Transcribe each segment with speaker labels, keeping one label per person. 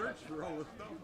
Speaker 1: search for all the stuff.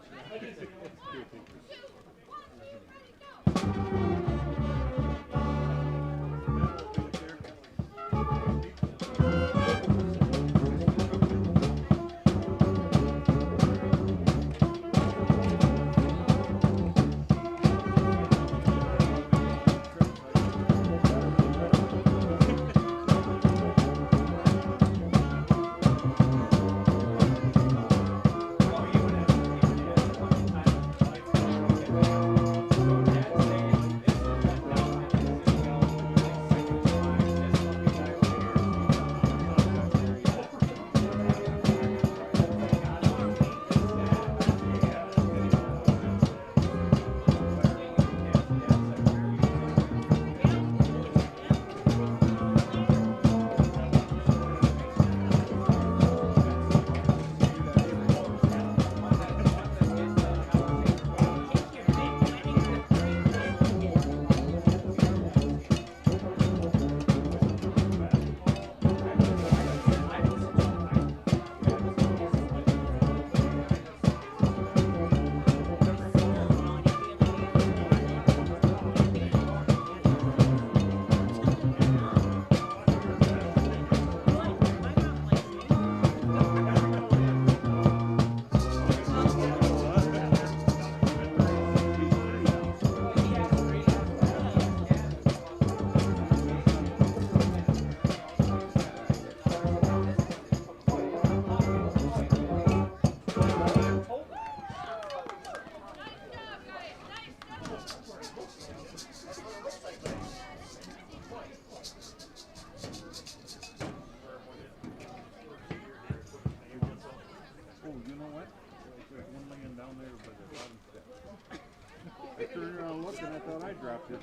Speaker 1: I thought I dropped it.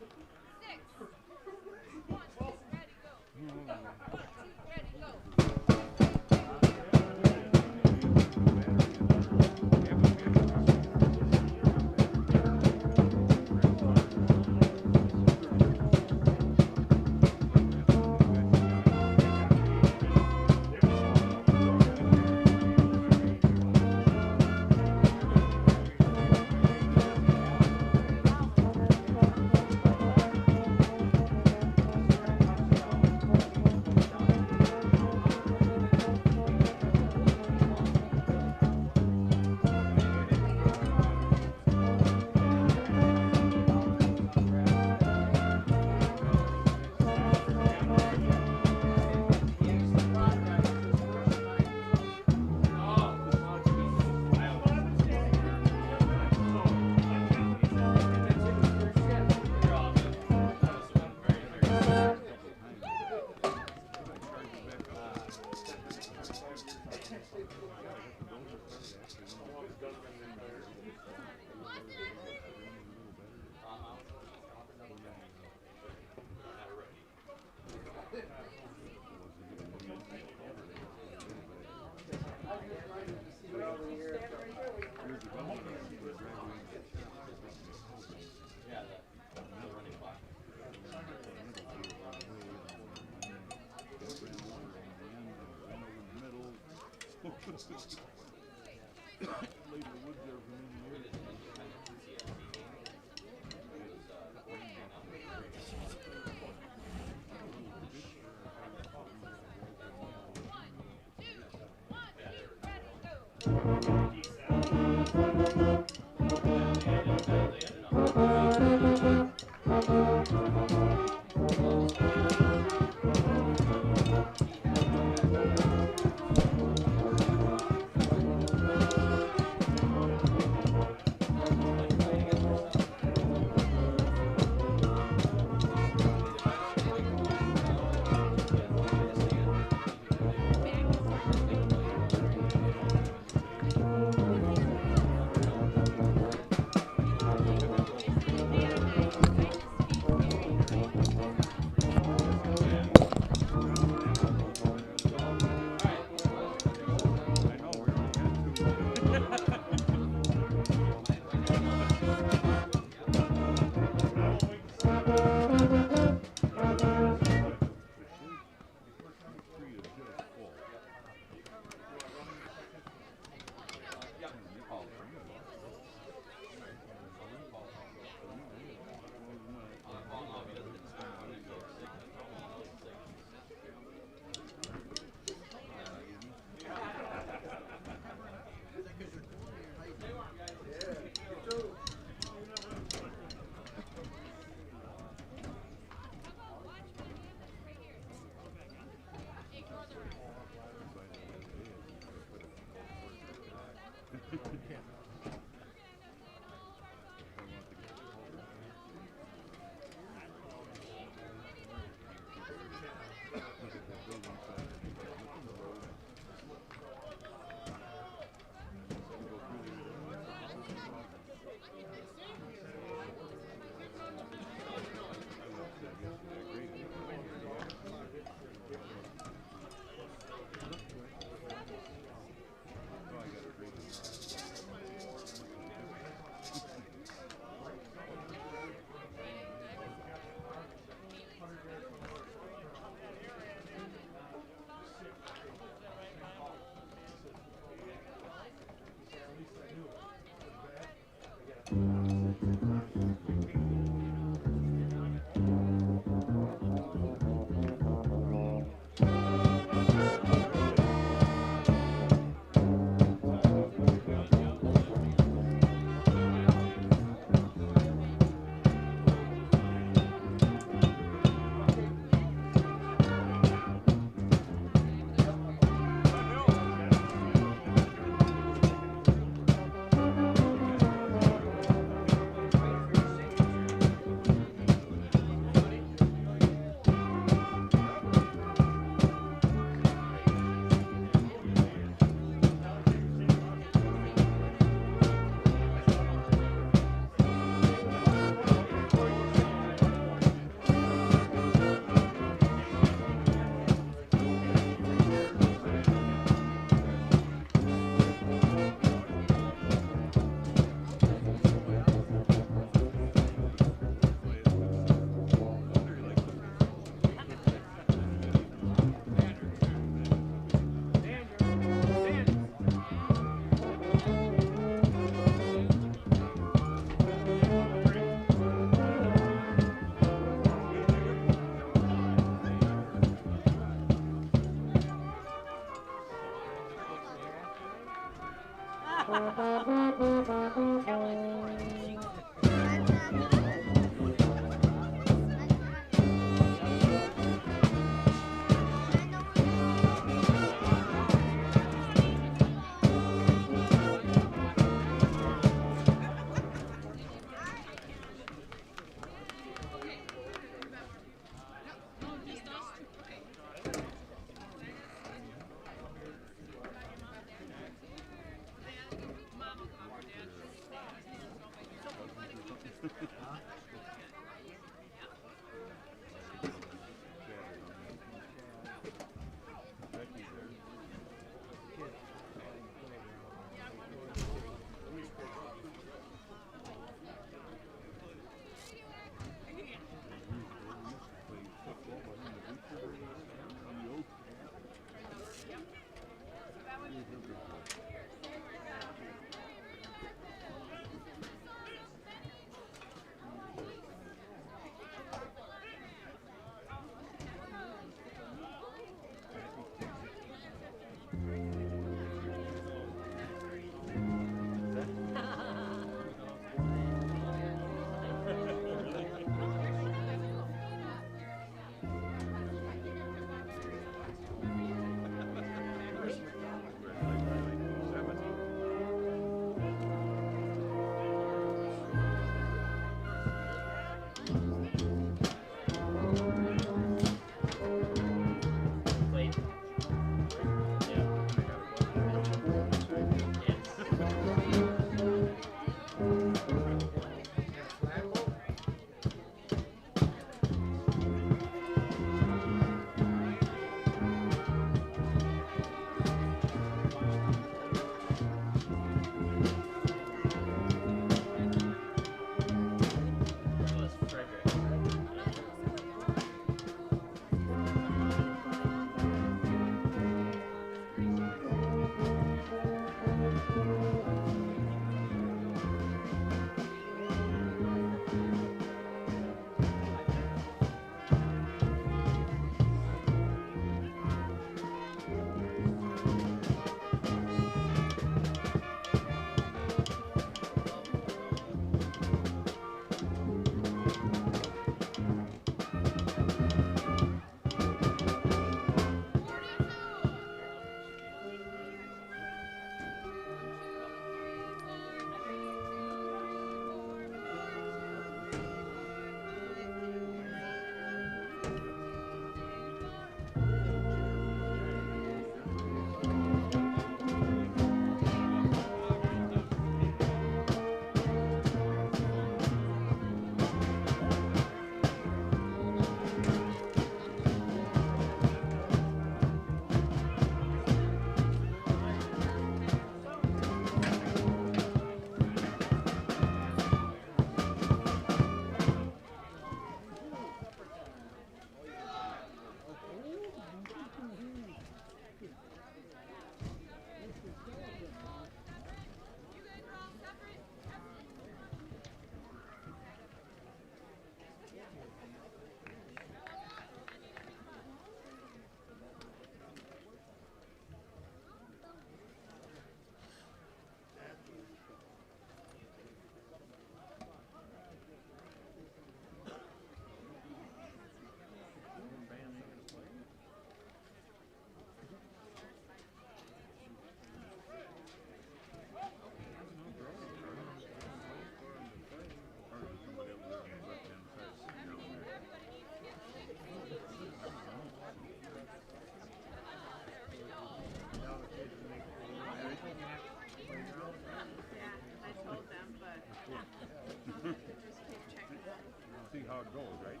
Speaker 1: goes, right?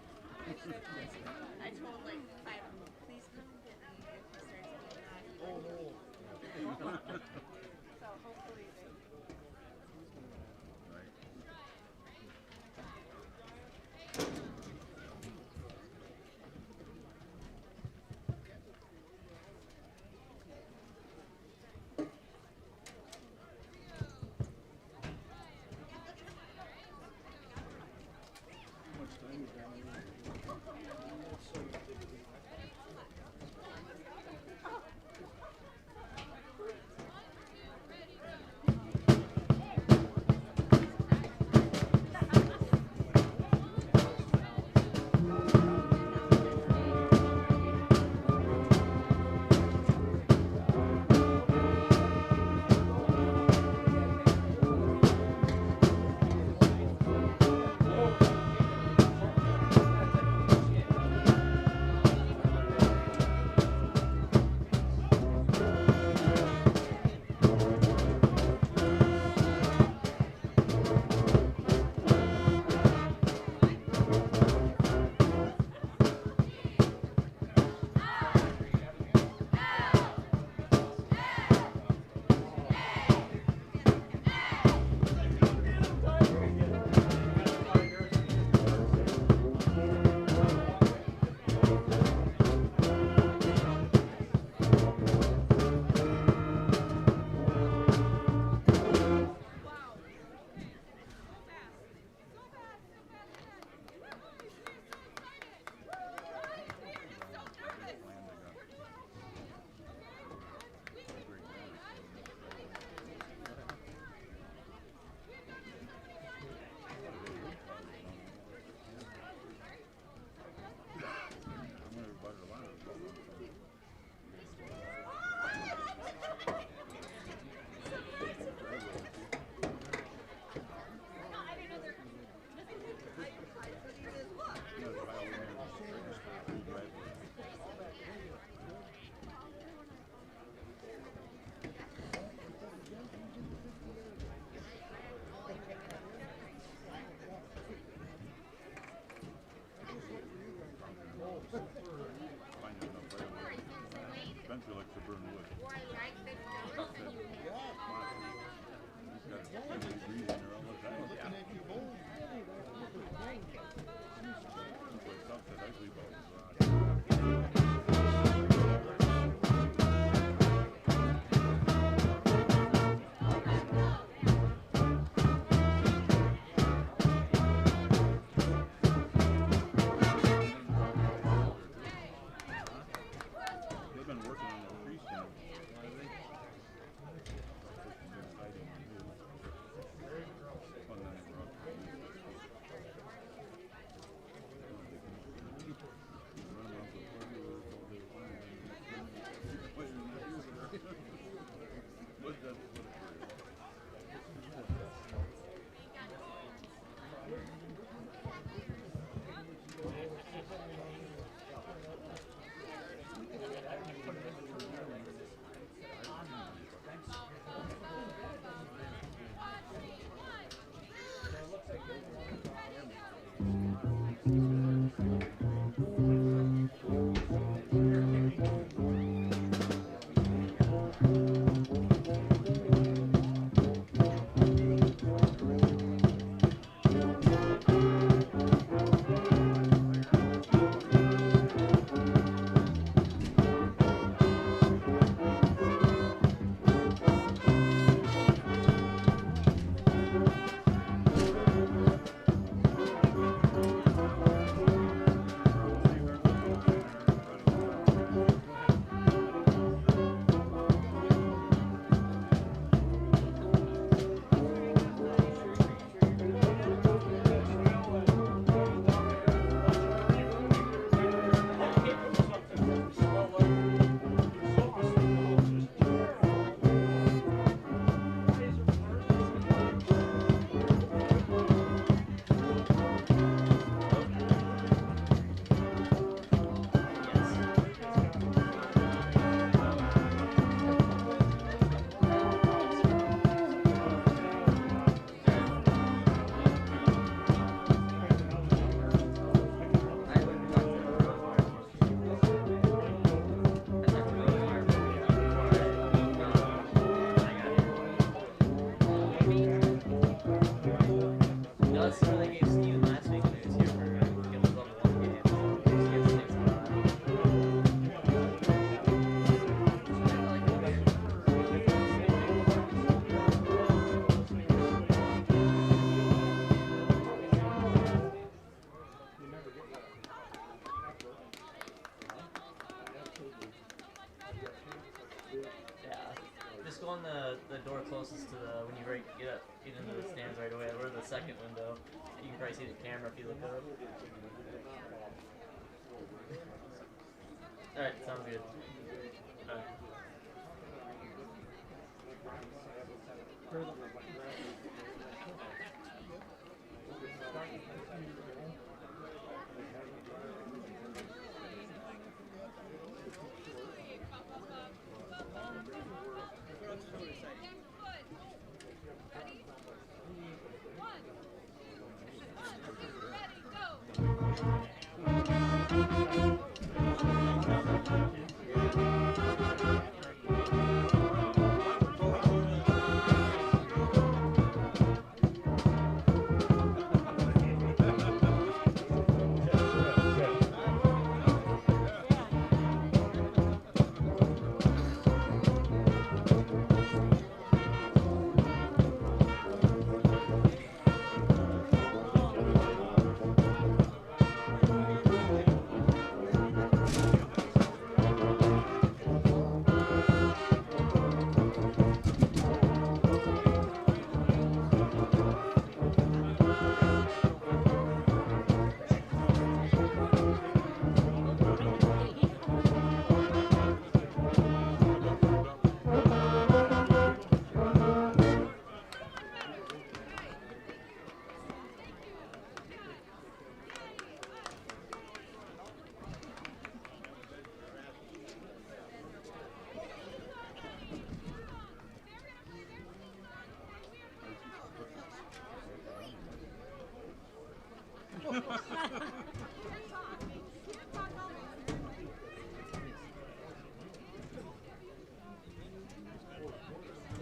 Speaker 2: I told like 5 of them, please come get me if he starts getting naughty.
Speaker 1: Oh, no.
Speaker 2: So hopefully they.
Speaker 1: Right. Spencer likes to burn wood. He's got 70 degrees in there all the time. That's what South said I sleep out in the garage. They've been working on the tree stand.
Speaker 3: just go in the door closest to the when you get into the stands right away. Or the second window. You can probably see the camera if you look up. All right, sounds good. All right.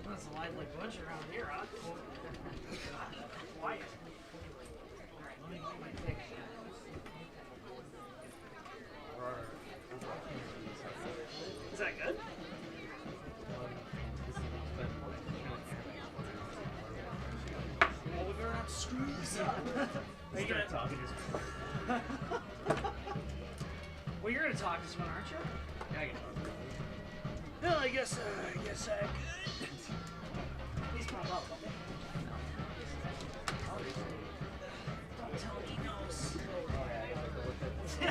Speaker 4: That's a lively bunch around here, huh? Quiet. Alright, let me get my pick. Is that good? Well, we better not screw this up. Are you gonna talk to this? Well, you're gonna talk to someone, aren't you? Yeah, I can talk to you. Well, I guess I could. Please pop up. Don't tell me he knows.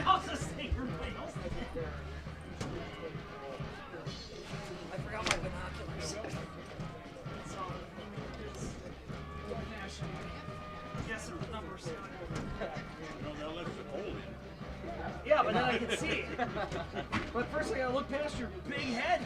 Speaker 4: I'll just say everybody else. I forgot my binoculars. So, it's old-fashioned. Guess the numbers.
Speaker 1: That lets the hole in.
Speaker 4: Yeah, but then I can see. But first I gotta look past your big head.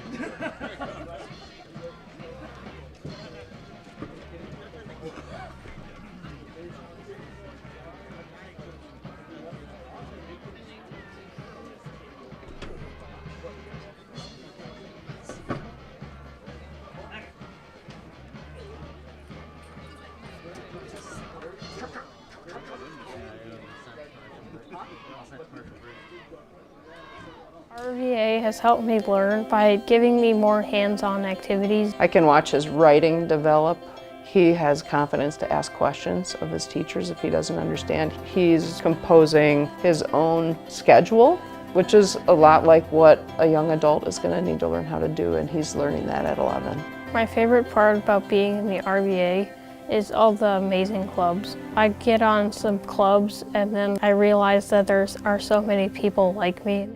Speaker 5: RVA has helped me learn by giving me more hands-on activities.
Speaker 6: I can watch his writing develop. He has confidence to ask questions of his teachers if he doesn't understand. He's composing his own schedule, which is a lot like what a young adult is going to need to learn how to do, and he's learning that at 11.
Speaker 5: My favorite part about being in the RVA is all the amazing clubs. I get on some clubs and then I realize that there are so many people like me.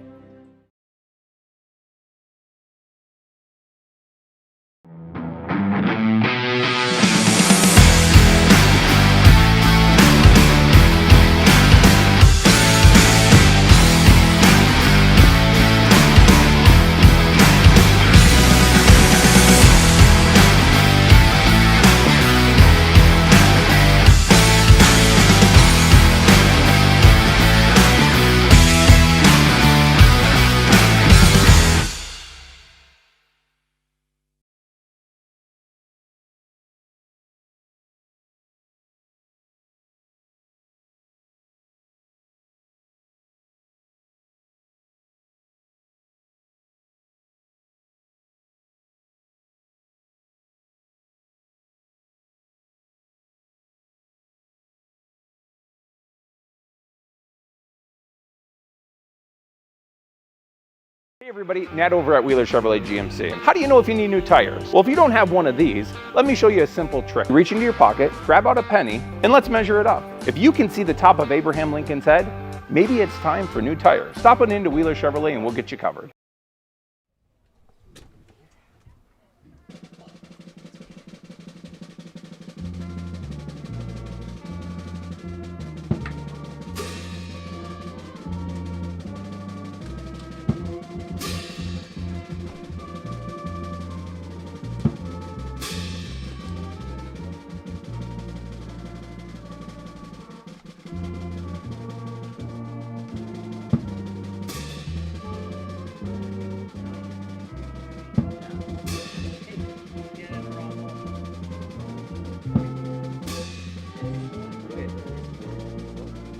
Speaker 7: Hey everybody, Nat over at Wheeler Chevrolet GMC. How do you know if you need new tires? Well, if you don't have one of these, let me show you a simple trick. Reach into your pocket, grab out a penny, and let's measure it up. If you can see the top of Abraham Lincoln's head, maybe it's time for new tires. Stop on into Wheeler Chevrolet and we'll get you covered.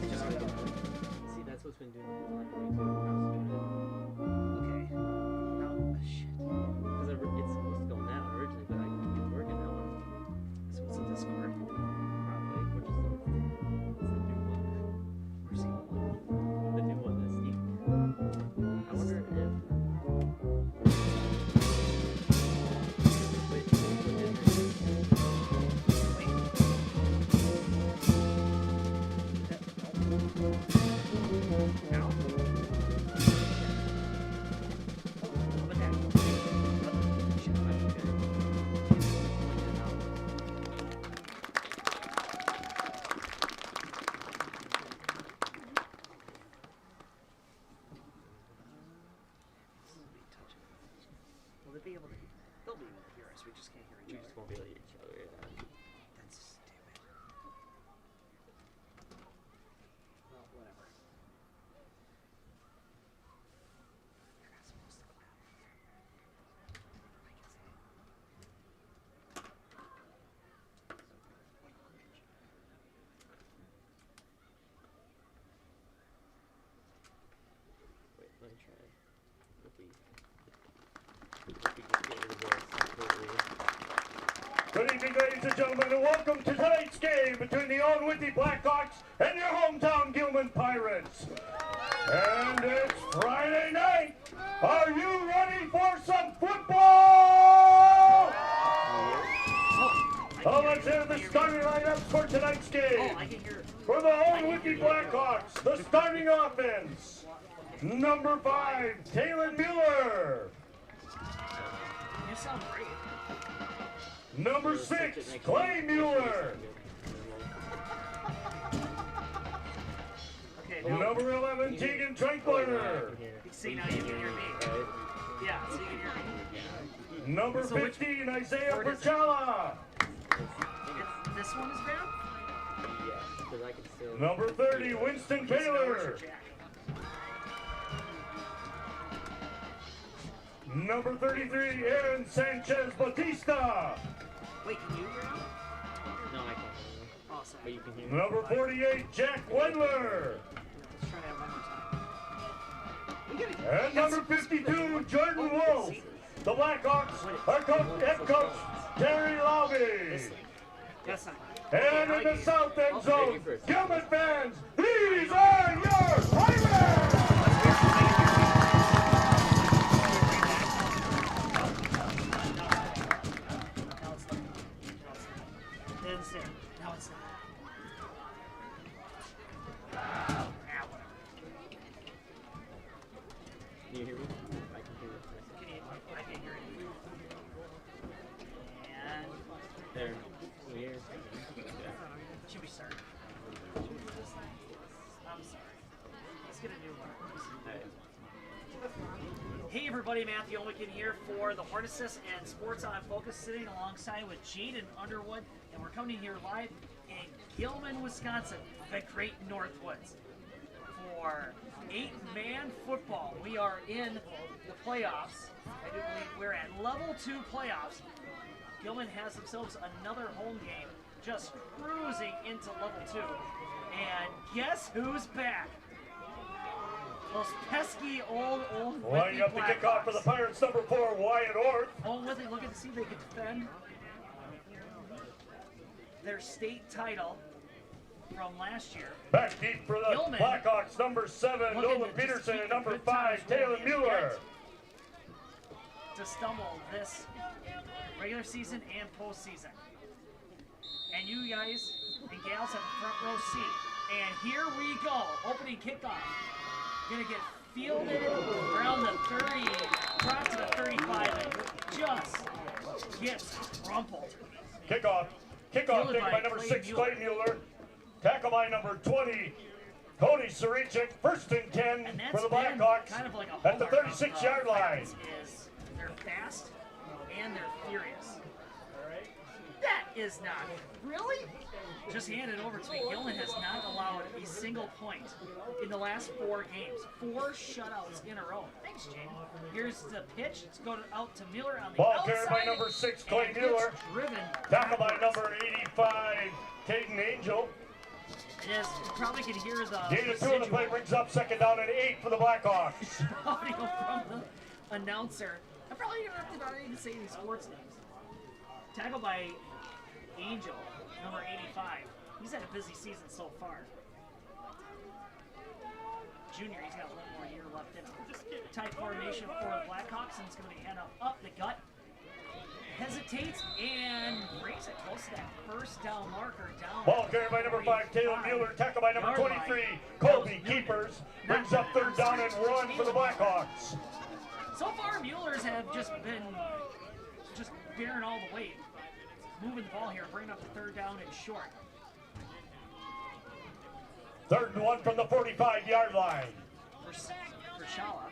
Speaker 3: See, that's what's been doing the line for me too.
Speaker 4: Okay. No, shit.
Speaker 3: Because it's supposed to go down originally, but I couldn't get it working that one.
Speaker 4: So what's the Discord?
Speaker 3: Probably. Which is the new one.
Speaker 4: Where's he?
Speaker 3: The new one, the Steve. I wonder if.
Speaker 4: They'll be able to hear us. We just can't hear each
Speaker 3: We
Speaker 4: other.
Speaker 3: just won't be able to hear each other.
Speaker 4: That's stupid. Well, whatever. You're not supposed to clap. I can say it.
Speaker 3: Wait, let me try. If we just get rid of this completely.
Speaker 8: Good evening, ladies and gentlemen, and welcome to tonight's game between the Owen-Withee Blackhawks and your hometown Gilman Pirates. And it's Friday night. Are you ready for some football? Oh, let's hear the starting lineups for tonight's game.
Speaker 4: I can hear it.
Speaker 8: For the Owen-Withee Blackhawks, the starting offense. Number 5, Taylor Mueller.
Speaker 4: You sound great.
Speaker 8: Number 6, Clay Mueller.
Speaker 4: Okay, now.
Speaker 8: Number 11, Tegan Trankler.
Speaker 4: See, now you can hear me.
Speaker 3: Right?
Speaker 4: Yeah, so you can hear me.
Speaker 8: Number
Speaker 4: So which
Speaker 8: 15, Isaiah
Speaker 4: word is it?
Speaker 8: Perchala.
Speaker 4: If this one is bad?
Speaker 3: Yeah, because I can still.
Speaker 8: Number 30, Winston
Speaker 4: Okay, so now where's your
Speaker 8: Taylor.
Speaker 4: jack?
Speaker 8: Number 33, Aaron Sanchez Batista.
Speaker 4: Wait, can you hear him?
Speaker 3: No, I can't.
Speaker 4: Oh, sorry.
Speaker 3: But you can hear me.
Speaker 8: Number 48, Jack Wendler.
Speaker 4: Let's try that one more time.
Speaker 8: And number 52, Jordan Wolf. The Blackhawks are head coach Terry Lobby.
Speaker 4: That's not.
Speaker 8: And in the south end zone, Gilman fans, these are your Pirates!
Speaker 4: Now it's not.
Speaker 3: Can you hear me? I can hear it.
Speaker 4: I can hear it. And
Speaker 3: There. Weird.
Speaker 4: should we start? I'm sorry. Let's get a new one. Hey everybody, Matthew Owen-Withee here for the Hornets and Sports on Focus, sitting alongside with Jaden Underwood, and we're coming here live in Gilman, Wisconsin, the Great Northwoods, for 8-man football. We are in the playoffs. I do believe we're at level 2 playoffs. Gilman has themselves another home game, just cruising into level 2. And guess who's back? Those pesky old
Speaker 8: Lining up the kickoff for the Pirates, number 4, Wyatt Orth.
Speaker 4: Owen-Withee looking to see if they can defend their state title from last year.
Speaker 8: Back deep for the
Speaker 4: Gilman
Speaker 8: Blackhawks, number 7,
Speaker 4: looking
Speaker 8: Nolan
Speaker 4: to just
Speaker 8: Peterson,
Speaker 4: keep
Speaker 8: and number
Speaker 4: good
Speaker 8: 5,
Speaker 4: times
Speaker 8: Taylor
Speaker 4: going.
Speaker 8: Mueller.
Speaker 4: to stumble this regular season and postseason. And you guys and gals have a front row seat. And here we go. Opening kickoff. Gonna get fielded around the 30, across to the 35, and just gets crumpled.
Speaker 8: Kickoff taken by number 6, Clay Mueller. Tackle by number 20, Cody Saricek. 1st and 10
Speaker 4: And
Speaker 8: for the
Speaker 4: been
Speaker 8: Blackhawks
Speaker 4: kind of like a
Speaker 8: at the
Speaker 4: hallmark
Speaker 8: 36-yard
Speaker 4: of,
Speaker 8: line.
Speaker 4: Falcons is they're fast and they're furious. That is not really. Just hand it over to me. Gilman has not allowed a single point in the last 4 games. 4 shutouts in a row. Thanks, Jane. Here's the pitch. It's going out to Mueller on the
Speaker 8: Ball
Speaker 4: outside.
Speaker 8: carried by number 6, Clay
Speaker 4: and
Speaker 8: Mueller.
Speaker 4: gets driven.
Speaker 8: Tackle by
Speaker 4: backwards.
Speaker 8: number 85, Caden Angel.
Speaker 4: Yes, you probably can hear the
Speaker 8: Gain of 2 on the play, brings up 2nd down and 8 for the Blackhawks.
Speaker 4: audio from the announcer. I probably don't have to not even say any sports names. Tackled by Angel, number 85. He's had a busy season so far. Junior, he's got 1 more year left in him. Tight formation for the Blackhawks, and it's going to be hand up the gut. Hesitates and brings it close to that 1st down marker. Down.
Speaker 8: Ball carried by number 5, Taylor Mueller. Tackle by number 23, Colby Keepers. Brings up 3rd down and 1 for the Blackhawks.
Speaker 4: So far, Muellers have just been bearing all the weight. Moving the ball here, bringing up the 3rd down and short.
Speaker 8: 3rd and 1 from the 45-yard line.
Speaker 4: For Shala,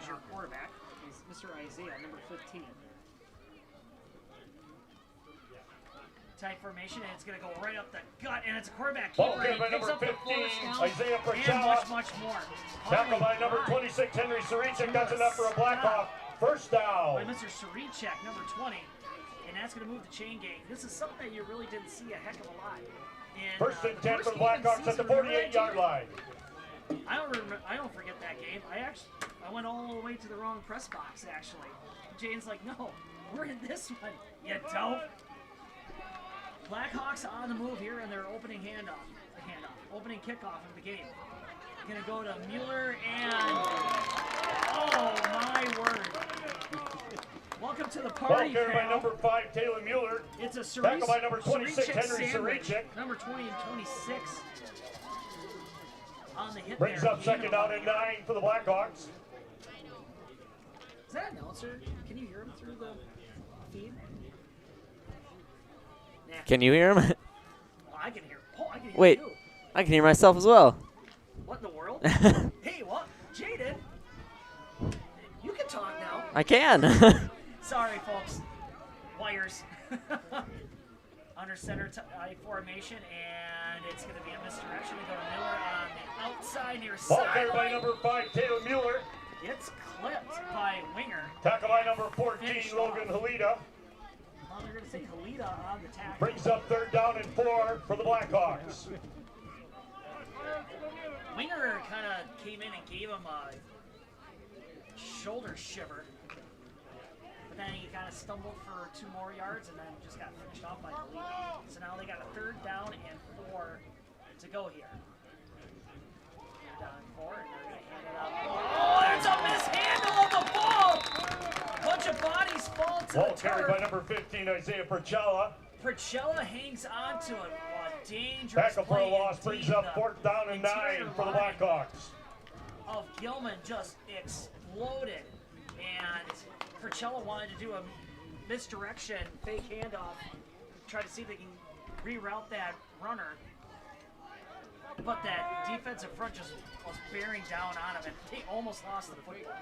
Speaker 4: is your quarterback. He's Mr. Isaiah, number 15. Tight formation, and it's going to go right up the gut, and it's a quarterback keeper.
Speaker 8: Ball carried by
Speaker 4: Picks
Speaker 8: number
Speaker 4: up the
Speaker 8: 15,
Speaker 4: first down,
Speaker 8: Isaiah
Speaker 4: and
Speaker 8: Prachella.
Speaker 4: much more.
Speaker 8: Tackle by number 26, Henry Saricek. That's enough for a Blackhawk. 1st
Speaker 4: By
Speaker 8: down.
Speaker 4: Mr. Saricek, number 20, and that's going to move the chain gang. This is something that you really didn't see a heck of a lot. In,
Speaker 8: 1st and 10 for the
Speaker 4: game of
Speaker 8: Blackhawks at the
Speaker 4: season,
Speaker 8: 48-yard line.
Speaker 4: I don't forget that game. I went all the way to the wrong press box, actually. Jane's like, no, we're in this one, you dope. Blackhawks on the move here, and their opening opening kickoff of the game. Gonna go to Mueller, and oh my word! Welcome to the
Speaker 8: Ball
Speaker 4: party,
Speaker 8: carried by
Speaker 4: pal.
Speaker 8: number 5, Taylor Mueller.
Speaker 4: It's a
Speaker 8: Tackle by number 26, Henry
Speaker 4: sandwich.
Speaker 8: Saricek.
Speaker 4: Number 20 and 26 on the hit.
Speaker 8: Brings
Speaker 4: there.
Speaker 8: up 2nd down and 9 for the Blackhawks.
Speaker 4: Is that an announcer? Can you hear him through the feed? Nah.
Speaker 9: Can you hear him?
Speaker 4: Oh, I can hear. Oh, I can hear
Speaker 9: Wait,
Speaker 4: you.
Speaker 9: I can hear myself as well.
Speaker 4: What in the world? Hey, what? Jaden, you can talk now.
Speaker 9: I can.
Speaker 4: Sorry, folks. Wires. Under center formation, and it's going to be a misdirection. We go to Miller on the outside near
Speaker 8: Ball carried by
Speaker 4: sideline.
Speaker 8: number 5, Taylor Mueller.
Speaker 4: Gets clipped by Winger.
Speaker 8: Tackle by number 14,
Speaker 4: Finished
Speaker 8: Logan
Speaker 4: off.
Speaker 8: Halida.
Speaker 4: Well, they're going to say Halida on the tackle.
Speaker 8: Brings up 3rd down and 4 for the Blackhawks.
Speaker 4: Winger kind of came in and gave him a shoulder shiver. But then he kind of stumbled for 2 more yards and then just got finished off by the lead. So now they got a 3rd down and 4 to go here. 3rd down and 4, and they're going to hand it out. Oh, there's a mishandle of the ball! Bunch of bodies fall to
Speaker 8: Ball
Speaker 4: the
Speaker 8: carried by
Speaker 4: turf.
Speaker 8: number 15, Isaiah Prachella.
Speaker 4: Prachella hangs on to it. A dangerous
Speaker 8: Tackle for a
Speaker 4: play
Speaker 8: loss,
Speaker 4: indeed.
Speaker 8: brings up
Speaker 4: The
Speaker 8: 4th down and 9
Speaker 4: interior
Speaker 8: for the
Speaker 4: line
Speaker 8: Blackhawks.
Speaker 4: of Gilman just exploded, and Prachella wanted to do a misdirection, fake handoff, try to see if they can reroute that runner, but that defensive front just was bearing down on him, and they almost lost the football.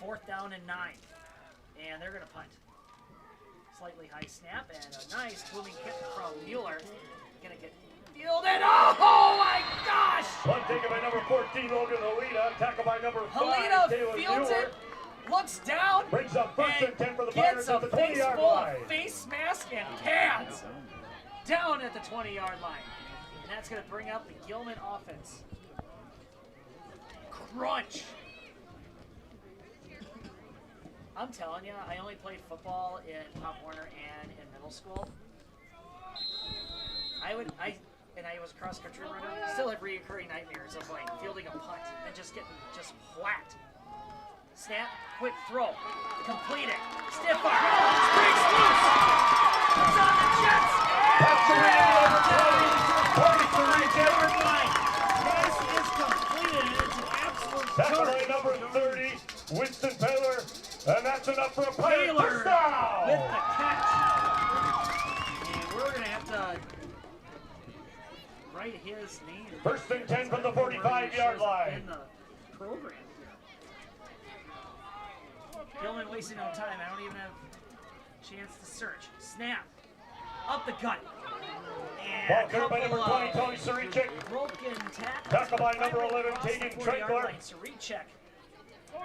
Speaker 4: 4th down and 9, and they're going to punt. Slightly high snap, and a nice booming kick from Mueller. Going to get fielded. Oh my gosh!
Speaker 8: Punt taken by number 14, Logan Halida. Tackle by number 5,
Speaker 4: Halida
Speaker 8: Taylor
Speaker 4: fields
Speaker 8: Mueller.
Speaker 4: it, looks down,
Speaker 8: Brings up 1st and 10 for the Pirates
Speaker 4: gets a
Speaker 8: at the
Speaker 4: face
Speaker 8: 20-yard
Speaker 4: full
Speaker 8: line.
Speaker 4: of face mask and pads down at the 20-yard line. And that's going to bring out the Gilman offense. Crunch! I'm telling you, I only played football in Pop Warner and in middle school. I was cross country runner. Still have recurring nightmares of like fielding a punt and just getting whacked. Snap, quick throw, complete it, stiff arm, springs loose, comes on the Jets,
Speaker 8: That's the
Speaker 4: yard line. Pass is completed, and it's an absolute
Speaker 8: Tackle number 30, Winston Taylor, and that's enough for a Pirate
Speaker 4: Taylor
Speaker 8: touchdown.
Speaker 4: with the catch. And we're going to have to write his name.
Speaker 8: First and 10 from the 45-yard line.
Speaker 4: In the program. Gilman wasting no time. I don't even have a chance to search. Snap. Up the gut. And
Speaker 8: Ball cleared by number 20, Tony Saricek.
Speaker 4: broken tackle.
Speaker 8: Tackle by number 11, Tegan Trenkler.
Speaker 4: Saricek.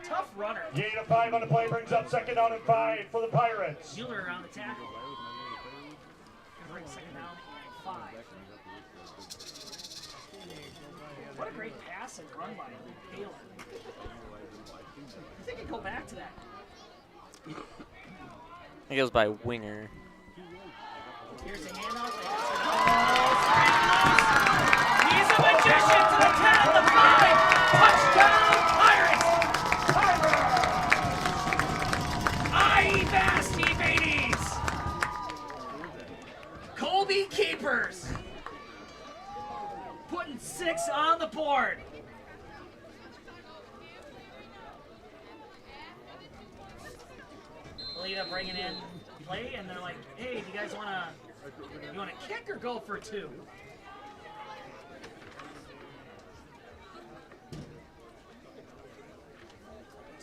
Speaker 4: Tough runner.
Speaker 8: Gain of 5 on the play brings up second down and 5 for the Pirates.
Speaker 4: Mueller on the tackle. Gonna bring second down and 5. What a great pass and run by Taylor. I think I go back to that.
Speaker 9: It goes by winger.
Speaker 4: Here's the handoff. He's a magician to the 10 and the 5. Touchdown, Pirates! I.E. Basti Babies. Colby Keepers. Putting 6 on the board. Alita bringing in play, and they're like, hey, do you guys want to kick or go for 2?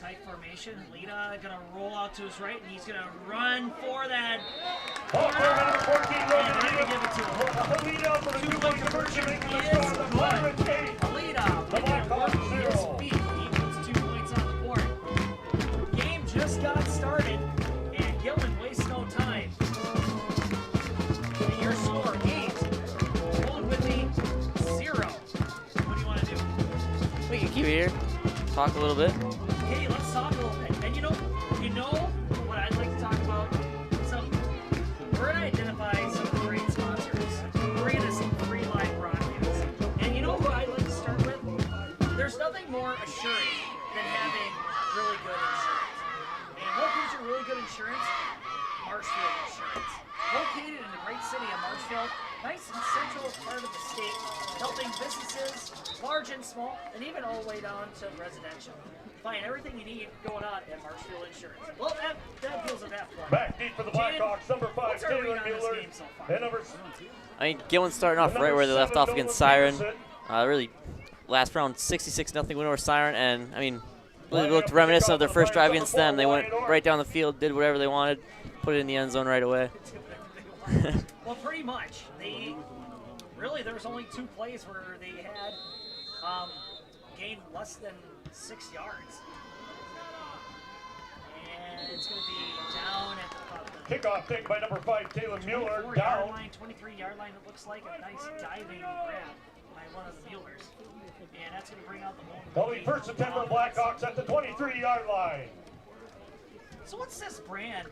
Speaker 4: Tight formation. Lita gonna roll out to his right, and he's gonna run for that.
Speaker 8: Ball cleared by number 14,
Speaker 4: And they're gonna give it to him.
Speaker 8: Alita for the 2-point conversion, making the
Speaker 4: Is
Speaker 8: score the
Speaker 4: good.
Speaker 8: Pirates 8.
Speaker 4: Alita
Speaker 8: The Blackhawks
Speaker 4: working his
Speaker 8: 0.
Speaker 4: feet. He puts 2 points on the board. Game just got started, and Gilman wastes no time. And your score is Owen-Withee 0. What do you want to do?
Speaker 9: We can keep it here. Talk a little bit.
Speaker 4: Hey, let's talk a little bit. And you know what I'd like to talk about? We're going to identify some of the great sponsors. We're going to some free live broadcasts. And you know who I'd like to start with? There's nothing more assuring than having really good insurance. And what gives you really good insurance? Marshfield Insurance. Located in the great city of Marshfield, nice and central part of the state, helping businesses, large and small, and even all the way down to residential. Find everything you need going on at Marshfield Insurance. Well, that deals with that part.
Speaker 8: Back deep for the Blackhawks, number 5,
Speaker 4: What's our read
Speaker 8: Taylor
Speaker 4: on this
Speaker 8: Mueller.
Speaker 4: game so far?
Speaker 8: And number
Speaker 9: I mean, Gilman's starting off right where they left off against Siren. Really, last round 66-0 win over Siren, and I mean, really looked reminiscent of their first drive against them. They went right down the field, did whatever they wanted, put it in the end zone right away.
Speaker 4: Well, pretty much. There was only 2 plays where they had gained less than 6 yards. And it's going to be down at about the
Speaker 8: kickoff taken by number 5, Taylor Mueller.
Speaker 4: 24-yard
Speaker 8: Down.
Speaker 4: line, 23-yard line. It looks like a nice diving grab by one of the Muellers. And that's going to bring out the moment.
Speaker 8: It'll be first and 10 for the Blackhawks at the 23-yard line.
Speaker 4: So what's this brand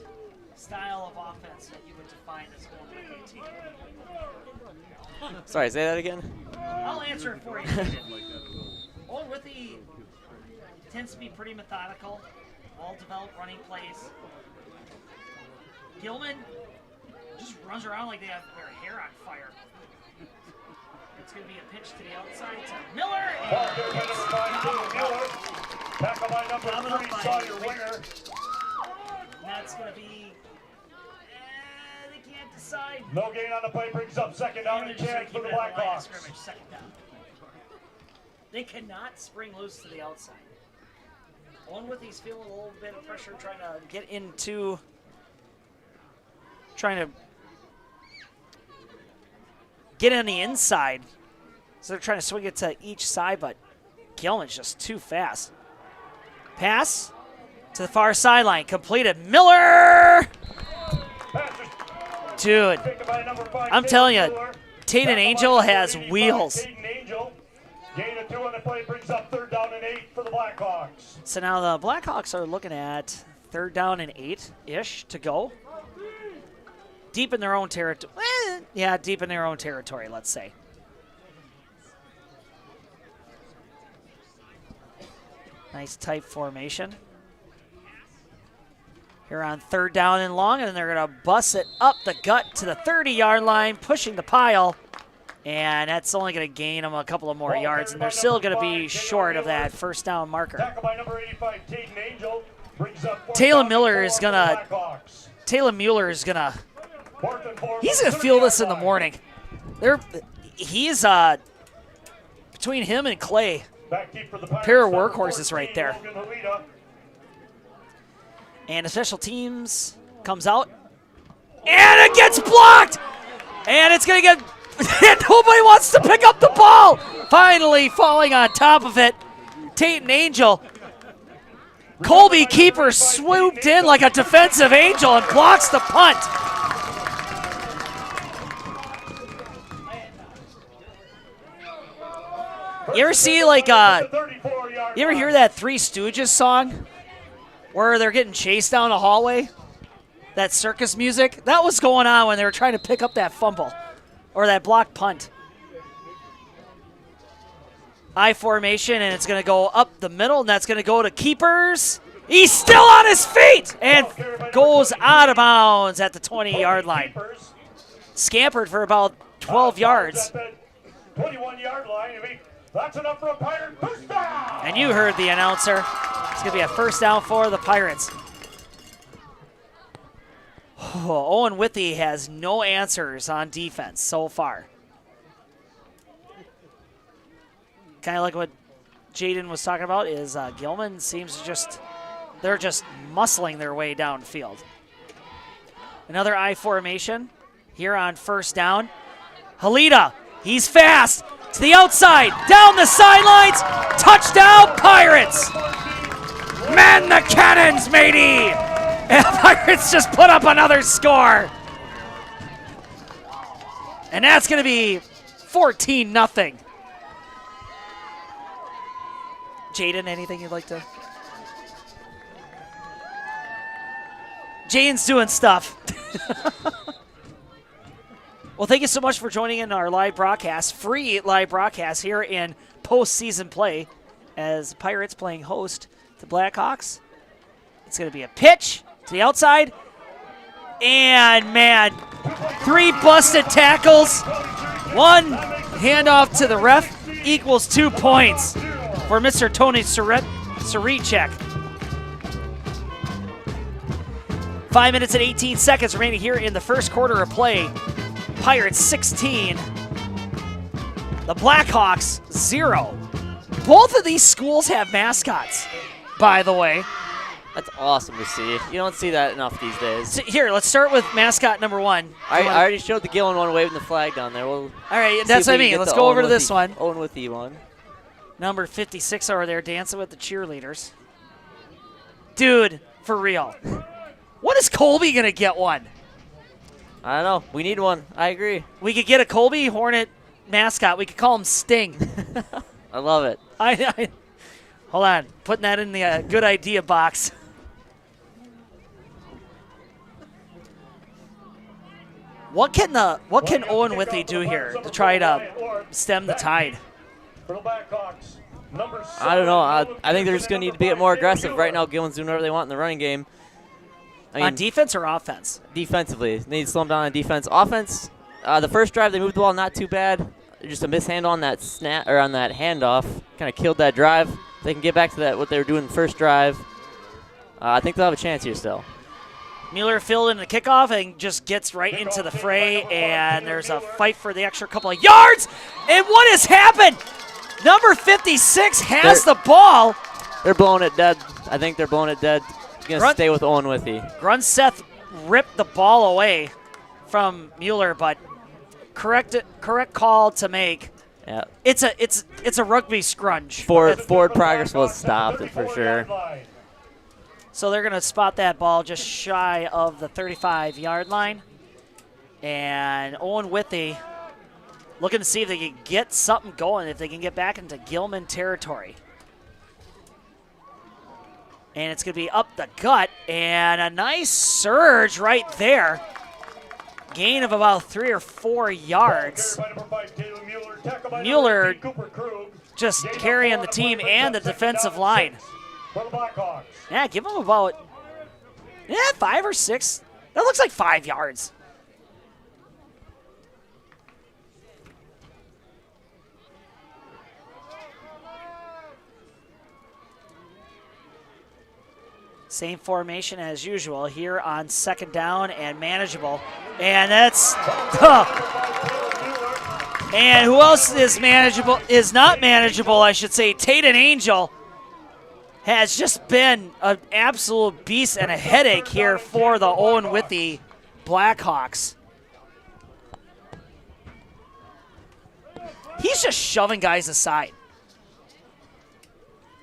Speaker 4: style of offense that you would define as Owen-Withee team?
Speaker 9: Sorry, say that again.
Speaker 4: I'll answer it for you. Owen-Withee tends to be pretty methodical, well-developed running plays. Gilman just runs around like they have their hair on fire. It's going to be a pitch to the outside to Miller.
Speaker 8: Ball carried by number 5, Taylor Mueller. Tackle by number 3, Sawyer Winger.
Speaker 4: And that's going to be... they can't decide.
Speaker 8: No gain on the play, brings up second down and chance for the Blackhawks.
Speaker 4: Second down. They cannot spring loose to the outside. Owen-Withee's feeling a little bit of pressure trying to get into... trying to get on the inside. So they're trying to swing it to each side, but Gilman's just too fast. Pass to the far sideline, completed. Miller! Dude, I'm telling you, Taden Angel has wheels.
Speaker 8: Gain of 2 on the play brings up 3rd down and 8 for the Blackhawks.
Speaker 4: So now the Blackhawks are looking at 3rd down and 8-ish to go. Deep in their own territory. Yeah, deep in their own territory, let's say. Nice tight formation. Here on 3rd down and long, and they're going to bus it up the gut to the 30-yard line, pushing the pile. And that's only going to gain them a couple of more yards, and they're still going to be short of that 1st down marker. Taylor Mueller is going to he's going to feel this in the morning. He's between him and Clay, pair of workhorses right there. And the special teams comes out, and it gets blocked, and it's going to get, and nobody wants to pick up the ball. Finally falling on top of it, Tate Angel. Colby keeper swooped in like a defensive angel and blocks the punt. You ever see you ever hear that Three Stooges song where they're getting chased down a hallway? That circus music? That was going on when they were trying to pick up that fumble or that blocked punt. I formation, and it's going to go up the middle, and that's going to go to keepers. He's still on his feet and goes out of bounds at the 20-yard line. Scampered for about 12 yards.
Speaker 8: 21-yard line. That's enough for a Pirate first down.
Speaker 4: And you heard the announcer. It's going to be a 1st down for the Pirates. Owen-Withee has no answers on defense so far. Kind of like what Jaden was talking about is Gilman seems to they're just muscling their way downfield. Another I formation here on 1st down. Halida, he's fast. To the outside, down the sidelines, touchdown Pirates! Man the cannons, matey! And the Pirates just put up another score. And that's going to be 14-0. Jaden, anything you'd like to? Jaden's doing stuff. Well, thank you so much for joining in our live broadcast, free live broadcast here in postseason play as Pirates playing host to Blackhawks. It's going to be a pitch to the outside. And, man, 3 busted tackles, 1 handoff to the ref equals 2 points for Mr. Tony Saricek. 5 minutes and 18 seconds remaining here in the first quarter of play. Pirates 16, the Blackhawks 0. Both of these schools have mascots, by the way.
Speaker 9: That's awesome to see. You don't see that enough these days.
Speaker 4: So here, let's start with mascot number 1.
Speaker 9: I already showed the Gilman one waving the flag down there. All
Speaker 4: right, that's what I mean. Let's go over to this one.
Speaker 9: Owen-Withee one.
Speaker 4: Number 56 over there dancing with the cheerleaders. Dude, for real. When is Colby going to get one?
Speaker 9: I don't know. We need one. I agree.
Speaker 4: We could get a Colby Hornet mascot. We could call him Sting.
Speaker 9: I love it.
Speaker 4: Hold on. Putting that in the good idea box. What can Owen-Withee do here to try to stem the tide?
Speaker 9: I don't know. I think they're just going to need to get more aggressive. Right now, Gilman's doing whatever they want in the running game. I mean,
Speaker 4: on defense or offense?
Speaker 9: Defensively. They need to slow them down on defense. Offense, the first drive, they moved the ball not too bad. Just a mishandle on that snap or on that handoff kind of killed that drive. They can get back to that what they were doing the first drive. I think they'll have a chance here still.
Speaker 4: Mueller filled in the kickoff and just gets right into the fray, and there's a fight for the extra couple of yards. And what has happened? Number 56 has the ball.
Speaker 9: They're blowing it dead. I think they're blowing it dead. Going to stay with Owen-Withee.
Speaker 4: Grunseth ripped the ball away from Mueller, but correct call to make.
Speaker 9: Yeah.
Speaker 4: It's a rugby scrunch.
Speaker 9: Forward progress was stopped for sure.
Speaker 4: So they're going to spot that ball just shy of the 35-yard line. And Owen-Withee looking to see if they can get something going, if they can get back into Gilman territory. And it's going to be up the gut, and a nice surge right there. Gain of about 3 or 4 yards. Mueller just carrying the team and the defensive line. Yeah, give him about Yeah, 5 or 6. That looks like 5 yards. Same formation as usual here on 2nd down and manageable. And that's and who else is manageable? Is not manageable, I should say. Tatum Angel has just been an absolute beast and a headache here for the Owen-Withee Blackhawks. He's just shoving guys aside.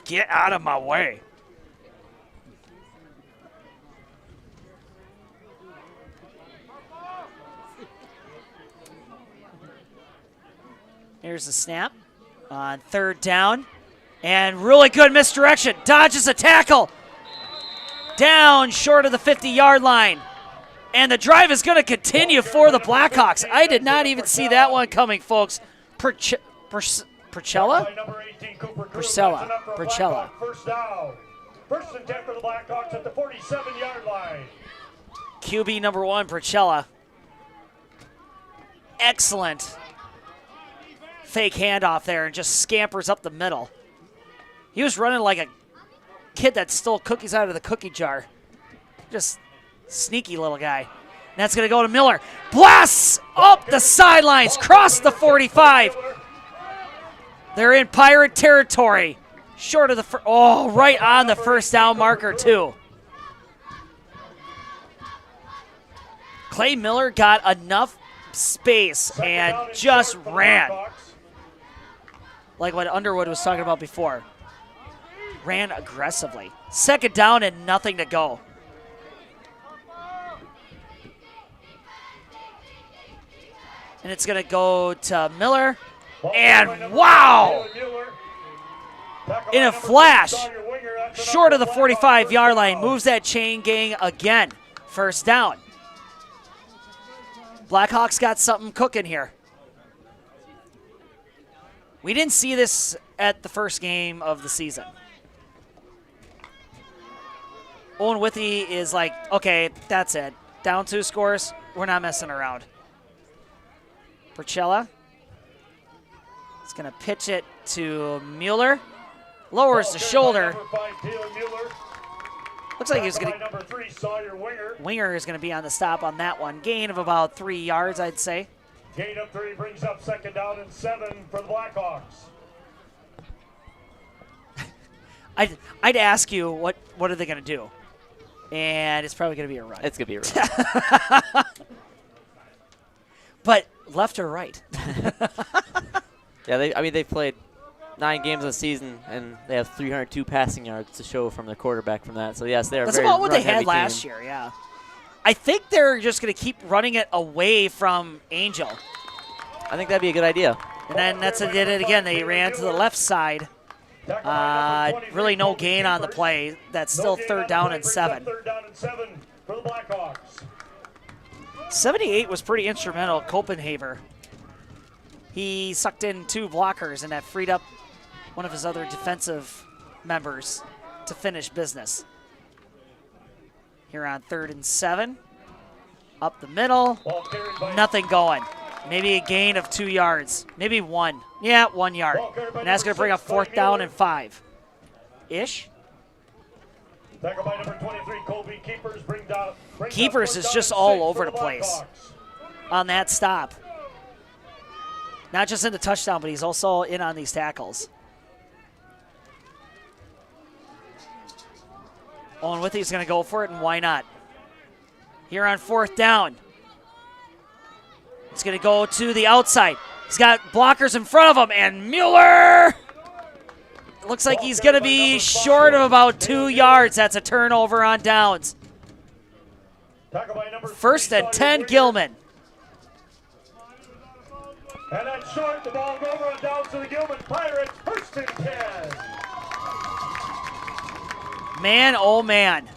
Speaker 4: Get out of my way. Here's the snap on 3rd down. And really good misdirection. Dodges a tackle. Down short of the 50-yard line. And the drive is going to continue for the Blackhawks. I did not even see that one coming, folks. Purcella? Purcella.
Speaker 8: First down. 1st and 10 for the Blackhawks at the 47-yard line.
Speaker 4: QB number 1, Purcella. Excellent fake handoff there and just scampers up the middle. He was running like a kid that stole cookies out of the cookie jar. Just sneaky little guy. And that's going to go to Miller. Blasts up the sidelines, cross the 45. They're in Pirate territory. Short of the right on the 1st down marker too. Clay Miller got enough space and just ran. Like what Underwood was talking about before. Ran aggressively. 2nd down and nothing to go. And it's going to go to Miller. And wow! In a flash, short of the 45-yard line, moves that chain gang again. 1st down. Blackhawks got something cooking here. We didn't see this at the first game of the season. Owen-Withee is like, okay, that's it. Down 2 scores, we're not messing around. Purcella is going to pitch it to Mueller. Lowers the shoulder. Looks like he's going to. Winger is going to be on the stop on that one. Gain of about 3 yards, I'd say.
Speaker 8: Gain of 3 brings up 2nd down and 7 for the Blackhawks.
Speaker 4: I'd ask you what are they going to do, and it's probably going to be a run.
Speaker 9: It's going to be a run.
Speaker 4: But left or right?
Speaker 9: Yeah, they've played 9 games of the season, and they have 302 passing yards to show from their quarterback from that. So, yes, they are
Speaker 4: That's
Speaker 9: very
Speaker 4: about what they
Speaker 9: run-heavy
Speaker 4: had last
Speaker 9: team.
Speaker 4: year, yeah. I think they're just going to keep running it away from Angel.
Speaker 9: I think that'd be a good idea.
Speaker 4: And then that's what they did it again. They ran to the left side. Really no gain on the play. That's still 3rd down and 7.
Speaker 8: 3rd down and 7 for the Blackhawks.
Speaker 4: 78 was pretty instrumental, Copenhaver. He sucked in 2 blockers, and that freed up one of his other defensive members to finish business. Here on 3rd and 7. Up the middle. Nothing going. Maybe a gain of 2 yards. Maybe 1. Yeah, 1 yard. And that's going to bring up 4th down and 5-ish.
Speaker 8: Tackle by number 23, Colby Keepers.
Speaker 4: Keepers is just all over the place on that stop. Not just in the touchdown, but he's also in on these tackles. Owen-Withee is going to go for it, and why not? Here on 4th down. It's going to go to the outside. He's got blockers in front of him, and Mueller! Looks like he's going to be short of about 2 yards. That's a turnover on downs. 1st and 10, Gilman.
Speaker 8: And that's short. The ball over on downs to the Gilman Pirates. 1st and 10.
Speaker 4: Man, oh man.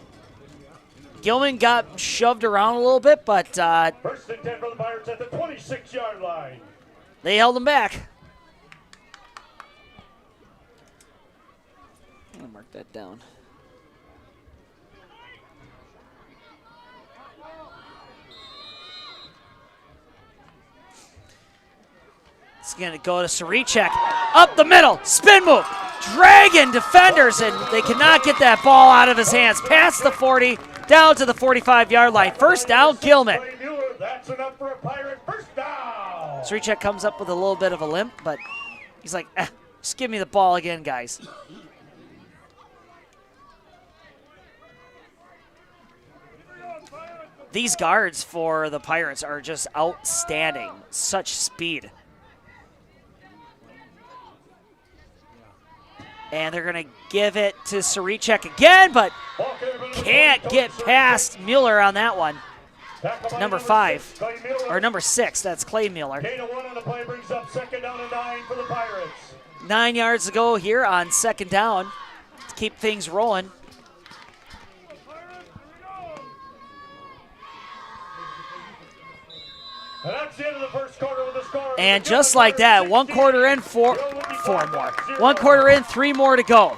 Speaker 4: Gilman got shoved around a little bit, but
Speaker 8: 1st and 10 for the Pirates at the 26-yard line.
Speaker 4: They held him back. I'm going to mark that down. It's going to go to Saricek. Up the middle. Spin move. Dragging defenders, and they cannot get that ball out of his hands. Past the 40, down to the 45-yard line. First down, Gilman.
Speaker 8: That's enough for a Pirate first down.
Speaker 4: Saricek comes up with a little bit of a limp, but he's like, just give me the ball again, guys. These guards for the Pirates are just outstanding. Such speed. And they're going to give it to Saricek again, but can't get past Mueller on that one. Number 5, or number 6, that's Clay Mueller. 9 yards to go here on second down to keep things rolling. And just like that, 1 quarter in, four more. 1 quarter in, 3 more to go.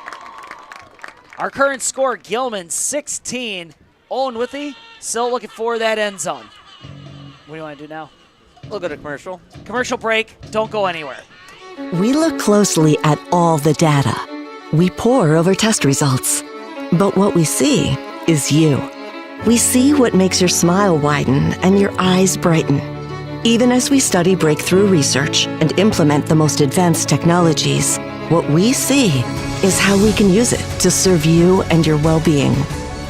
Speaker 4: Our current score, Gilman 16. Owen-Withee still looking for that end zone. What do you want to do now?
Speaker 9: We'll go to commercial.
Speaker 4: Commercial break. Don't go anywhere.
Speaker 10: We look closely at all the data. We pore over test results. But what we see is you. We see what makes your smile widen and your eyes brighten. Even as we study breakthrough research and implement the most advanced technologies, what we see is how we can use it to serve you and your well-being.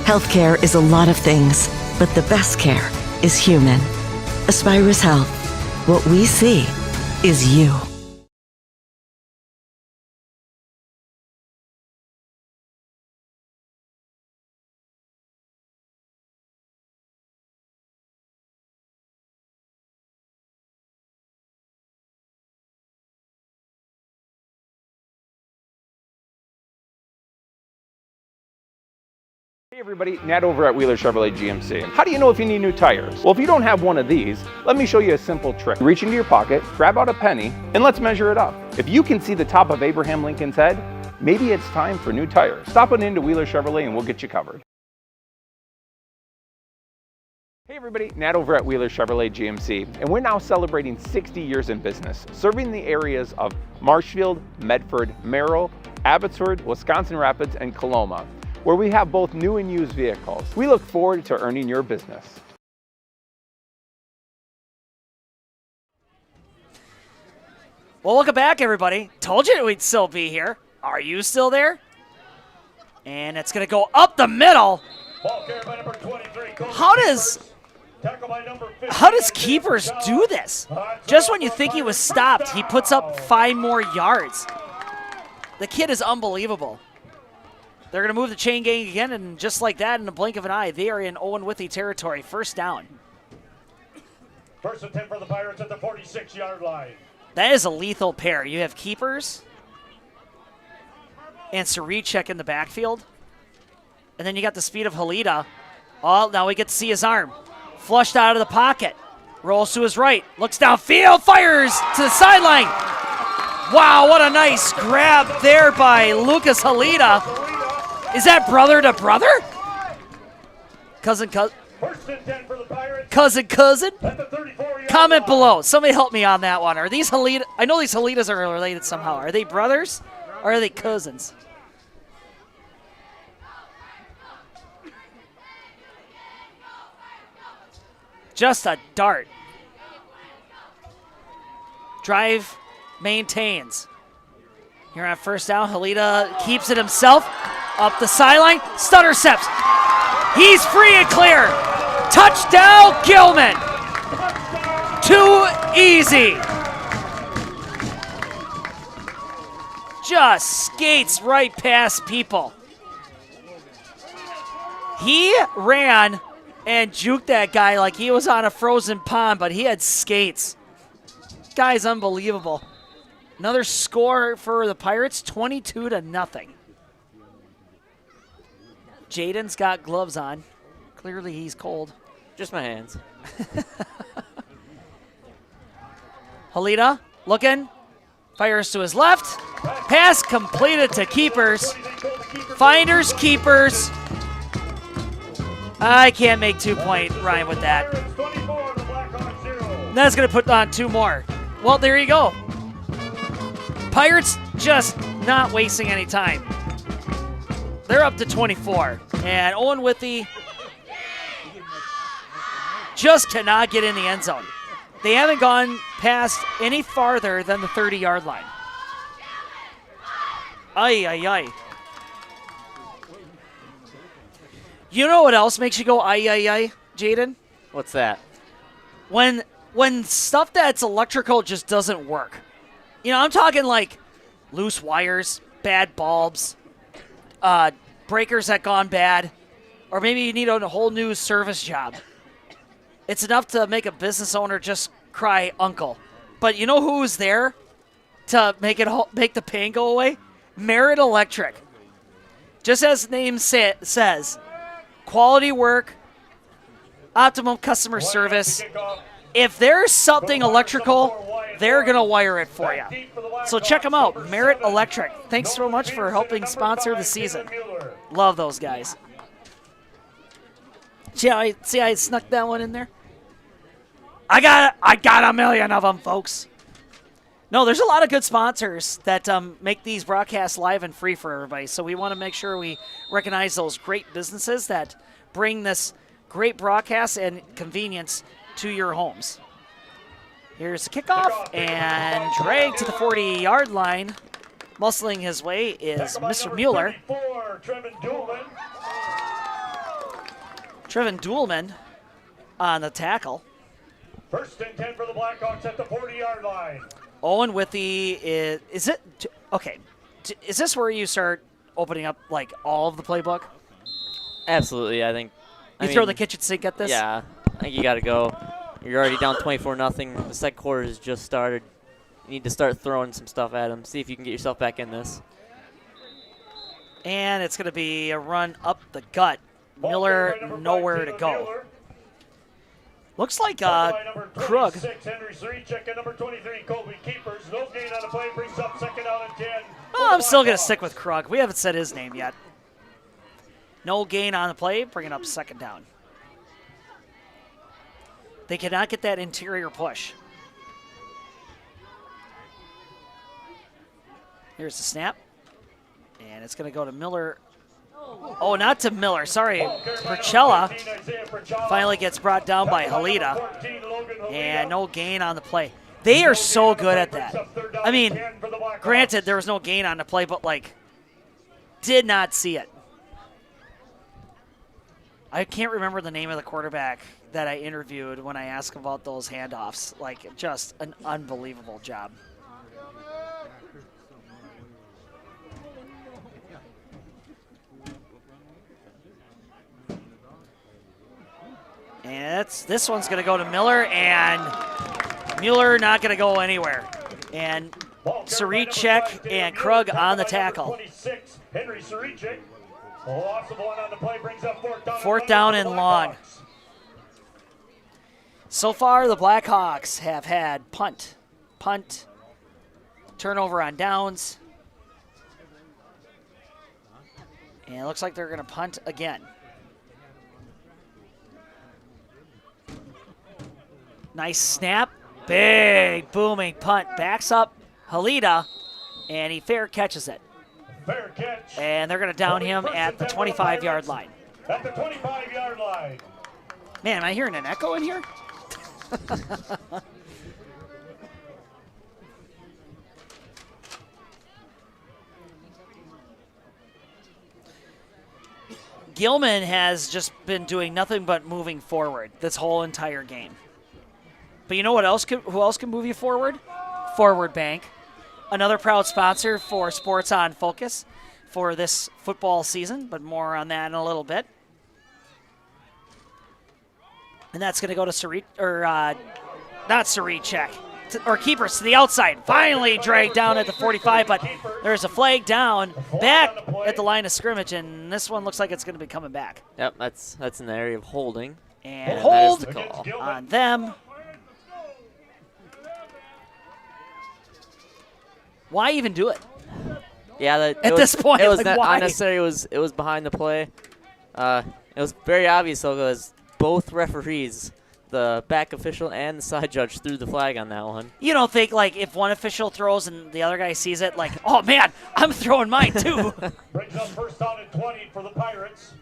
Speaker 10: Healthcare is a lot of things, but the best care is human. Aspirus Health. What we see is you.
Speaker 7: Hey everybody, Nat over at Wheeler Chevrolet GMC. How do you know if you need new tires? Well, if you don't have one of these, let me show you a simple trick. Reach into your pocket, grab out a penny, and let's measure it up. If you can see the top of Abraham Lincoln's head, maybe it's time for new tires. Stop on into Wheeler Chevrolet and we'll get you covered. Hey everybody, Nat over at Wheeler Chevrolet GMC, and we're now celebrating 60 years in business, serving the areas of Marshfield, Medford, Merrill, Abbotsford, Wisconsin Rapids, and Coloma, where we have both new and used vehicles. We look forward to earning your business.
Speaker 4: Well, welcome back, everybody. Told you we'd still be here. Are you still there? And it's going to go up the middle. How does Keepers do this? Just when you think he was stopped, he puts up 5 more yards. The kid is unbelievable. They're going to move the chain gang again, and just like that, in the blink of an eye, they are in Owen-Withee territory. First down.
Speaker 8: First and 10 for the Pirates at the 46-yard line.
Speaker 4: That is a lethal pair. You have Keepers and Saricek in the backfield. And then you got the speed of Halida. Oh, now we get to see his arm. Flushed out of the pocket. Rolls to his right. Looks downfield. Fires to the sideline. Wow, what a nice grab there by Lucas Halida. Is that brother to brother? Cousin.
Speaker 8: First and 10 for the Pirates.
Speaker 4: Cousin?
Speaker 8: At the 34-yard
Speaker 4: Comment
Speaker 8: line.
Speaker 4: below. Somebody help me on that one. Are these Halida? I know these Halidas are related somehow. Are they brothers or are they cousins? Just a dart. Drive maintains. Here on first down, Halida keeps it himself. Up the sideline, stutter steps. He's free and clear. Touchdown, Gilman. Too easy. Just skates right past people. He ran and juked that guy like he was on a frozen pond, but he had skates. Guy's unbelievable. Another score for the Pirates, 22-0. Jaden's got gloves on. Clearly he's cold.
Speaker 9: Just my hands.
Speaker 4: Halida looking. Fires to his left. Pass completed to Keepers. Finders, Keepers. I can't make 2-point rhyme with that. That's going to put on 2 more. Well, there you go. Pirates just not wasting any time. They're up to 24, and Owen-Withee just cannot get in the end zone. They haven't gone past any farther than the 30-yard line. Ay, ay, ay. You know what else makes you go ay, ay, ay, Jaden?
Speaker 9: What's that?
Speaker 4: When stuff that's electrical just doesn't work. You know, I'm talking like loose wires, bad bulbs, breakers that gone bad, or maybe you need a whole new service job. It's enough to make a business owner just cry uncle. But you know who's there to make the pain go away? Merit Electric. Just as the name says, quality work, optimum customer service. If there's something electrical, they're going to wire it for you. So check them out, Merit Electric. Thanks so much for helping sponsor the season. Love those guys. See, I snuck that one in there? I got a million of them, folks. No, there's a lot of good sponsors that make these broadcasts live and free for everybody. So we want to make sure we recognize those great businesses that bring this great broadcast and convenience to your homes. Here's the kickoff and drag to the 40-yard line. Muscling his way is Mr. Mueller. Trevin Duelman on the tackle.
Speaker 8: 1st and 10 for the Blackhawks at the 40-yard line.
Speaker 4: Owen-Withee is it okay? Is this where you start opening up like all of the playbook?
Speaker 9: Absolutely, I think.
Speaker 4: You throw the kitchen sink at this?
Speaker 9: Yeah, I think you got to go. You're already down 24-0. The second quarter has just started. You need to start throwing some stuff at them. See if you can get yourself back in this.
Speaker 4: And it's going to be a run up the gut. Miller nowhere to go. Looks like Krug. Oh, I'm still going to stick with Krug. We haven't said his name yet. No gain on the play, bringing up 2nd down. They cannot get that interior push. Here's the snap. And it's going to go to Miller. Oh, not to Miller. Sorry. Percella finally gets brought down by Halida. And no gain on the play. They are so good at that. I mean, granted, there was no gain on the play, but, like, did not see it. I can't remember the name of the quarterback that I interviewed when I asked about those handoffs. Like, just an unbelievable job. And this one's going to go to Miller, and Mueller not going to go anywhere. And Saricek and Krug on the tackle. 4th down and long. So far, the Blackhawks have had punt, turnover on downs. And it looks like they're going to punt again. Nice snap. Big booming punt. Backs up Halida, and he fair catches it.
Speaker 8: Fair catch.
Speaker 4: And they're going to down him at the 25-yard line.
Speaker 8: At the 25-yard line.
Speaker 4: Man, am I hearing an echo in here? Gilman has just been doing nothing but moving forward this whole entire game. But you know what else? Who else can move you forward? Forward Bank, another proud sponsor for Sports on Focus for this football season, but more on that in a little bit. And that's going to go to not Saricek, or keepers to the outside. Finally dragged down at the 45, but there's a flag down back at the line of scrimmage, and this one looks like it's going to be coming back.
Speaker 9: Yep, that's in the area of holding.
Speaker 4: And hold
Speaker 9: that is the call
Speaker 4: on them. Why even do it?
Speaker 9: Yeah,
Speaker 4: at this point,
Speaker 9: it was
Speaker 4: like, why?
Speaker 9: unnecessary. It was behind the play. It was very obvious though, because both referees the back official and the side judge threw the flag on that one.
Speaker 4: You don't think, like, if one official throws and the other guy sees it, like, oh, man, I'm throwing mine, too.
Speaker 8: Brings up first down and 20 for the Pirates.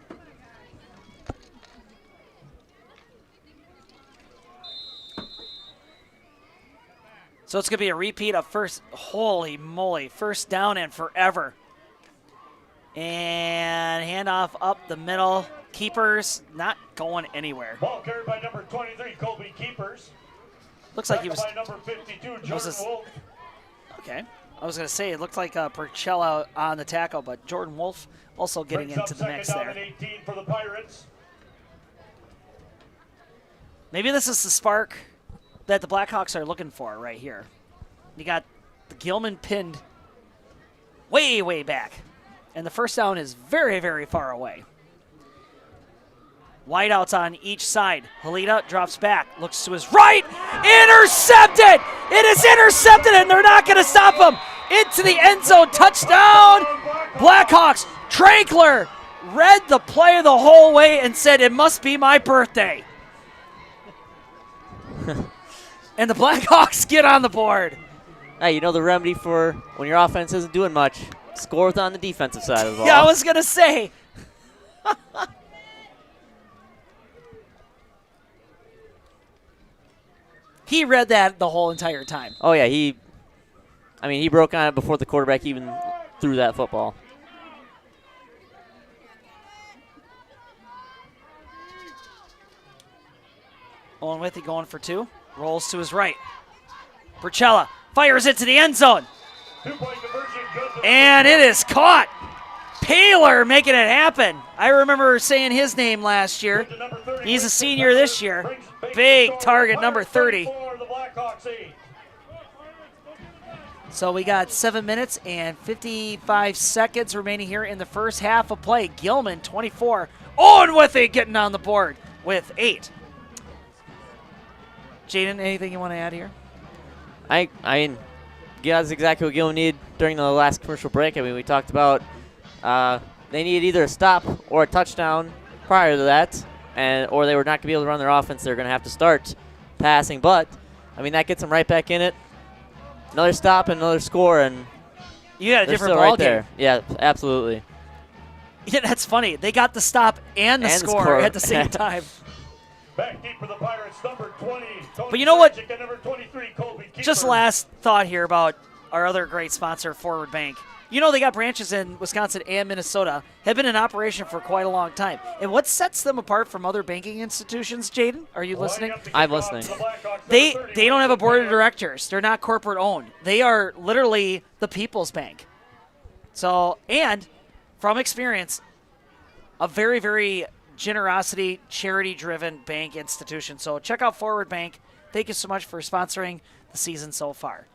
Speaker 4: So it's going to be a repeat of first, holy moly, first down and forever. And handoff up the middle. Keepers not going anywhere.
Speaker 8: Ball carried by number 23, Colby Keepers.
Speaker 4: Looks like he was.
Speaker 8: By number 52, Jordan Wolf.
Speaker 4: Okay. I was going to say, it looked like Percella on the tackle, but Jordan Wolf also getting into the mix there.
Speaker 8: 18 for the Pirates.
Speaker 4: Maybe this is the spark that the Blackhawks are looking for right here. You got the Gilman pinned way, way back. And the first down is very, very far away. Wideouts on each side. Halita drops back, looks to his right. Intercepted! It is intercepted, and they're not going to stop him. Into the end zone, touchdown! Blackhawks. Trankler read the play the whole way and said, it must be my birthday. And the Blackhawks get on the board.
Speaker 9: Hey, you know the remedy for when your offense isn't doing much? Score on the defensive side of the ball.
Speaker 4: Yeah, I was going to say. He read that the whole entire time.
Speaker 9: Oh, yeah, he broke on it before the quarterback even threw that football.
Speaker 4: Owen-Withee going for two. Rolls to his right. Percella fires it to the end zone. And it is caught. Paler making it happen. I remember saying his name last year. He's a senior this year. Big target, number 30. So we got 7 minutes and 55 seconds remaining here in the first half of play. Gilman, 24. Owen-Withee getting on the board with 8. Jaden, anything you want to add here?
Speaker 9: I mean, yeah, that's exactly what Gilman needed during the last commercial break. I mean, we talked about they needed either a stop or a touchdown prior to that, or they were not going to be able to run their offense. They're going to have to start passing. But, I mean, that gets them right back in it. Another stop and another score, and
Speaker 4: you got a different
Speaker 9: still
Speaker 4: ball
Speaker 9: right
Speaker 4: game.
Speaker 9: there. Yeah, absolutely.
Speaker 4: Yeah, that's funny. They got the stop and the score at the same time.
Speaker 8: Back deep for the Pirates, number 20.
Speaker 4: But you know what?
Speaker 8: Number 23, Colby Keeper.
Speaker 4: Just last thought here about our other great sponsor, Forward Bank. You know they got branches in Wisconsin and Minnesota, have been in operation for quite a long time. And what sets them apart from other banking institutions, Jaden? Are you listening?
Speaker 9: I'm listening.
Speaker 4: They don't have a board of directors. They're not corporate owned. They are literally the people's bank. So, and from experience, a very, very generosity, charity-driven bank institution. So check out Forward Bank. Thank you so much for sponsoring the season so far.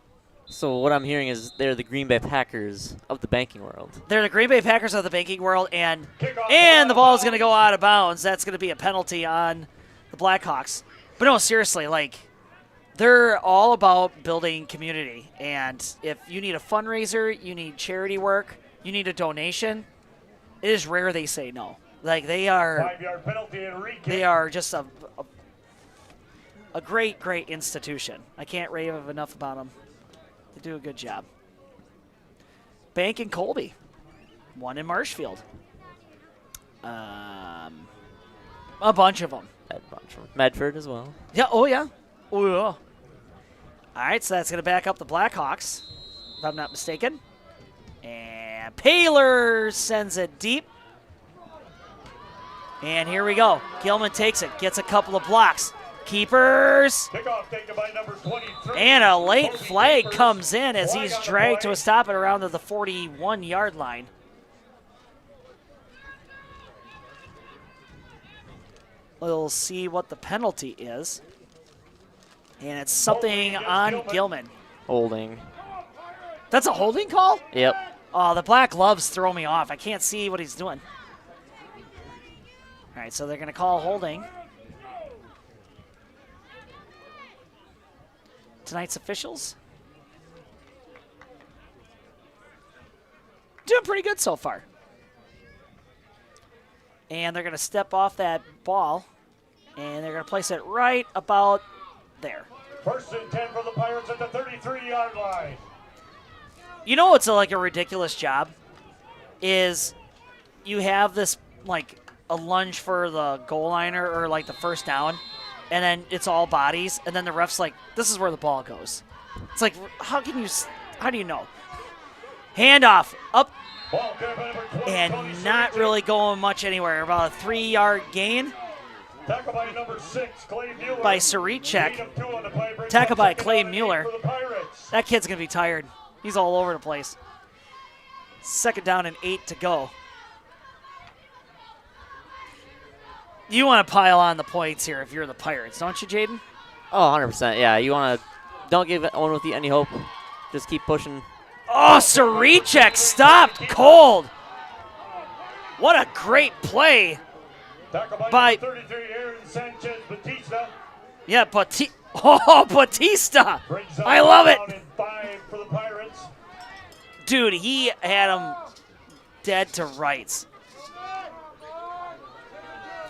Speaker 9: So what I'm hearing is they're the Green Bay Packers of the banking world.
Speaker 4: They're the Green Bay Packers of the banking world, and the ball is going to go out of bounds. That's going to be a penalty on the Blackhawks. But no, seriously, like, they're all about building community. And if you need a fundraiser, you need charity work, you need a donation, it is rare they say no. Like, they are
Speaker 8: 5-yard penalty and re-kick.
Speaker 4: They are just a great, great institution. I can't rave enough about them. They do a good job. Bank in Colby. One in Marshfield. A bunch of them.
Speaker 9: Medford as well.
Speaker 4: Yeah, oh yeah. Oh yeah. All right, so that's going to back up the Blackhawks, if I'm not mistaken. And Paler sends it deep. And here we go. Gilman takes it, gets a couple of blocks. Keepers.
Speaker 8: Kickoff taken by number 23.
Speaker 4: And a late flag comes in as he's dragged to a stop at around the 41-yard line. We'll see what the penalty is. And it's something on Gilman.
Speaker 9: Holding.
Speaker 4: That's a holding call?
Speaker 9: Yep.
Speaker 4: Oh, the black gloves throw me off. I can't see what he's doing. All right, so they're going to call holding. Tonight's officials doing pretty good so far. And they're going to step off that ball And they're going to place it right about there.
Speaker 8: 1st and 10 for the Pirates at the 33-yard line.
Speaker 4: You know what's like a ridiculous job? Is you have this like a lunge for the goal liner or like the first down, and then it's all bodies, and then the ref's like, this is where the ball goes. It's like, how do you know? Handoff up
Speaker 8: Ball carried by number 20, Tony
Speaker 4: and not
Speaker 8: Siric.
Speaker 4: really going much anywhere. About a 3-yard gain
Speaker 8: Tackle by number 6, Clay Mueller.
Speaker 4: by Sirichek.
Speaker 8: Gain of 2 on the play, brings
Speaker 4: Tackle
Speaker 8: up
Speaker 4: by
Speaker 8: 2nd
Speaker 4: Clay
Speaker 8: down and 8
Speaker 4: Mueller.
Speaker 8: for the Pirates.
Speaker 4: That kid's going to be tired. He's all over the place. 2nd down and 8 to go. You want to pile on the points here if you're the Pirates, don't you, Jaden?
Speaker 9: Oh, 100%. Yeah, you want to don't give Owen-Withee any hope. Just keep pushing.
Speaker 4: Oh, Sirichek stopped cold. What a great play.
Speaker 8: Tackle by
Speaker 4: by-
Speaker 8: number 33, Aaron Sanchez Batista.
Speaker 4: Yeah, Batista.
Speaker 8: Brings up
Speaker 4: I love it.
Speaker 8: down and 5 for the Pirates.
Speaker 4: Dude, he had him dead to rights.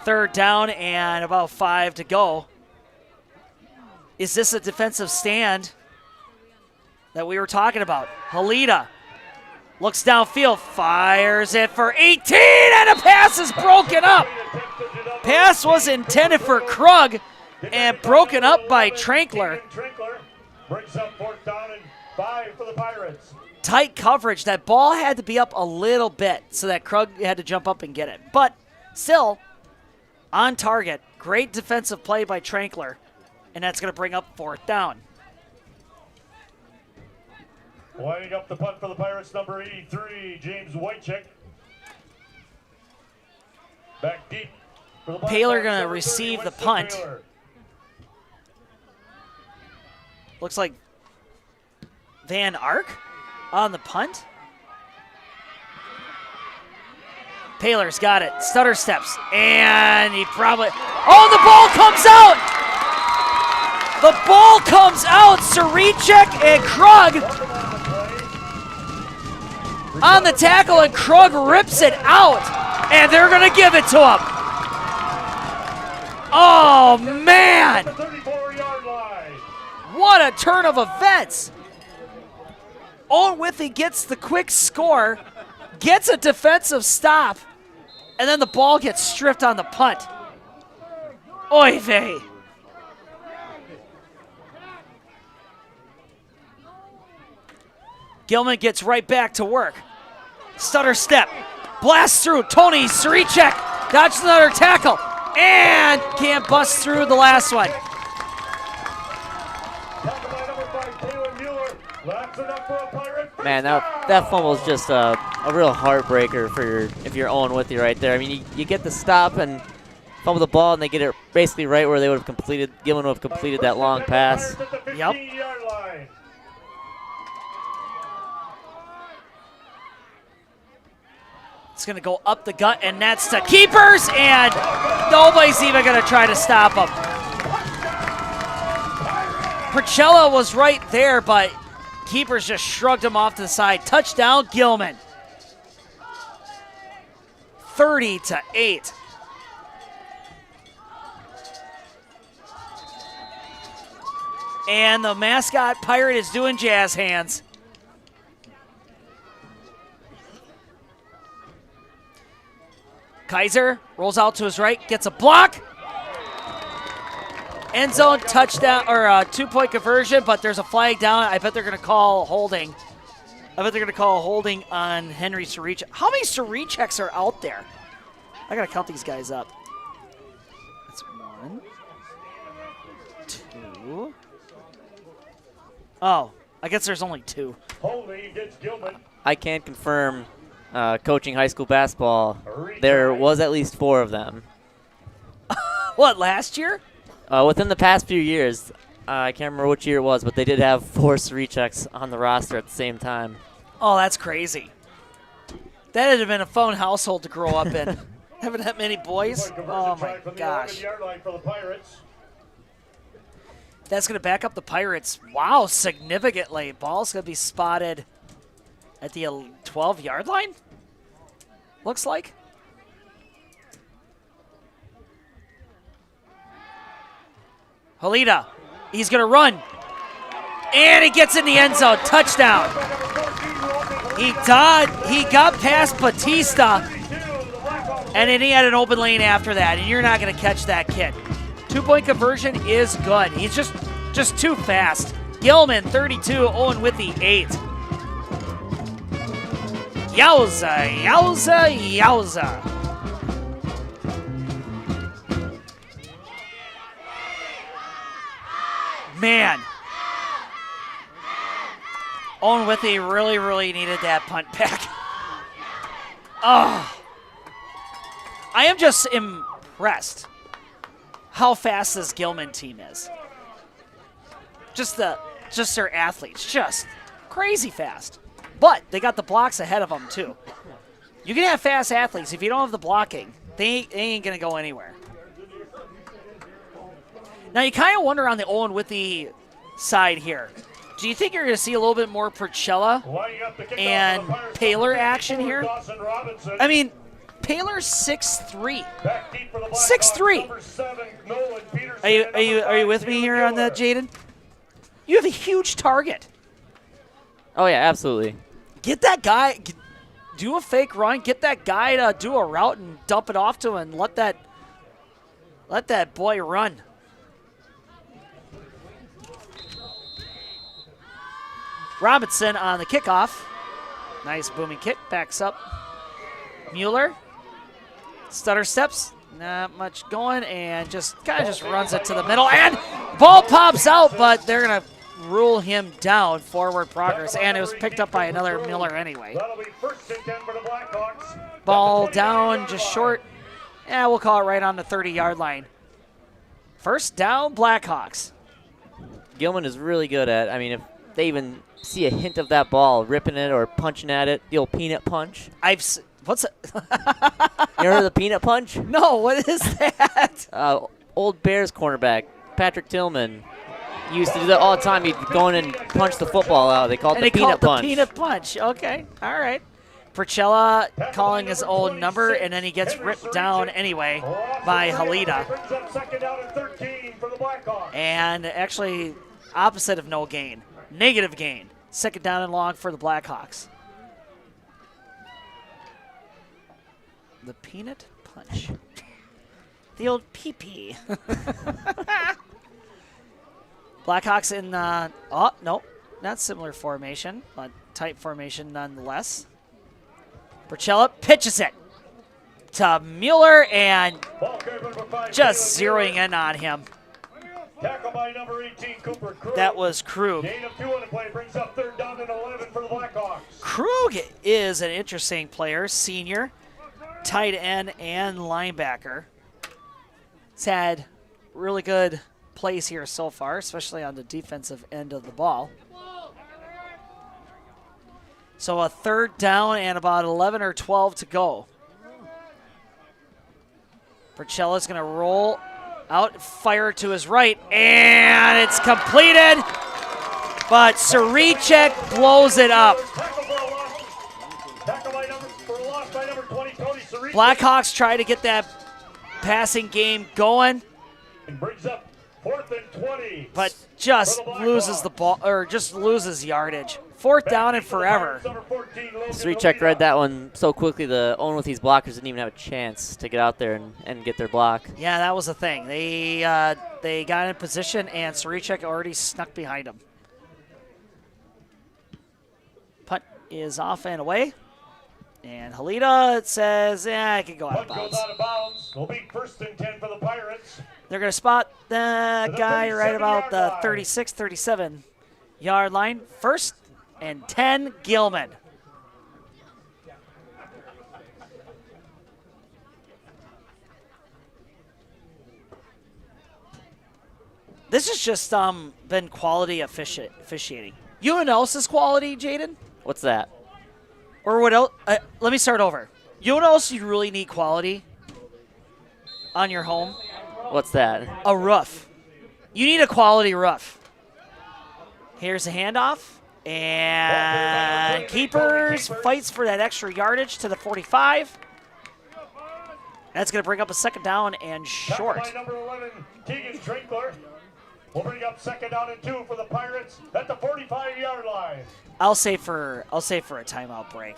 Speaker 4: 3rd down and about 5 to go. Is this a defensive stand that we were talking about? Halida looks downfield, fires it for 18, and a pass is broken up. Pass was intended for Krug and broken up by Trankler.
Speaker 8: Trankler brings up 4th down and 5 for the Pirates.
Speaker 4: Tight coverage. That ball had to be up a little bit so that Krug had to jump up and get it. But still, on target. Great defensive play by Trankler. And that's going to bring up 4th down.
Speaker 8: Lining up the punt for the Pirates, number 83, James Wycheck. Back deep for the
Speaker 4: Paler
Speaker 8: Blackhawks,
Speaker 4: going to
Speaker 8: number
Speaker 4: receive
Speaker 8: 30,
Speaker 4: the
Speaker 8: Winston
Speaker 4: punt.
Speaker 8: Paler.
Speaker 4: Looks like Van Ark on the punt. Paler's got it. Stutter steps. And he probably... Oh, the ball comes out! The ball comes out. Sirichek and Krug on the tackle, and Krug rips it out. And they're going to give it to him. Oh, man!
Speaker 8: 34-yard line.
Speaker 4: What a turn of events. Owen-Withee gets the quick score, gets a defensive stop, and then the ball gets stripped on the punt. Oy vey. Gilman gets right back to work. Stutter step. Blast through. Tony Sirichek dodges another tackle. And can't bust through the last one.
Speaker 8: Tackle by number 5, Taylor Mueller. Laps it up for a Pirate.
Speaker 9: Man, that fumble is just a real heartbreaker for if you're Owen-Withee right there. I mean, you get the stop and fumble the ball, and they get it basically right where they would have completed. Gilman would have completed that long pass.
Speaker 4: Yep.
Speaker 8: 15-yard line.
Speaker 4: It's going to go up the gut, and that's to keepers, and nobody's even going to try to stop him. Percella was right there, but keepers just shrugged him off to the side. Touchdown, Gilman. 30-8. And the mascot Pirate is doing jazz hands. Kaiser rolls out to his right, gets a block. End zone touchdown, or a 2-point conversion, but there's a flag down. I bet they're going to call holding. I bet they're going to call holding on Henry Sirichek. How many Siricheks are out there? I got to count these guys up. That's 1, 2. Oh, I guess there's only 2.
Speaker 8: Holding against Gilman.
Speaker 9: I can confirm, coaching high school basketball, there was at least 4 of them.
Speaker 4: What, last year?
Speaker 9: Within the past few years, I can't remember which year it was, but they did have 4 Siricheks on the roster at the same time.
Speaker 4: Oh, that's crazy. That would have been a fun household to grow up in. Having that many boys? Oh, my gosh.
Speaker 8: Line for the Pirates.
Speaker 4: That's going to back up the Pirates. Wow, significantly. Ball's going to be spotted at the 12-yard line, looks like. Halida, he's going to run. And he gets in the end zone. Touchdown. He got past Batista, and then he had an open lane after that, and you're not going to catch that kid. 2-point conversion is good. He's just too fast. Gilman, 32, Owen-Withee, 8. Yowza, yowza, yowza. Man. Owen-Withee really needed that punt back. Oh. I am just impressed how fast this Gilman team is. Just their athletes, just crazy fast. But they got the blocks ahead of them too. You can have fast athletes. If you don't have the blocking, they ain't gonna go anywhere. Now you kind of wonder on the Owen-Withee side here. Do you think you're going to see a little bit more Percella and Paler action here? I mean, Paler's 6'3". 6'3". Are you with me here on that, Jaden? You have a huge target.
Speaker 9: Oh yeah, absolutely.
Speaker 4: Get that guy, do a fake run, get that guy to do a route and dump it off to him and let that boy run. Robinson on the kickoff. Nice booming kick, backs up. Mueller, stutter steps, not much going, and just kind of just runs it to the middle, and ball pops out, but they're gonna rule him down, forward progress, and it was picked up by another Miller anyway. Ball down, just short. Yeah, we'll call it right on the 30-yard line. First down, Blackhawks.
Speaker 9: Gilman is really good at, I mean, if they even see a hint of that ball, ripping it or punching at it, the old peanut punch.
Speaker 4: What's it?
Speaker 9: You ever heard of the peanut punch?
Speaker 4: No, what is that?
Speaker 9: Old Bears cornerback, Patrick Tillman, used to do that all the time. He'd go in and punch the football out. They call it the peanut punch.
Speaker 4: The peanut punch. Okay, all right. Percella calling his own number, and then he gets ripped down anyway by Halida. And actually, opposite of no gain. Negative gain. Second down and long for the Blackhawks. The peanut punch. The old pee-pee. Blackhawks in, oh, no, not similar formation, but tight formation nonetheless. Percella pitches it to Mueller and just zeroing in on him.
Speaker 8: Tackle by number 18, Cooper Krug.
Speaker 4: That was Krug.
Speaker 8: Gain of 2 on the play brings up 3rd down and 11 for the Blackhawks.
Speaker 4: Krug is an interesting player, senior, tight end, and linebacker. He's had really good plays here so far, especially on the defensive end of the ball. So a 3rd down and about 11 or 12 to go. Percella's going to roll out, fire to his right, and it's completed, but Saricek blows it up. Blackhawks try to get that passing game going,
Speaker 8: brings up 4th and 20,
Speaker 4: but just loses the ball, or just loses yardage. 4th down and forever.
Speaker 9: Saricek read that one so quickly, the Owen-Withee's blockers didn't even have a chance to get out there and get their block.
Speaker 4: Yeah, that was the thing. They got in position, and Saricek already snuck behind him. Punt is off and away. And Halida, it says, yeah, I can go out of bounds.
Speaker 8: Goes out of bounds. Will be 1st and 10 for the Pirates.
Speaker 4: They're going to spot the guy right about the 36, 37-yard line. 1st and 10, Gilman. This has just been quality officiating. You know what else is quality, Jaden?
Speaker 9: What's that?
Speaker 4: Or what else? Let me start over. You know what else you really need quality on your home?
Speaker 9: What's that?
Speaker 4: A roof. You need a quality roof. Here's a handoff. And Keepers fights for that extra yardage to the 45. That's going to bring up a 2nd down and short.
Speaker 8: By number 11, Keegan Trinkler. will bring up 2nd down and 2 for the Pirates at the 45-yard line.
Speaker 4: I'll say for a timeout break.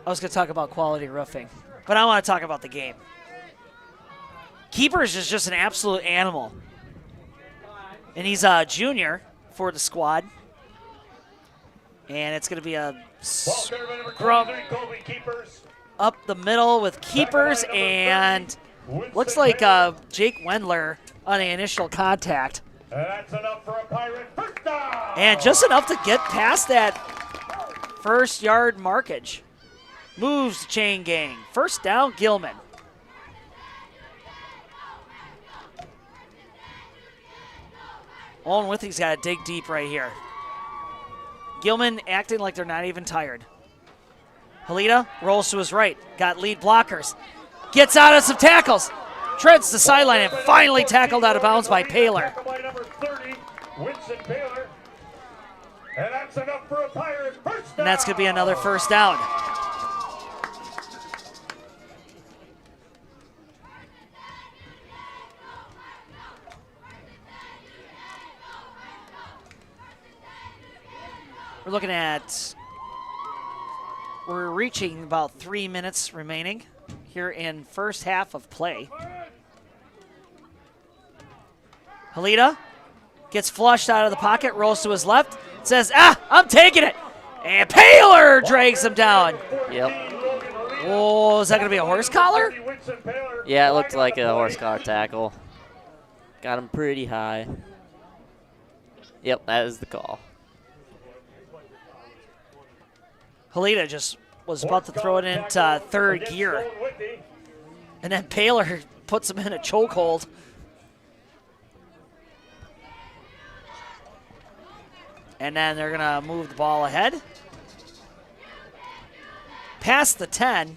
Speaker 4: I was going to talk about quality roofing, but I want to talk about the game. Keepers is just an absolute animal. And he's a junior for the squad. And it's going to be a scrum up the middle with Keepers, and looks like Jake Wendler on the initial contact.
Speaker 8: And that's enough for a Pirate first down.
Speaker 4: And just enough to get past that first yard markage. Moves the chain gang. First down, Gilman. Owen-Withee's got to dig deep right here. Gilman acting like they're not even tired. Halita rolls to his right. Got lead blockers. Gets out of some tackles. Treads the sideline and finally tackled out of bounds by Paler.
Speaker 8: And that's enough for a Pirate first down.
Speaker 4: And that's going to be another first down. We're looking at, we're reaching about 3 minutes remaining here in first half of play. Halita gets flushed out of the pocket, rolls to his left, says, I'm taking it. And Paler drags him down.
Speaker 9: Yep.
Speaker 4: Oh, is that going to be a horse collar?
Speaker 9: Yeah, it looked like a horse collar tackle. Got him pretty high. Yep, that is the call.
Speaker 4: Halita just was about to throw it into third gear. And then Paler puts him in a chokehold. And then they're going to move the ball ahead. Past the 10.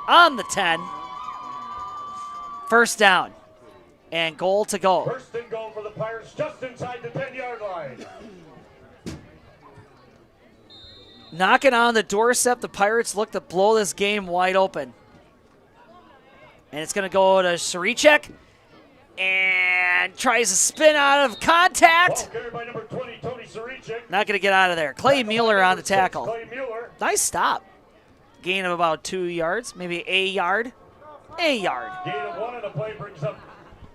Speaker 4: On the 10. First down. And goal to go.
Speaker 8: First and goal for the Pirates just inside the 10-yard line.
Speaker 4: Knocking on the doorstep, the Pirates look to blow this game wide open. And it's going to go to Saricek. And tries to spin out of contact.
Speaker 8: By number 20, Tony Saricek.
Speaker 4: Not going to get out of there. Clay Mueller on the tackle.
Speaker 8: Clay Mueller.
Speaker 4: Nice stop. Gain of about 2 yards, maybe a yard. A yard.
Speaker 8: Gain of 1, and the play brings up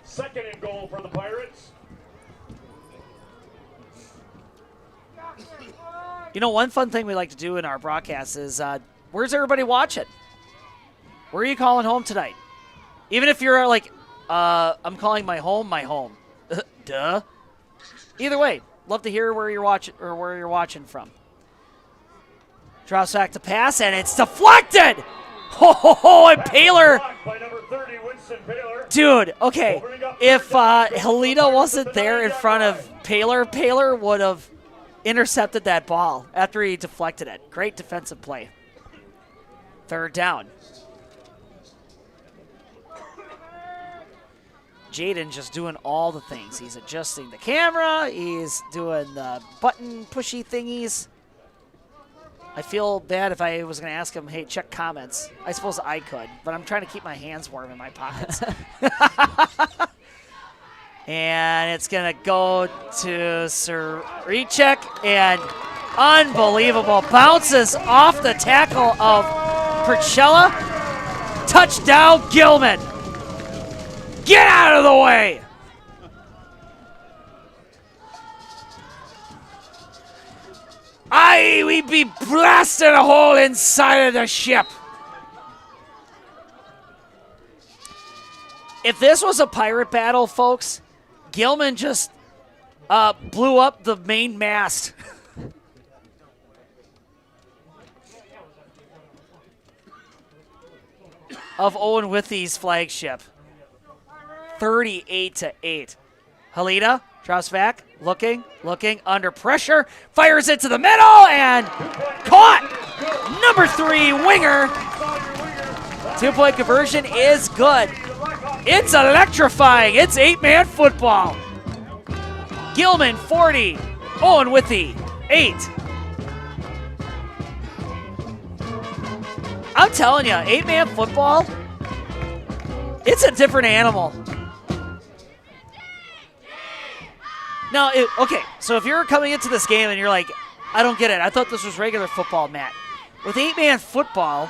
Speaker 8: 2nd and goal for the Pirates.
Speaker 4: You know, one fun thing we like to do in our broadcasts is, where's everybody watching? Where are you calling home tonight? Even if you're like, I'm calling my home. Duh. Either way, love to hear where you're watching from. Drops back to pass, and it's deflected. Oh, and Paler. Dude, okay. If Halita wasn't there in front of Paler would have intercepted that ball after he deflected it. Great defensive play. Third down. Jaden just doing all the things. He's adjusting the camera. He's doing the button pushy thingies. I feel bad if I was going to ask him, hey, check comments. I suppose I could, but I'm trying to keep my hands warm in my pockets. And it's going to go to Saricek, and unbelievable. Bounces off the tackle of Perchella. Touchdown, Gilman. Get out of the way. We'd be blasting a hole inside of the ship. If this was a pirate battle, folks, Gilman just blew up the main mast. of Owen-Withee's flagship. 38-8. Halita drops back, looking, under pressure, fires it to the middle, and caught! Number 3 winger. 2-point conversion is good. It's electrifying. It's 8-man football. Gilman 40, Owen-Withee 8. I'm telling you, 8-man football, it's a different animal. Now, okay, so if you're coming into this game and you're like, I don't get it. I thought this was regular football, Matt. With 8-man football,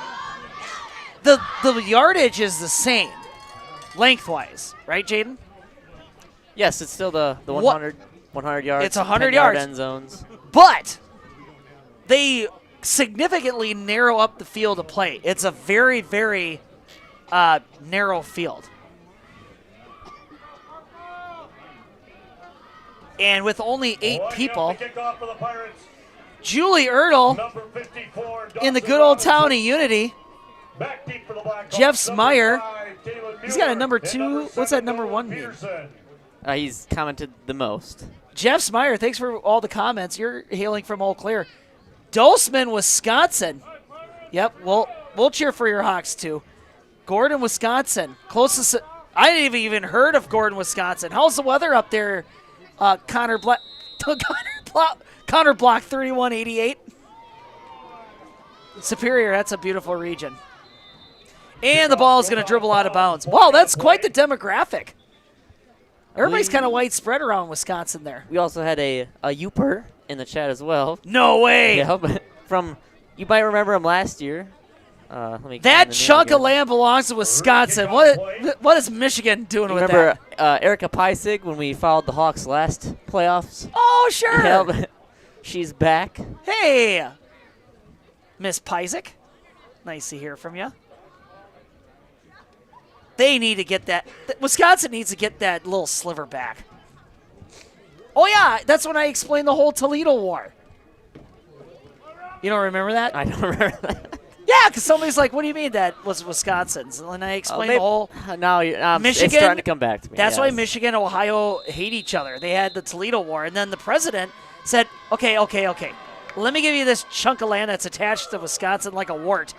Speaker 4: the yardage is the same, lengthwise, right, Jaden?
Speaker 9: Yes, it's still the 100 yards.
Speaker 4: It's 100
Speaker 9: 10-yard
Speaker 4: yards.
Speaker 9: end zones.
Speaker 4: But they significantly narrow up the field of play. It's a very, very narrow field. And with only 8 people, Julie Ertl in the good old town of Unity, Jeff Smyer, he's got a number 2. What's that number 1 mean?
Speaker 9: He's commented the most.
Speaker 4: Jeff Smyer, thanks for all the comments. You're hailing from Eau Claire. Dosman, Wisconsin. Yep, we'll cheer for your Hawks too. Gordon, Wisconsin. Closest. I didn't even heard of Gordon, Wisconsin. How's the weather up there, Connor Block 3188? Superior, that's a beautiful region. And the ball is going to dribble out of bounds. Wow, that's quite the demographic. Everybody's kind of widespread around Wisconsin there.
Speaker 9: We also had a Youper in the chat as well.
Speaker 4: No way.
Speaker 9: Yeah, but you might remember him last year.
Speaker 4: That chunk of land belongs to Wisconsin. What is Michigan doing with
Speaker 9: that?
Speaker 4: Remember
Speaker 9: Erica Peisig when we followed the Hawks last playoffs?
Speaker 4: Oh, sure.
Speaker 9: Yeah, but she's back.
Speaker 4: Hey, Miss Peisig. Nice to hear from you. They need to get that. Wisconsin needs to get that little sliver back. Oh, yeah. That's when I explained the whole Toledo War. You don't remember that?
Speaker 9: I don't remember that.
Speaker 4: Yeah, because somebody's like, what do you mean that was Wisconsin's? And I explained the whole
Speaker 9: Michigan. It's starting to come back to me.
Speaker 4: That's why Michigan and Ohio hate each other. They had the Toledo War. And then the president said, okay. Let me give you this chunk of land that's attached to Wisconsin like a wart.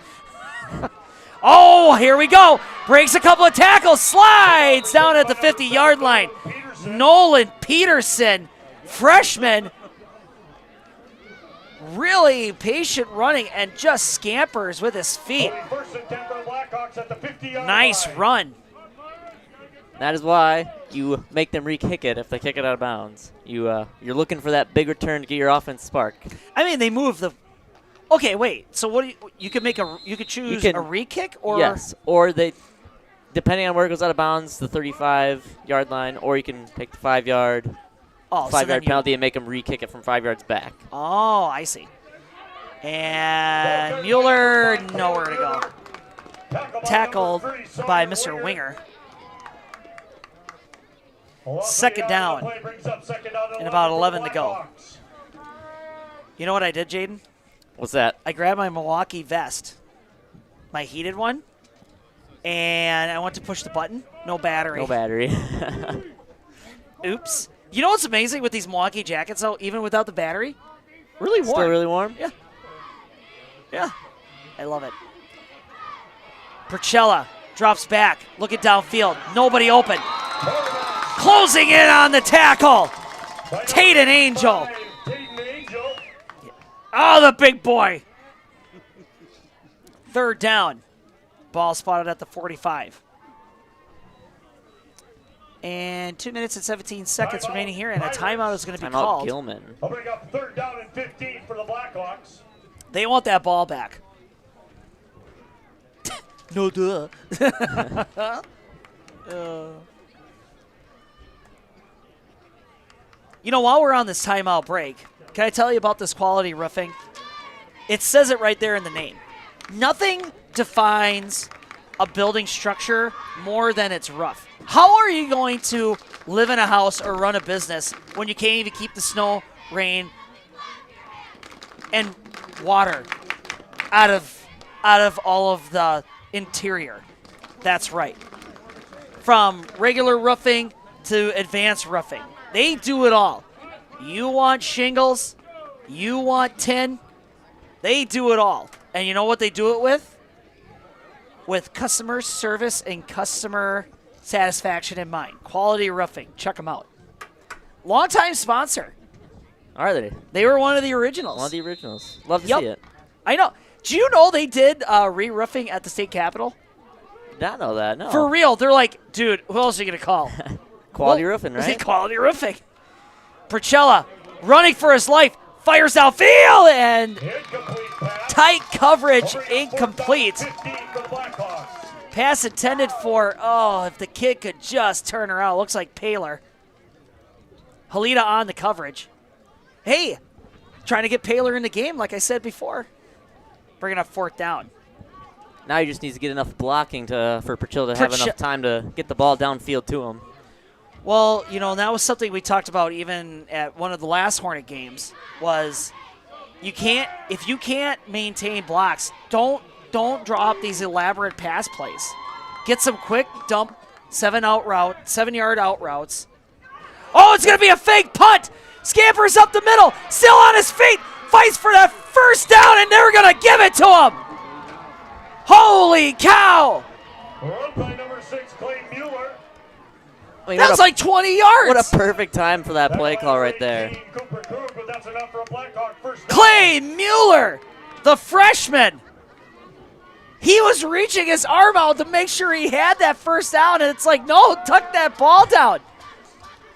Speaker 4: Oh, here we go. Breaks a couple of tackles, slides down at the 50-yard line. Nolan Peterson, freshman, really patient running and just scampers with his feet. Nice run.
Speaker 9: That is why you make them re-kick it if they kick it out of bounds. You're looking for that big return to get your offense spark.
Speaker 4: I mean, they move the. Okay, wait. So what? You could choose a re-kick, or
Speaker 9: yes, or they, depending on where it goes out of bounds, the 35-yard line, or you can take the 5-yard.
Speaker 4: Oh,
Speaker 9: 5-yard penalty and make them re-kick it from 5 yards back.
Speaker 4: Oh, I see. And Mueller, nowhere to go. Tackled by Mr. Winger. Second down. And about 11 to go. You know what I did, Jaden?
Speaker 9: What's that?
Speaker 4: I grabbed my Milwaukee vest, my heated one, and I went to push the button. No battery.
Speaker 9: No battery.
Speaker 4: Oops. You know what's amazing with these Milwaukee jackets, though, even without the battery? Really warm.
Speaker 9: Still really warm?
Speaker 4: Yeah. Yeah. I love it. Percella drops back, looking downfield. Nobody open. Closing in on the tackle. Taden Angel. Oh, the big boy. Third down. Ball spotted at the 45. And 2 minutes and 17 seconds remaining here, and a timeout is going to be called.
Speaker 9: Gilman.
Speaker 8: I'll bring up third down and 15 for the Blackhawks.
Speaker 4: They want that ball back. No duh. You know, while we're on this timeout break, can I tell you about this quality roofing? It says it right there in the name. Nothing defines a building structure more than its roof. How are you going to live in a house or run a business when you can't even keep the snow, rain, and water out of all of the interior? That's right. From regular roofing to advanced roofing, they do it all. You want shingles, you want tin, they do it all. And you know what they do it with? With customer service and customer satisfaction in mind. Quality Roofing. Check them out. Longtime sponsor.
Speaker 9: Are they?
Speaker 4: They were one of the originals.
Speaker 9: One of the originals. Love to see it.
Speaker 4: I know. Do you know they did re-roofing at the state capitol?
Speaker 9: Did not know that, no.
Speaker 4: For real. They're like, dude, who else are you going to call?
Speaker 9: Quality Roofing, right?
Speaker 4: Quality Roofing. Procella running for his life, fires downfield, and tight coverage, incomplete. Pass intended for, if the kid could just turn around. Looks like Paler. Halita on the coverage. Hey, trying to get Paler in the game, like I said before. Bringing up 4th down.
Speaker 9: Now he just needs to get enough blocking for Procilla to have enough time to get the ball downfield to him.
Speaker 4: Well, that was something we talked about even at one of the last Hornet games, was if you can't maintain blocks, don't draw up these elaborate pass plays. Get some quick dump 7-yard out routes. Oh, it's going to be a fake punt. Scampers up the middle, still on his feet, fights for that first down, and they're going to give it to him. Holy cow.
Speaker 8: Number 6, Clay Mueller.
Speaker 9: I mean,
Speaker 4: that's like 20 yards.
Speaker 9: What a perfect time for that play call right there.
Speaker 4: Clay Mueller, the freshman. He was reaching his arm out to make sure he had that first down, and it's like, no, tuck that ball down.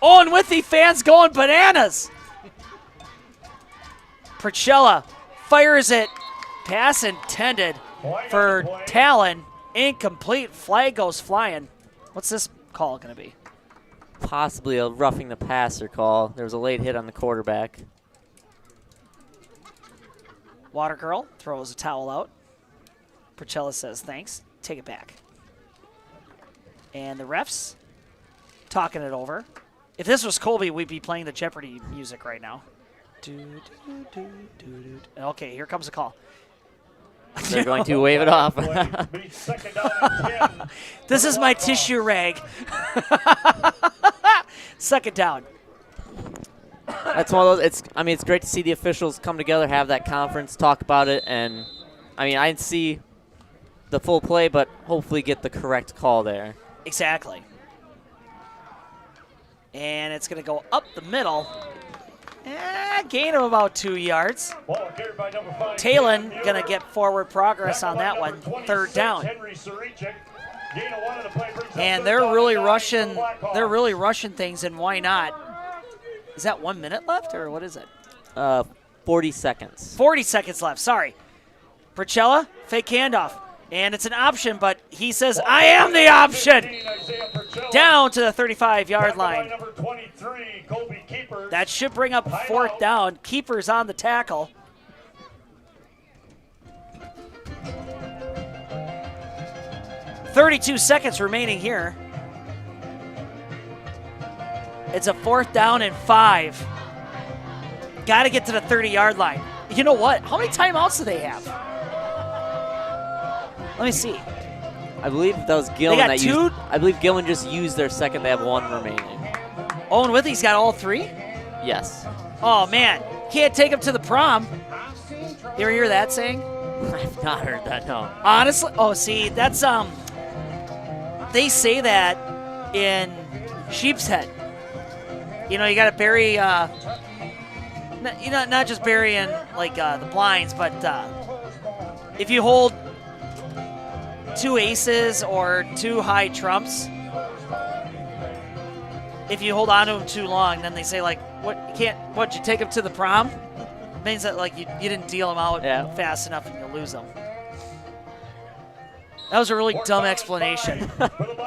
Speaker 4: Owen-Withee fans going bananas. Procella fires it. Pass intended for Talon. Incomplete. Flag goes flying. What's this call going to be?
Speaker 9: Possibly a roughing the passer call. There was a late hit on the quarterback.
Speaker 4: Water Girl throws a towel out. Procella says thanks. Take it back. And the refs talking it over. If this was Colby, we'd be playing the Jeopardy music right now. Okay, here comes the call.
Speaker 9: They're going to wave it off.
Speaker 4: This is my tissue rag. 2nd down.
Speaker 9: That's one of those. It's great to see the officials come together, have that conference, talk about it, and I didn't see the full play, but hopefully get the correct call there.
Speaker 4: Exactly. And it's going to go up the middle. Gain of about 2 yards. Talon going to get forward progress on that one. 3rd down. And they're really rushing. They're really rushing things, and why not? Is that 1 minute left, or what is it?
Speaker 9: 40 seconds.
Speaker 4: 40 seconds left. Sorry. Procella, fake handoff. And it's an option, but he says, I am the option. Down to the 35-yard line. That should bring up 4th down. Keeper's on the tackle. .32 seconds remaining here. It's a 4th down and 5. Got to get to the 30-yard line. You know what? How many timeouts do they have? Let me see.
Speaker 9: I believe that was Gilman.
Speaker 4: They got 2?
Speaker 9: I believe Gilman just used their second. They have 1 remaining.
Speaker 4: Owen-Withee's got all 3?
Speaker 9: Yes.
Speaker 4: Oh, man. Can't take him to the prom. You ever hear that saying?
Speaker 9: I've not heard that, no.
Speaker 4: Honestly? Oh, see, that's, they say that in Sheep's Head. You got to bury, not just burying, like, the blinds, but if you hold 2 aces or 2 high trumps, if you hold on to them too long, then they say, like, what'd you take them to the prom? It means that, like, you didn't deal them out fast enough and you lose them. That was a really dumb explanation.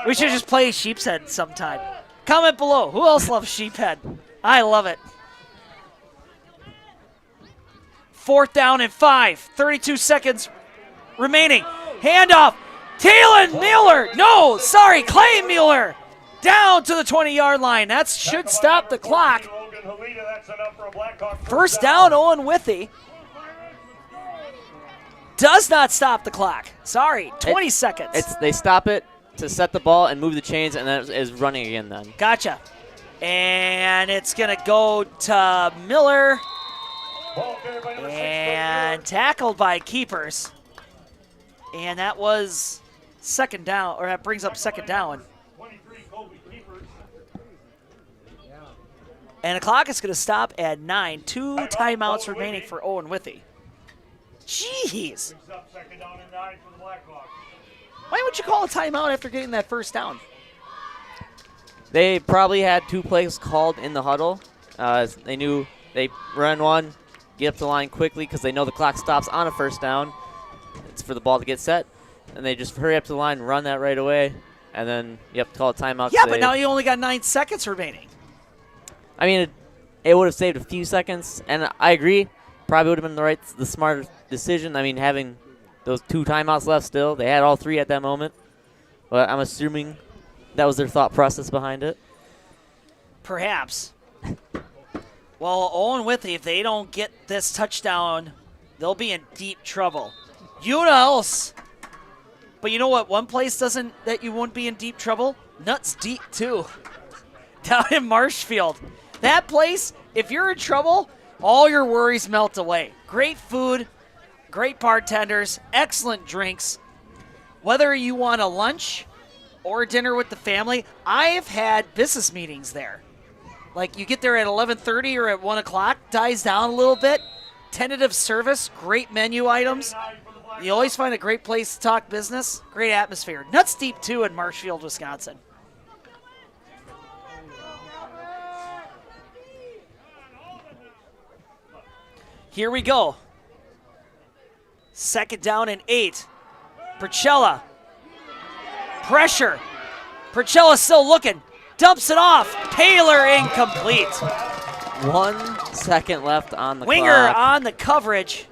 Speaker 4: We should just play Sheep's Head sometime. Comment below. Who else loves Sheephead? I love it. 4th down and 5. 32 seconds remaining. Handoff. Talon Mueller. No, sorry, Clay Mueller. Down to the 20-yard line. That should stop the clock. 1st down, Owen-Withee. Does not stop the clock. Sorry, 20 seconds.
Speaker 9: They stop it to set the ball and move the chains, and then it is running again then.
Speaker 4: Gotcha. And it's going to go to Miller. And tackled by Keepers. And that was 2nd down, or that brings up 2nd down. And the clock is going to stop at 9. 2 timeouts remaining for Owen-Withee. Jeez. Why would you call a timeout after getting that 1st down?
Speaker 9: They probably had 2 plays called in the huddle, They knew they run one, get up the line quickly because they know the clock stops on a first down. It's for the ball to get set, and they just hurry up to the line, run that right away, and then you have to call a timeout.
Speaker 4: Yeah, but now you only got 9 seconds remaining.
Speaker 9: I mean, it would have saved a few seconds, and I agree. Probably would have been the smart decision. I mean, having those 2 timeouts left still. They had all 3 at that moment. But I'm assuming that was their thought process behind it.
Speaker 4: Perhaps. Well, Owen-Withee, if they don't get this touchdown, they'll be in deep trouble. You know else. But you know what? One place that you won't be in deep trouble? Nuts Deep, too. Down in Marshfield. That place, if you're in trouble, all your worries melt away. Great food, great bartenders, excellent drinks. Whether you want a lunch or dinner with the family, I've had business meetings there. Like you get there at 11:30 or at 1 o'clock, dies down a little bit. Tentative service, great menu items. You always find a great place to talk business. Great atmosphere. Nuts Deep, too, in Marshfield, Wisconsin. Here we go. 2nd down and 8. Percella. Pressure. Percella still looking. Dumps it off. Paler incomplete.
Speaker 9: 1 second left on the
Speaker 4: Winger
Speaker 9: clock.
Speaker 4: on the coverage.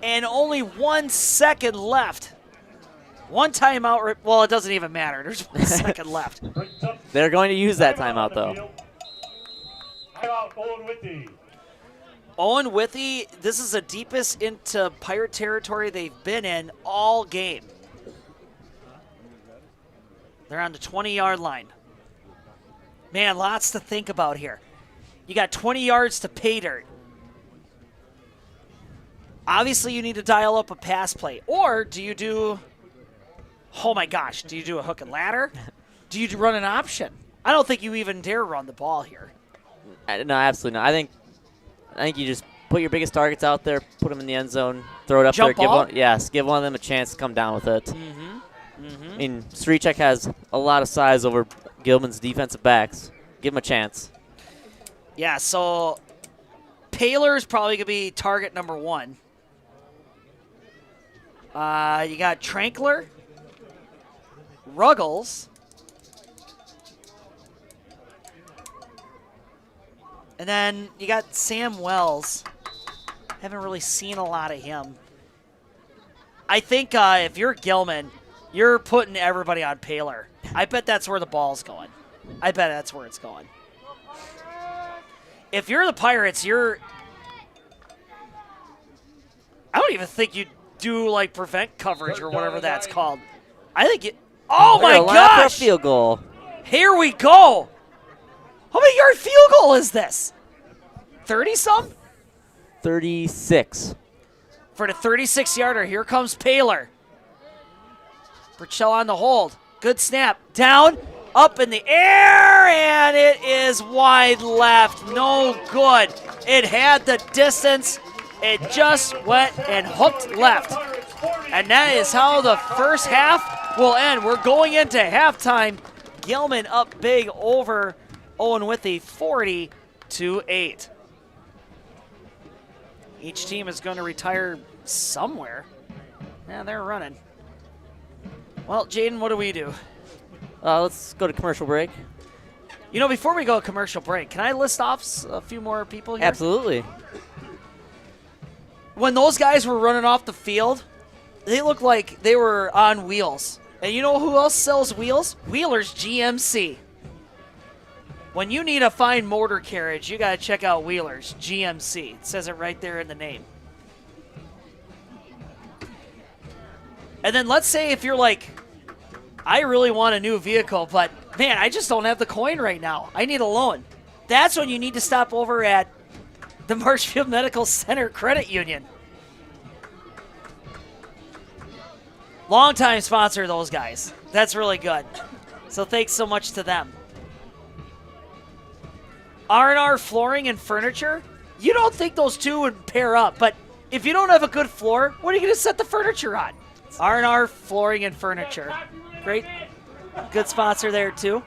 Speaker 4: And only 1 second left. One timeout. Well, it doesn't even matter. There's 1 second left.
Speaker 9: They're going to use that timeout, though.
Speaker 8: Timeout, Owen-Withee.
Speaker 4: Owen-Withee, this is the deepest into Pirate territory they've been in all game. They're on the 20-yard line. Man, lots to think about here. You got 20 yards to pay dirt. Obviously, you need to dial up a pass play. Or do you do, oh my gosh, do you do a hook and ladder? Do you run an option? I don't think you even dare run the ball here.
Speaker 9: No, absolutely not. I think you just put your biggest targets out there, put them in the end zone, throw it up
Speaker 4: Jump
Speaker 9: there.
Speaker 4: ball?
Speaker 9: Give one of them a chance to come down with it. I mean, Sreechek has a lot of size over Gilman's defensive backs. Give him a chance.
Speaker 4: Yeah, so Paler's probably going to be target number 1. You got Trankler, Ruggles, and then you got Sam Wells. Haven't really seen a lot of him. I think if you're Gilman, you're putting everybody on Paler. I bet that's where the ball's going. I bet that's where it's going. If you're the Pirates, I don't even think you do like prevent coverage or whatever that's called. I think it. Oh my gosh!
Speaker 9: Field goal.
Speaker 4: Here we go. How many yard field goal is this? 30-some?
Speaker 9: 36.
Speaker 4: For the 36-yarder, here comes Paler. Burchell on the hold. Good snap. Down, up in the air, and it is wide left. No good. It had the distance. It just went and hooked left. And that is how the first half will end. We're going into halftime. Gilman up big over Owen-Withee, 40-8. Each team is going to retire somewhere. Yeah, they're running. Well, Jaden, what do we do?
Speaker 9: Let's go to commercial break.
Speaker 4: You know, before we go to commercial break, can I list off a few more people here?
Speaker 9: Absolutely.
Speaker 4: When those guys were running off the field, they looked like they were on wheels. And you know who else sells wheels? Wheeler's GMC. When you need a fine motor carriage, you got to check out Wheeler's GMC. It says it right there in the name. And then let's say if you're like, I really want a new vehicle, but man, I just don't have the coin right now. I need a loan. That's when you need to stop over at the Marshfield Medical Center Credit Union. Longtime sponsor of those guys. That's really good. So thanks so much to them. R&R Flooring and Furniture. You don't think those two would pair up, but if you don't have a good floor, what are you going to set the furniture on? R&R Flooring and Furniture. Great. Good sponsor there, too.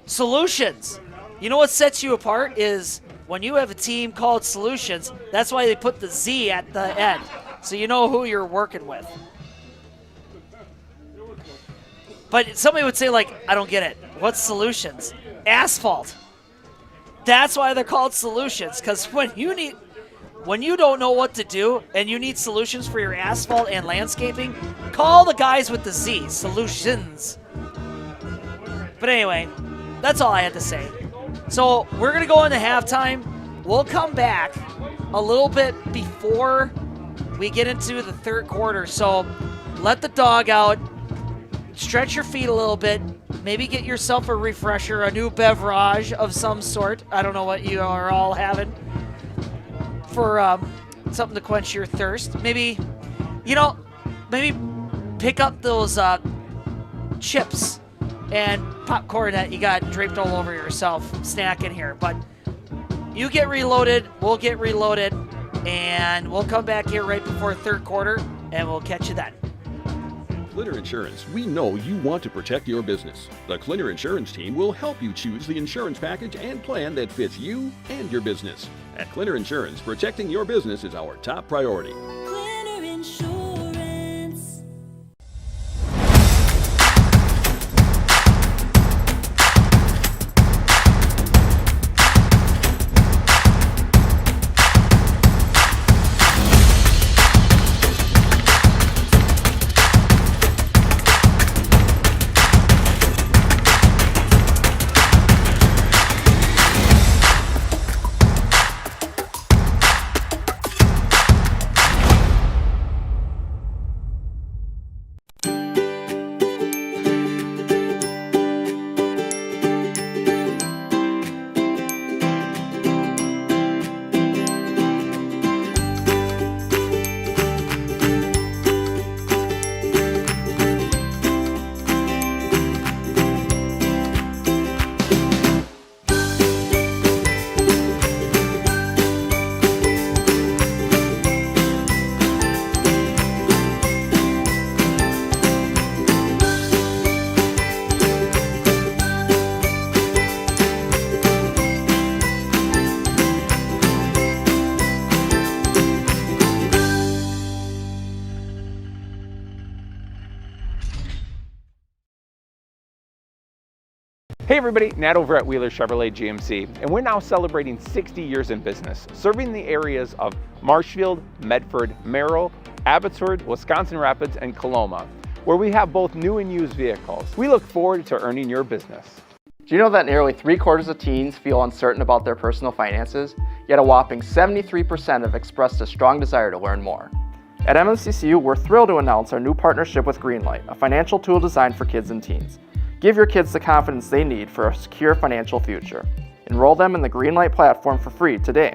Speaker 4: Solutions. You know what sets you apart is when you have a team called Solutions, that's why they put the Z at the end. So you know who you're working with. But somebody would say, like, I don't get it. What's Solutions? Asphalt. That's why they're called Solutions, because when you don't know what to do and you need solutions for your asphalt and landscaping, call the guys with the Z, Solutions. But anyway, that's all I had to say. So we're going to go into halftime. We'll come back a little bit before we get into the third quarter. So let the dog out, stretch your feet a little bit, maybe get yourself a refresher, a new beverage of some sort. I don't know what you are all having for something to quench your thirst. Maybe, maybe pick up those chips and popcorn that you got draped all over yourself snacking here. But you get reloaded, we'll get reloaded, and we'll come back here right before third quarter, and we'll catch you then.
Speaker 11: Clinner Insurance, we know you want to protect your business. The Clinner Insurance team will help you choose the insurance package and plan that fits you and your business. At Clinner Insurance, protecting your business is our top priority.
Speaker 12: Clinner Insurance.
Speaker 7: Hey everybody, Nat over at Wheeler Chevrolet GMC, and we're now celebrating 60 years in business, serving the areas of Marshfield, Medford, Merrill, Abbotsford, Wisconsin Rapids, and Coloma, where we have both new and used vehicles. We look forward to earning your business.
Speaker 13: Do you know that nearly 3/4 of teens feel uncertain about their personal finances, yet a whopping 73% have expressed a strong desire to learn more? At MMCCU, we're thrilled to announce our new partnership with Greenlight, a financial tool designed for kids and teens. Give your kids the confidence they need for a secure financial future. Enroll them in the Greenlight platform for free today.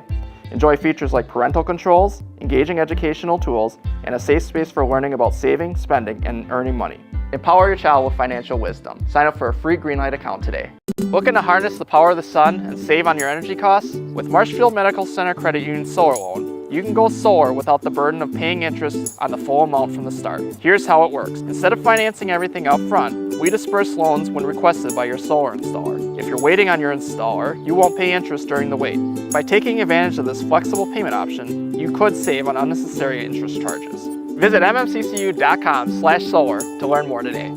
Speaker 13: Enjoy features like parental controls, engaging educational tools, and a safe space for learning about saving, spending, and earning money. Empower your child with financial wisdom. Sign up for a free Greenlight account today. Looking to harness the power of the sun and save on your energy costs? With Marshfield Medical Center Credit Union Solar Loan, you can go solar without the burden of paying interest on the full amount from the start. Here's how it works. Instead of financing everything up front, we disperse loans when requested by your solar installer. If you're waiting on your installer, you won't pay interest during the wait. By taking advantage of this flexible payment option, you could save on unnecessary interest charges. Visit mmccu.com/solar to learn more today.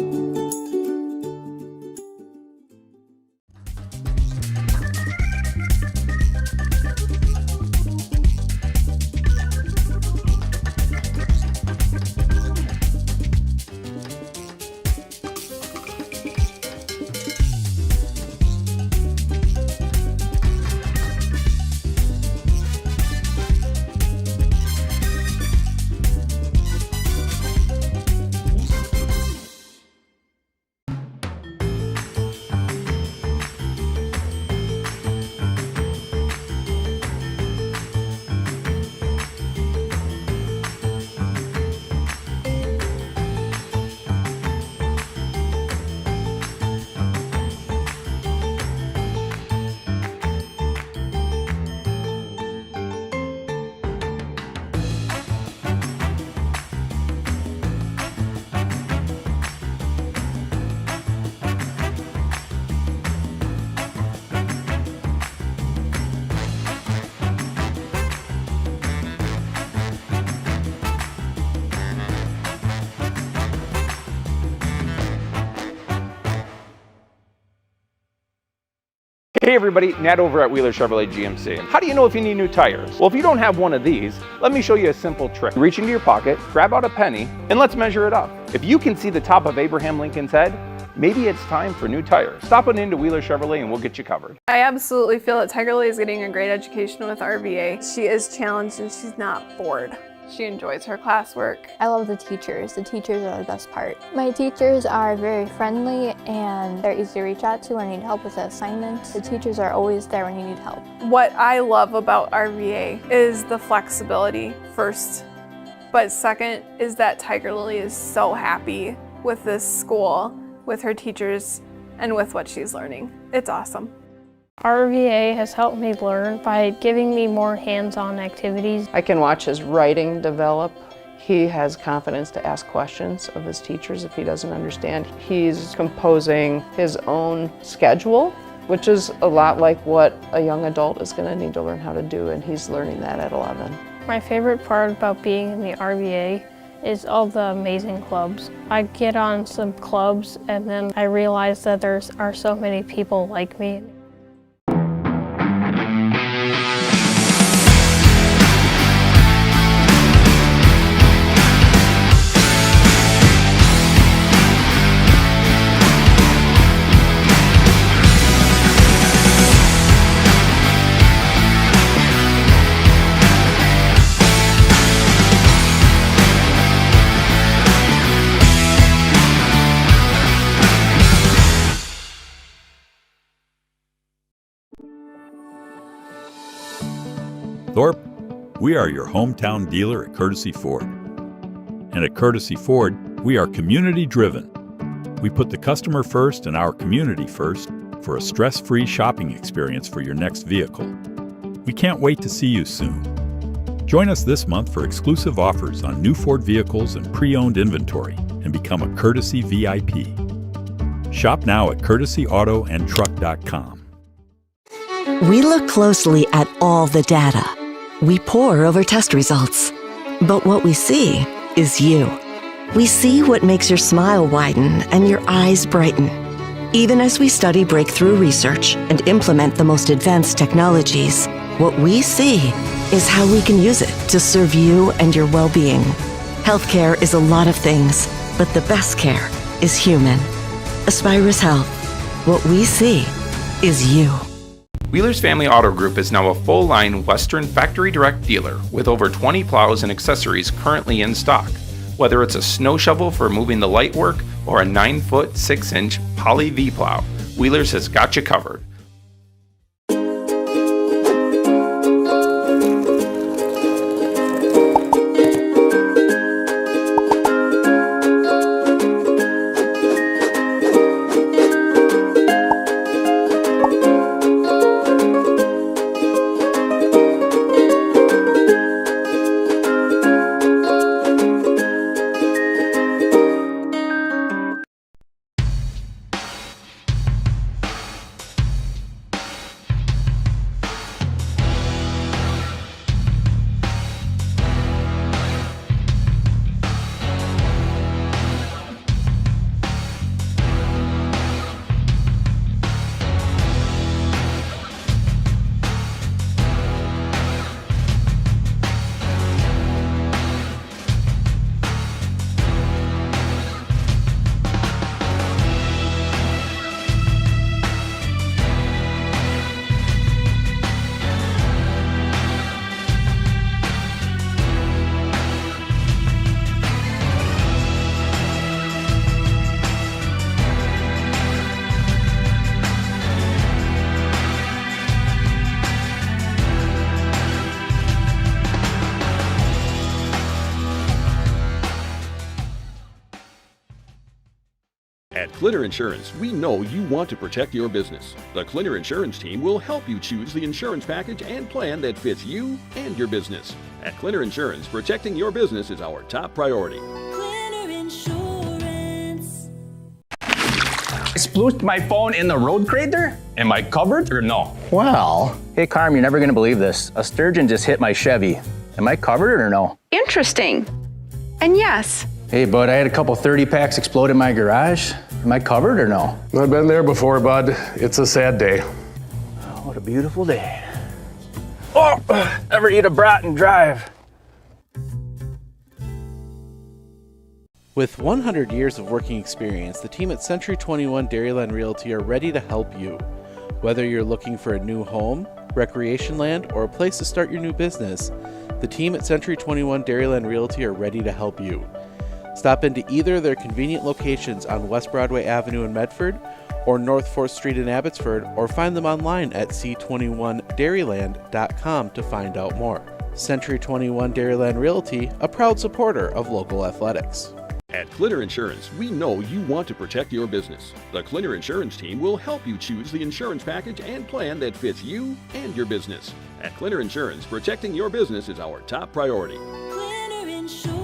Speaker 7: Hey everybody, Nat over at Wheeler Chevrolet GMC. How do you know if you need new tires? Well, if you don't have one of these, let me show you a simple trick. Reach into your pocket, grab out a penny, and let's measure it up. If you can see the top of Abraham Lincoln's head, maybe it's time for new tires. Stop on into Wheeler Chevrolet and we'll get you covered.
Speaker 14: I absolutely feel that Tiger Lily is getting a great education with RVA. She is challenged and she's not bored. She enjoys her classwork.
Speaker 15: I love the teachers. The teachers are the best part. My teachers are very friendly and they're easy to reach out to when you need help with an assignment. The teachers are always there when you need help.
Speaker 14: What I love about RVA is the flexibility first, but second is that Tiger Lily is so happy with this school, with her teachers, and with what she's learning. It's awesome.
Speaker 5: RVA has helped me learn by giving me more hands-on activities.
Speaker 6: I can watch his writing develop. He has confidence to ask questions of his teachers if he doesn't understand. He's composing his own schedule, which is a lot like what a young adult is going to need to learn how to do, and he's learning that at 11.
Speaker 5: My favorite part about being in the RVA is all the amazing clubs. I get on some clubs and then I realize that there are so many people like me.
Speaker 1: Thorpe, we are your hometown dealer at Courtesy Ford. And at Courtesy Ford, we are community driven. We put the customer first and our community first for a stress-free shopping experience for your next vehicle. We can't wait to see you soon. Join us this month for exclusive offers on new Ford vehicles and pre-owned inventory and become a Courtesy VIP. Shop now at courtesyautoandtruck.com.
Speaker 10: We look closely at all the data. We pore over test results. But what we see is you. We see what makes your smile widen and your eyes brighten. Even as we study breakthrough research and implement the most advanced technologies, what we see is how we can use it to serve you and your well-being. Healthcare is a lot of things, but the best care is human. Aspirus Health. What we see is you.
Speaker 7: Wheeler's Family Auto Group is now a full-line Western factory direct dealer with over 20 plows and accessories currently in stock. Whether it's a snow shovel for moving the light work or a 9-foot 6-inch Poly V plow, Wheeler's has got you covered.
Speaker 11: At Clinner Insurance, we know you want to protect your business. The Clinner Insurance team will help you choose the insurance package and plan that fits you and your business. At Clinner Insurance, protecting your business is our top priority.
Speaker 12: Clinner Insurance.
Speaker 16: I splooshed my phone in the road crater? Am I covered or no?
Speaker 17: Well, hey Carm, you're never gonna believe this. A sturgeon just hit my Chevy. Am I covered or no?
Speaker 14: Interesting. And yes.
Speaker 17: Hey bud, I had a couple 30 packs explode in my garage. Am I covered or no?
Speaker 18: I've been there before, bud. It's a sad day.
Speaker 17: What a beautiful day. Oh, ever eat a brat and drive?
Speaker 18: With 100 years of working experience, the team at Century 21 Dairyland Realty are ready to help you. Whether you're looking for a new home, recreation land, or a place to start your new business, the team at Century 21 Dairyland Realty are ready to help you. Stop into either of their convenient locations on West Broadway Avenue in Medford or North 4th Street in Abbotsford, or find them online at c21dairyland.com to find out more. Century 21 Dairyland Realty, a proud supporter of local athletics.
Speaker 11: At Clitter Insurance, we know you want to protect your business. The Clitter Insurance team will help you choose the insurance package and plan that fits you and your business. At Clitter Insurance, protecting your business is our top priority.
Speaker 12: Clitter Insurance.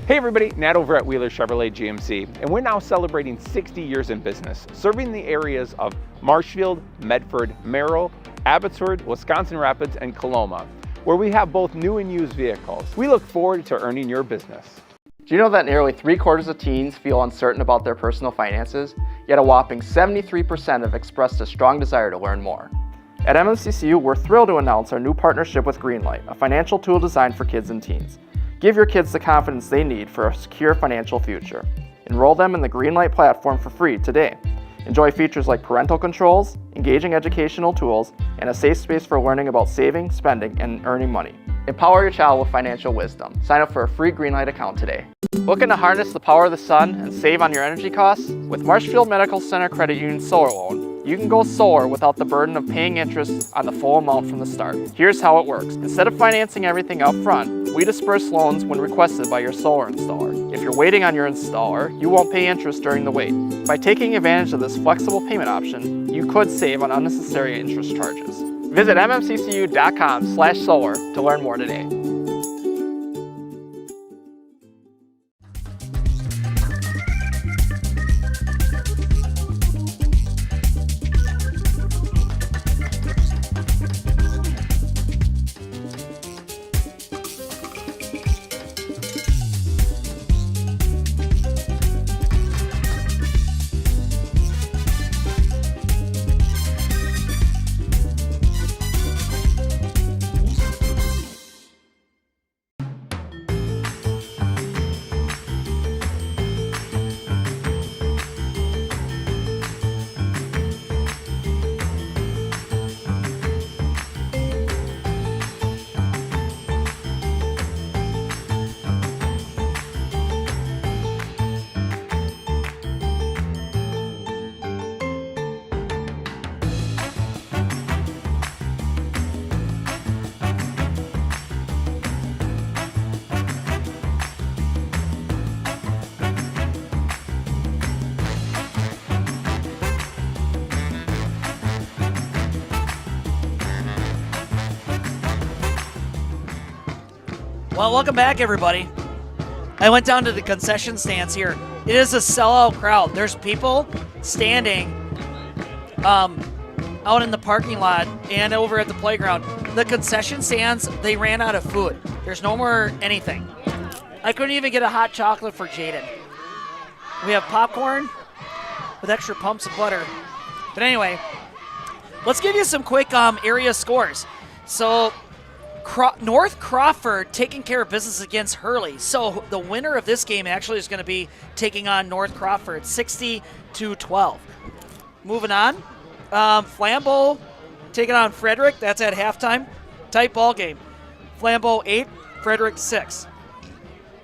Speaker 7: Hey everybody, Nat over at Wheeler Chevrolet GMC, and we're now celebrating 60 years in business, serving the areas of Marshfield, Medford, Merrill, Abbotsford, Wisconsin Rapids, and Coloma, where we have both new and used vehicles. We look forward to earning your business.
Speaker 13: Do you know that nearly 3/4 of teens feel uncertain about their personal finances, yet a whopping 73% have expressed a strong desire to learn more? At MMCCU, we're thrilled to announce our new partnership with Greenlight, a financial tool designed for kids and teens. Give your kids the confidence they need for a secure financial future. Enroll them in the Greenlight platform for free today. Enjoy features like parental controls, engaging educational tools, and a safe space for learning about saving, spending, and earning money. Empower your child with financial wisdom. Sign up for a free Greenlight account today. Looking to harness the power of the sun and save on your energy costs? With Marshfield Medical Center Credit Union Solar Loan, you can go solar without the burden of paying interest on the full amount from the start. Here's how it works. Instead of financing everything up front, we disperse loans when requested by your solar installer. If you're waiting on your installer, you won't pay interest during the wait. By taking advantage of this flexible payment option, you could save on unnecessary interest charges. Visit mmccu.com/solar to learn more today.
Speaker 4: Well, welcome back, everybody. I went down to the concession stands here. It is a sellout crowd. There's people standing out in the parking lot and over at the playground. The concession stands, they ran out of food. There's no more anything. I couldn't even get a hot chocolate for Jaden. We have popcorn with extra pumps of butter. But anyway, let's give you some quick area scores. So North Crawford taking care of business against Hurley. So the winner of this game actually is going to be taking on North Crawford, 60-12. Moving on, Flambeau taking on Frederick. That's at halftime. Tight ball game. Flambeau 8, Frederick 6.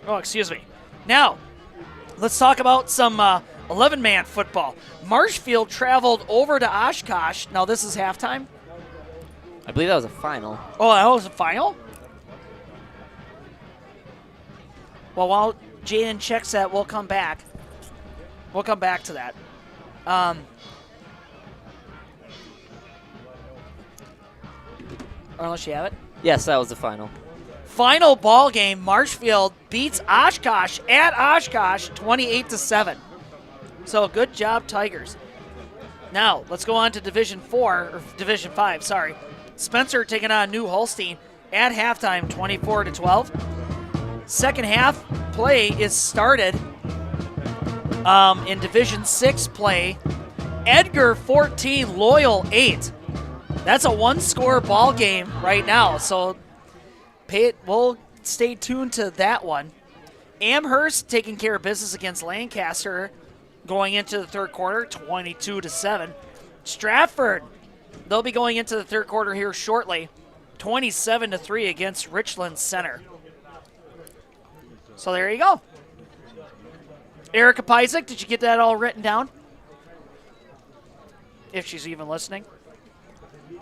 Speaker 4: Oh, excuse me. Now, let's talk about some 11-man football. Marshfield traveled over to Oshkosh. Now, this is halftime.
Speaker 9: I believe that was a final.
Speaker 4: Oh, that was a final? Well, while Jaden checks that, we'll come back. We'll come back to that. Unless you have it.
Speaker 9: Yes, that was the final.
Speaker 4: Final ball game, Marshfield beats Oshkosh at Oshkosh 28-7. So good job, Tigers. Now, let's go on to Division 4, or Division 5, sorry. Spencer taking on New Holstein at halftime, 24-12. Second half play is started in Division 6 play. Edgar 14, Loyal 8. That's a one-score ball game right now, so we'll stay tuned to that one. Amherst taking care of business against Lancaster going into the third quarter, 22-7. Stratford, they'll be going into the third quarter here shortly, 27-3 against Richland Center. So there you go. Erica Pisek, did you get that all written down? If she's even listening.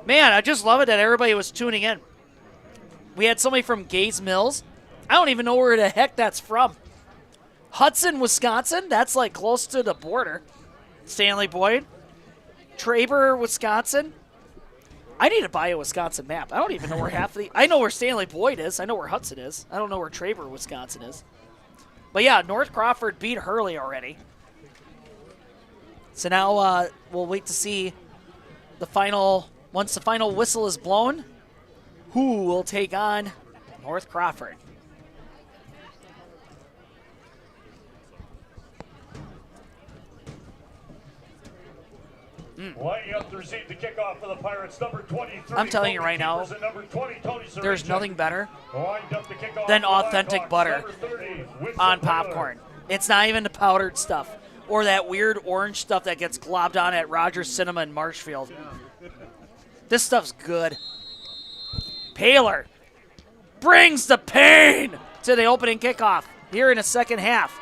Speaker 4: Man, I just love it that everybody was tuning in. We had somebody from Gaze Mills. I don't even know where the heck that's from. Hudson, Wisconsin. That's like close to the border. Stanley Boyd. Traber, Wisconsin. I need to buy a Wisconsin map. I don't even know where half of the... I know where Stanley Boyd is. I know where Hudson is. I don't know where Traber, Wisconsin is. But yeah, North Crawford beat Hurley already. So now we'll wait to see the final... Once the final whistle is blown, who will take on North Crawford?
Speaker 8: Lining up to receive the kickoff for the Pirates, number 23.
Speaker 4: I'm telling you right now,
Speaker 8: number 20,
Speaker 4: there's nothing better
Speaker 8: up the kickoff
Speaker 4: than
Speaker 8: for the
Speaker 4: authentic
Speaker 8: Blackhawks,
Speaker 4: butter
Speaker 8: number 30,
Speaker 4: on popcorn. It's not even the powdered stuff or that weird orange stuff that gets globbed on at Rogers Cinema in Marshfield. This stuff's good. Paler brings the pain to the opening kickoff here in the second half.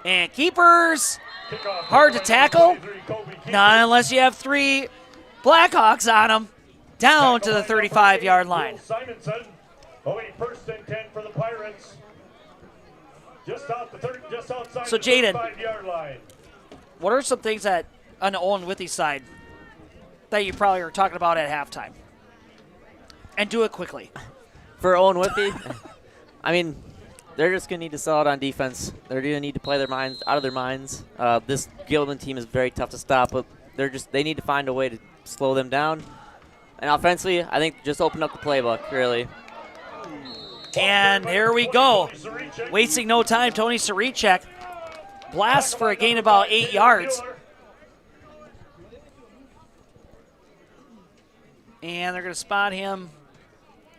Speaker 4: And keepers, hard to tackle. Not unless you have three Blackhawks on them. Down to the 35-yard line.
Speaker 8: Simonson, away first and 10 for the Pirates. Just outside
Speaker 4: So
Speaker 8: the
Speaker 4: Jaden,
Speaker 8: 35-yard line.
Speaker 4: what are some things that on the Owen-Withee side that you probably are talking about at halftime? And do it quickly.
Speaker 9: For Owen-Withee, I mean, they're just going to need to sell it on defense. They're going to need to play their minds out of their minds. This Gilman team is very tough to stop, but they need to find a way to slow them down. And offensively, I think just open up the playbook, really.
Speaker 4: And here we go. Wasting no time, Tony Saricek blasts for a gain of about 8 yards. And they're going to spot him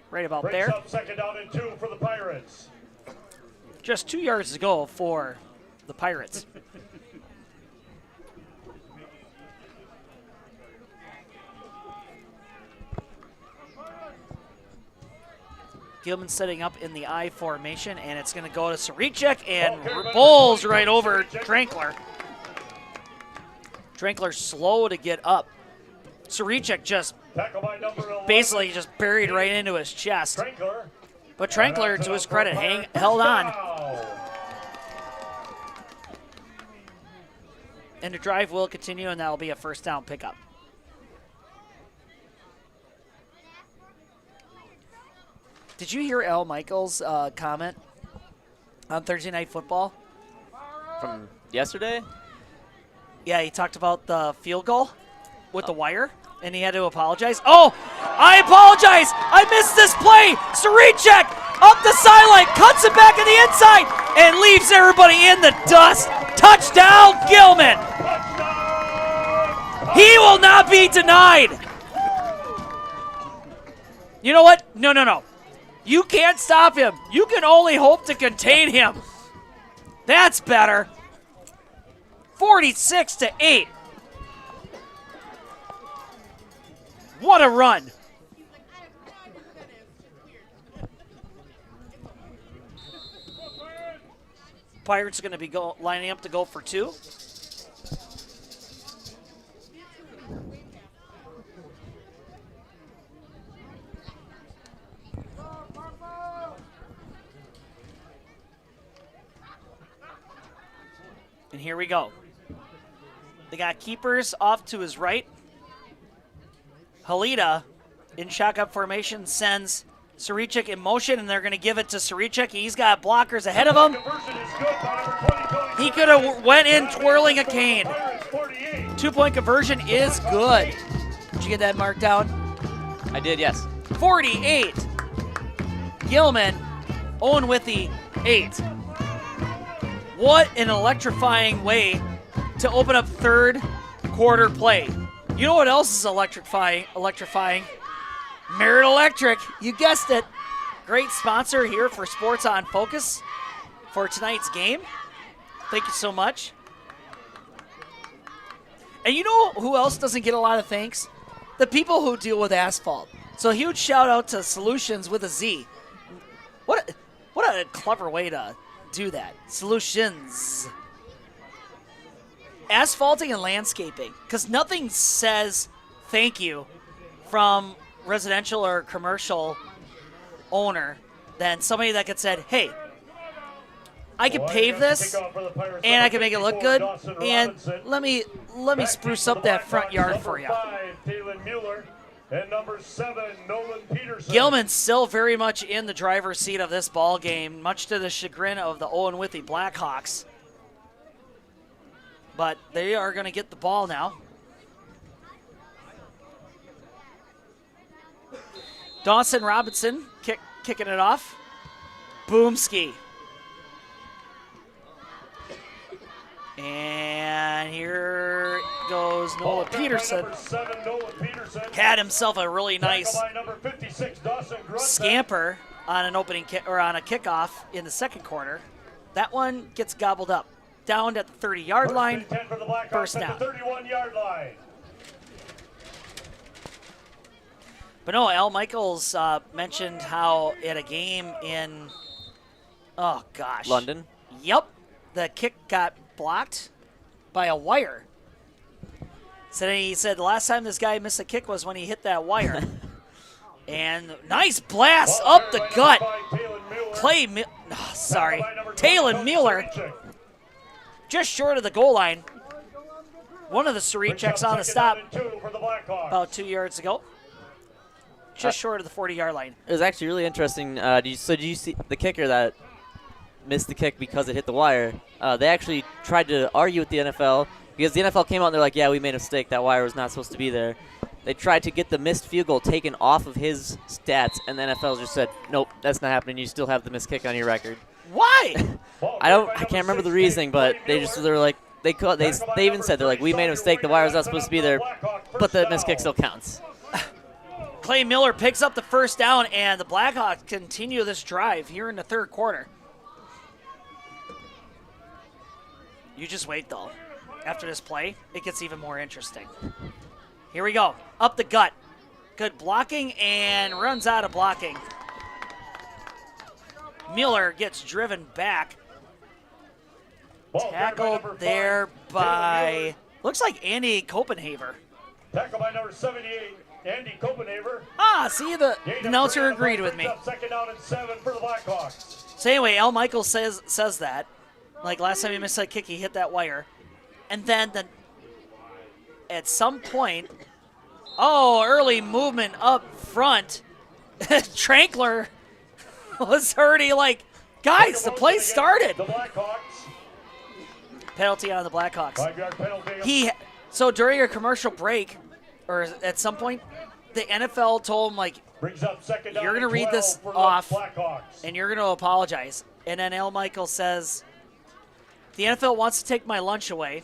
Speaker 4: right about
Speaker 8: Breaks
Speaker 4: there.
Speaker 8: up second down and 2 for the Pirates.
Speaker 4: Just 2 yards to go for the Pirates. Gilman setting up in the I formation, and it's going to go to Saricek and bowls right over Trankler. Trankler slow to get up. Saricek just basically just buried right into his chest. But Trankler, to his credit, held on. And the drive will continue, and that will be a first down pickup. Did you hear Al Michaels' comment on Thursday Night Football?
Speaker 9: From yesterday?
Speaker 4: Yeah, he talked about the field goal with the wire, and he had to apologize. Oh, I apologize. I missed this play. Saricek Up the sideline, cuts it back in the inside, and leaves everybody in the dust. Touchdown, Gilman. He will not be denied. You know what? No. You can't stop him. You can only hope to contain him. That's better. 46-8. What a run. Pirates are going to be lining up to go for 2. And here we go. They got keepers off to his right. Halida in shotgun formation sends Sarichik in motion, and they're going to give it to Sarichik. He's got blockers ahead of him. He could have went in twirling a cane. 2-point conversion is good. Did you get that marked down?
Speaker 9: I did, yes.
Speaker 4: 48. Gilman, Owen-Withee, 8. What an electrifying way to open up third quarter play. You know what else is electrifying? Merit Electric, you guessed it. Great sponsor here for Sports on Focus for tonight's game. Thank you so much. And you know who else doesn't get a lot of thanks? The people who deal with asphalt. So huge shout out to Solutions with a Z. What a clever way to do that. Solutions. Asphalting and landscaping, because nothing says thank you from residential or commercial owner than somebody that could said, hey, I can pave this and I can make it look good, and let me spruce up that front yard for you.
Speaker 8: And number 7, Nolan Peterson.
Speaker 4: Gilman's still very much in the driver's seat of this ball game, much to the chagrin of the Owen-Withee Blackhawks. But they are going to get the ball now. Dawson Robinson kicking it off. Boomski. And here goes Nolan Peterson. Had himself a really nice scamper on an opening kick or on a kickoff in the second quarter. That one gets gobbled up. Down at the 30-yard line. First down.
Speaker 8: 31-yard line.
Speaker 4: But no, Al Michaels mentioned how at a game in, oh gosh.
Speaker 9: London?
Speaker 4: Yep. The kick got blocked by a wire. So he said the last time this guy missed a kick was when he hit that wire. And nice blast up the gut. Talon Mueller. Just short of the goal line. One of the Sarichiks on the stop about 2 yards ago. Just short of the 40-yard line.
Speaker 9: It was actually really interesting. Did you see the kicker that missed the kick because it hit the wire? They actually tried to argue with the NFL because the NFL came out and they're like, yeah, we made a mistake. That wire was not supposed to be there. They tried to get the missed field goal taken off of his stats, and the NFL just said, nope, that's not happening. You still have the missed kick on your record.
Speaker 4: Why?
Speaker 9: I can't remember the reasoning, but they were like, they even said, they're like, we made a mistake. The wire was not supposed to be there, but the missed kick still counts.
Speaker 4: Clay Miller picks up the first down, and the Blackhawks continue this drive here in the third quarter. You just wait, though. After this play, it gets even more interesting. Here we go. Up the gut. Good blocking and runs out of blocking. Miller gets driven back. Tackled there by, looks like Andy Copenhaver.
Speaker 8: Tackled by number 78, Andy Copenhaver.
Speaker 4: See, the announcer agreed with me.
Speaker 8: Second down and 7 for the Blackhawks.
Speaker 4: So anyway, Al Michaels says that. Like last time he missed that kick, he hit that wire. And then at some point, early movement up front. Trankler was already like, guys, the play started.
Speaker 8: The Blackhawks.
Speaker 4: Penalty on the Blackhawks.
Speaker 8: 5-yard penalty.
Speaker 4: So during a commercial break, or at some point, the NFL told him, like,
Speaker 8: Brings up second down.
Speaker 4: You're going to read
Speaker 8: 12
Speaker 4: this
Speaker 8: for the
Speaker 4: off,
Speaker 8: Blackhawks.
Speaker 4: and you're going to apologize. And then Al Michael says, the NFL wants to take my lunch away.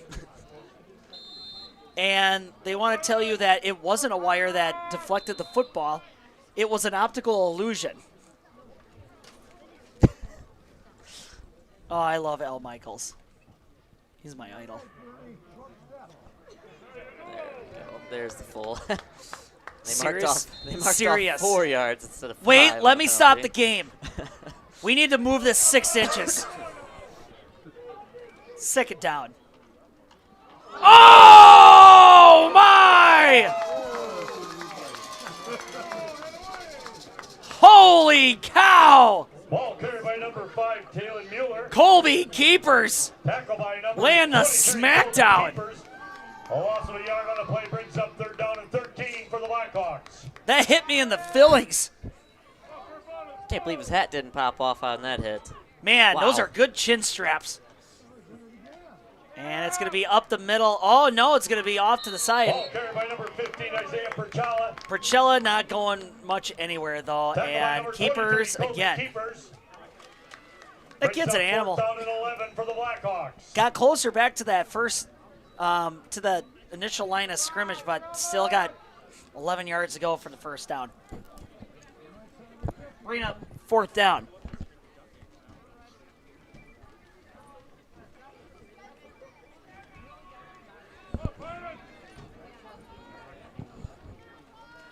Speaker 4: And they want to tell you that it wasn't a wire that deflected the football. It was an optical illusion. Oh, I love Al Michaels. He's my idol.
Speaker 9: There's the full. They marked
Speaker 4: Serious.
Speaker 9: off 4 yards instead of 5.
Speaker 4: Wait, let me stop the game. We need to move this 6 inches. Second down. Oh, my! Holy cow!
Speaker 8: Ball carried by number 5, Taylor Mueller.
Speaker 4: Colby Keepers
Speaker 8: Tackle by number
Speaker 4: land the
Speaker 8: 23,
Speaker 4: smackdown.
Speaker 8: Keepers. A loss of a yard on the play brings up third down and 13 for the Blackhawks.
Speaker 4: That hit me in the fillings.
Speaker 9: Can't believe his hat didn't pop off on that hit.
Speaker 4: Man,
Speaker 9: Wow.
Speaker 4: those are good chin straps. And it's going to be up the middle. Oh, no, it's going to be off to the side.
Speaker 8: Ball carried by number 15, Isaiah Perchala.
Speaker 4: Percella not going much anywhere, though.
Speaker 8: Tackle by
Speaker 4: And
Speaker 8: number
Speaker 4: Keepers
Speaker 8: 23, Colby
Speaker 4: again.
Speaker 8: Keepers.
Speaker 4: That
Speaker 8: Brings
Speaker 4: kid's
Speaker 8: up
Speaker 4: an animal.
Speaker 8: fourth down and 11 for the Blackhawks.
Speaker 4: Got closer back to that first, to the initial line of scrimmage, but still got 11 yards to go for the first down. Bring up fourth down.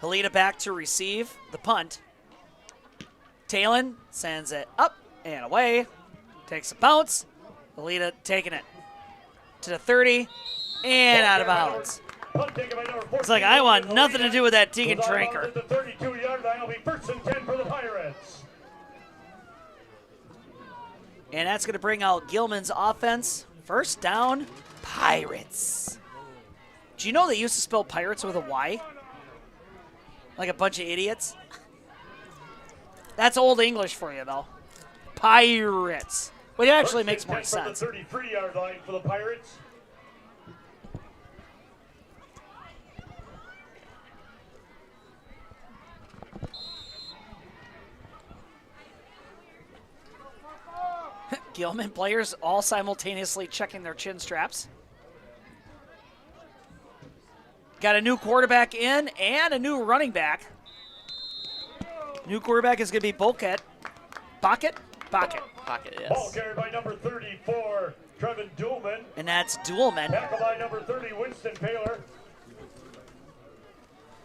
Speaker 4: Helita back to receive the punt. Talon sends it up and away. Takes a bounce. Helita taking it to the 30 and out of bounds. It's like I want nothing to do with that Tegan Tranker.
Speaker 8: The 32-yard line will be first and 10 for the Pirates.
Speaker 4: And that's going to bring out Gilman's offense. First down, Pirates. Do you know they used to spell pirates with a Y? Like a bunch of idiots? That's old English for you, though. Pirates. Which actually makes more sense.
Speaker 8: From the 33-yard line for the Pirates.
Speaker 4: Gilman players all simultaneously checking their chin straps. Got a new quarterback in and a new running back. New quarterback is going to be Boquet. Pocket,
Speaker 9: yes.
Speaker 8: Ball carried by number 34, Trevin Duhlman.
Speaker 4: And that's Duhlman.
Speaker 8: Tackle by number 30, Winston Paler.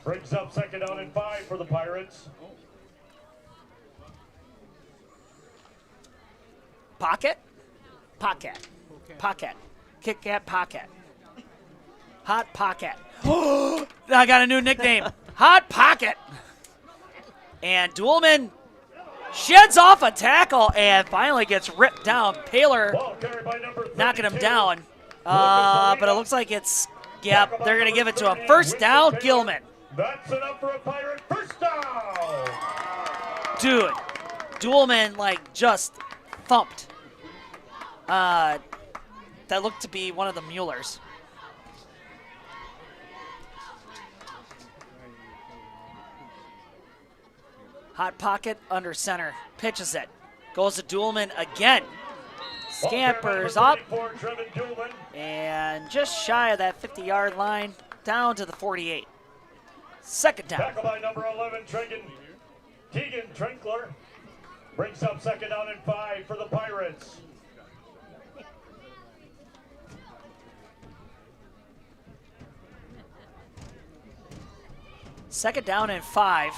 Speaker 8: Brings up second down and 5 for the Pirates.
Speaker 4: Pocket. Kit Kat Pocket. Hot Pocket. I got a new nickname. Hot Pocket. And Duhlman sheds off a tackle and finally gets ripped down. Paler knocking him down. But it looks like it's, yep, they're going to give it to him. First down, Gilman.
Speaker 8: That's enough for a Pirate first down.
Speaker 4: Dude, Duhlman, like, just thumped. That looked to be one of the Muellers. Hot pocket under center. Pitches it. Goes to Duhlman again. Scampers up. And just shy of that 50-yard line. Down to the 48. Second down.
Speaker 8: Tackle by number 11, Tegan Trinkler. Brings up second down and 5 for the Pirates.
Speaker 4: Second down and 5.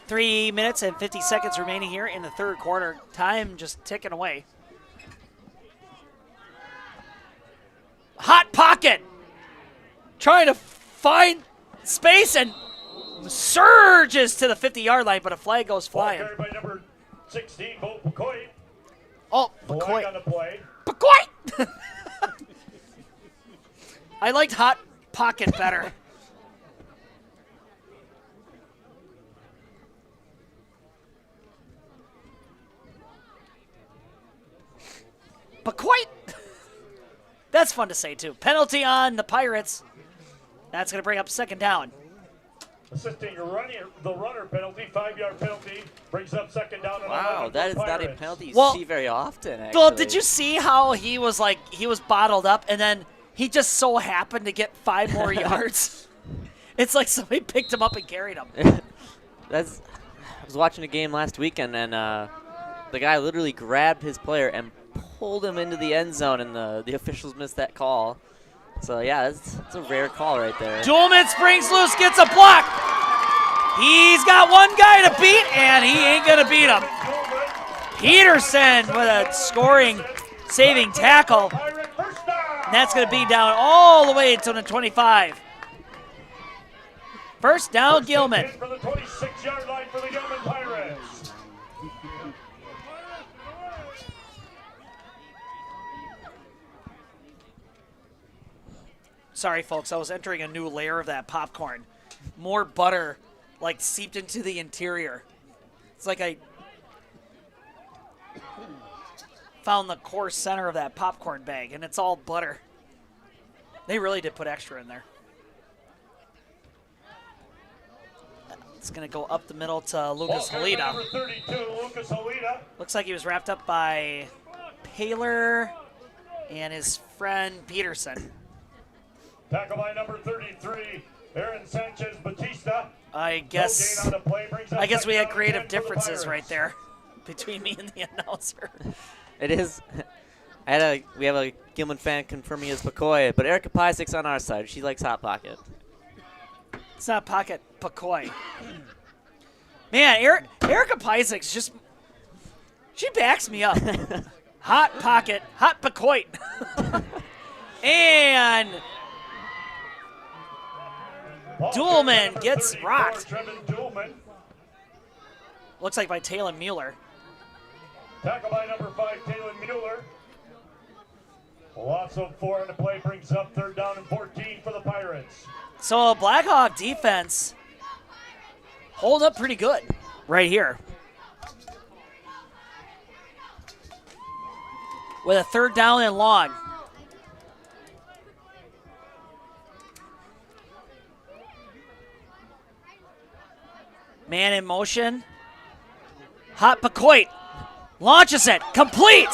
Speaker 4: Three minutes and 50 seconds remaining here in the third quarter. Time just ticking away. Hot pocket. Trying to find space and surges to the 50-yard line, but a flag goes flying.
Speaker 8: Ball carried by number 16, Bo McCoy.
Speaker 4: Oh,
Speaker 8: Flag on the play.
Speaker 4: McCoy! I liked hot pocket better. But quite. That's fun to say, too. Penalty on the Pirates. That's going to bring up second down.
Speaker 8: Assisting the runner penalty, 5-yard penalty, brings up second down. And
Speaker 9: Wow,
Speaker 8: 11
Speaker 9: that is
Speaker 8: for
Speaker 9: not a
Speaker 8: Pirates.
Speaker 9: penalty you
Speaker 4: Well,
Speaker 9: see very often, actually.
Speaker 4: Well, did you see how he was bottled up and then he just so happened to get 5 more yards? It's like somebody picked him up and carried him.
Speaker 9: I was watching a game last weekend, and the guy literally grabbed his player and pulled him into the end zone, and the officials missed that call. So, yeah, it's a rare call right there.
Speaker 4: Gilman springs loose, gets a block. He's got one guy to beat, and he ain't going to beat him. Peterson with a saving tackle. And that's going to be down all the way to the 25. First down, Gilman.
Speaker 8: For the 26-yard line for the Gilman Pirates.
Speaker 4: Sorry, folks, I was entering a new layer of that popcorn. More butter, seeped into the interior. It's like I found the core center of that popcorn bag, and it's all butter. They really did put extra in there. It's going to go up the middle to Lucas Halida.
Speaker 8: Number 32, Lucas Halida.
Speaker 4: Looks like he was wrapped up by Paler and his friend Peterson.
Speaker 8: Tackle by number 33, Aaron Sanchez Batista.
Speaker 4: I guess we had creative differences right there between me and the announcer.
Speaker 9: It is. We have a Gilman fan confirming his McCoy, but Erica Pisek's on our side. She likes Hot Pocket.
Speaker 4: It's not Pocket McCoy. Man, Erica Pisek's just, she backs me up. Hot Pocket, Hot McCoy. And Gilman gets rocked. Looks like by Taylor Mueller.
Speaker 8: Tackle by number 5, Taylor Mueller. Lots of 4 on the play, brings up third down and 14 for the Pirates.
Speaker 4: So Blackhawk defense holding up pretty good right here. With a third down and long. Man in motion. Hot Bacoit launches it. Complete.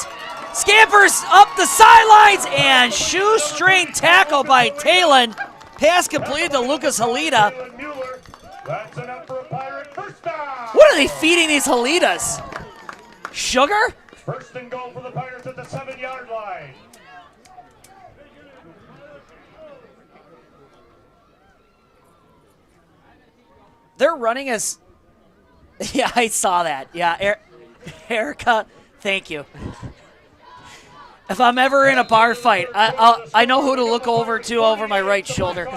Speaker 4: Scampers up the sidelines and shoestring tackle by Talon. Pass completed to Lucas Halida.
Speaker 8: That's enough for a Pirate first down.
Speaker 4: What are they feeding these Halidas? Sugar?
Speaker 8: First and goal for the Pirates at the 7-yard line.
Speaker 4: They're running as... Yeah, I saw that. Yeah, Erica, thank you. If I'm ever in a bar fight, I know who to look over my right shoulder.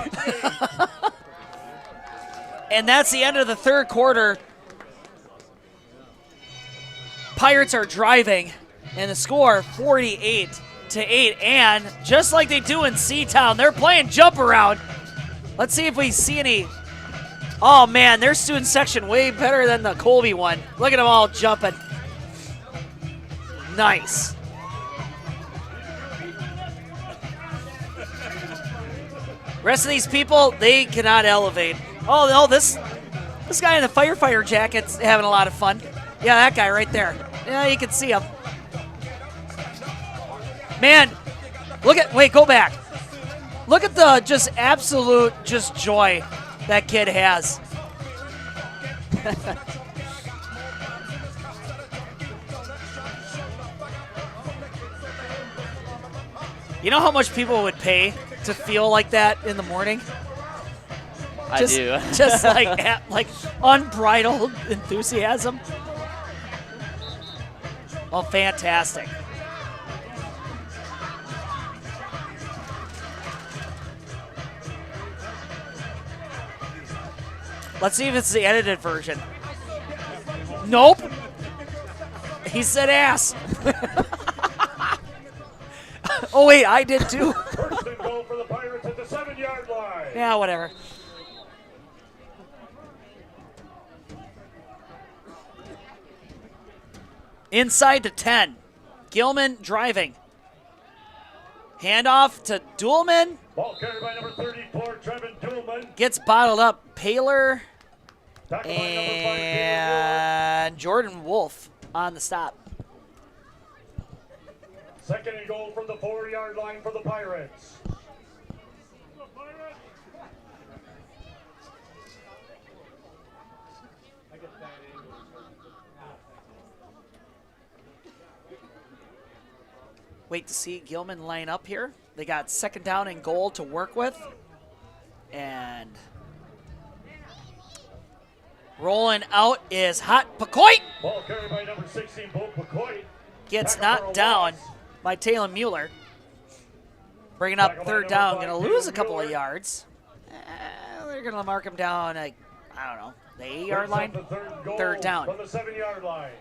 Speaker 4: And that's the end of the third quarter. Pirates are driving, and the score 48-8. And just like they do in Seatown, they're playing jump around. Let's see if we see any. Oh man, their student section way better than the Colby one. Look at them all jumping. Nice. Rest of these people, they cannot elevate. Oh no, this guy in the firefighter jacket's having a lot of fun. Yeah, that guy right there. Yeah, you can see him. Man, go back. Look at the just absolute joy that kid has. You know how much people would pay to feel like that in the morning?
Speaker 9: I do.
Speaker 4: Just like unbridled enthusiasm. Oh, fantastic. Let's see if it's the edited version. Nope. He said ass. Oh, wait, I did too.
Speaker 8: First and goal for the Pirates at the 7-yard line.
Speaker 4: Yeah, whatever. Inside the 10. Gilman driving. Handoff to Duelman.
Speaker 8: Ball carried by number 34, Trevin Gilman.
Speaker 4: Gets bottled up. Paler
Speaker 8: Tackled by number 5,
Speaker 4: and Jordan Wolf on the stop.
Speaker 8: Second and goal from the 4-yard line for the Pirates.
Speaker 4: Wait to see Gilman line up here. They got second down and goal to work with. And rolling out is Hot Pacoit.
Speaker 8: Ball carried by number 16, Bo Pacoit.
Speaker 4: Gets knocked down by Taylor Mueller. Bringing up third down. Going to lose a couple of yards. They're going to mark him down, I don't know, the 8-yard line. Third down.
Speaker 8: From the 7-yard line.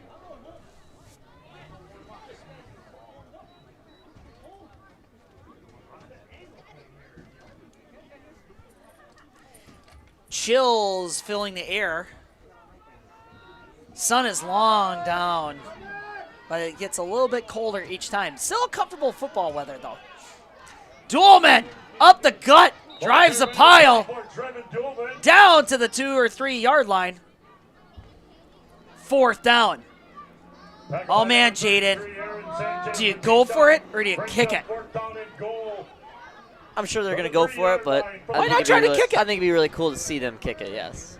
Speaker 4: Chills filling the air. Sun is long down, but it gets a little bit colder each time. Still comfortable football weather, though. Duelman up the gut, drives the pile, down to the 2 or 3 yard line. Fourth down. Oh man, Jaden, do you go for it or do you kick it?
Speaker 9: I'm sure they're going to go for it, but
Speaker 4: why not try to kick it?
Speaker 9: I think it'd be really cool to see them kick it, yes.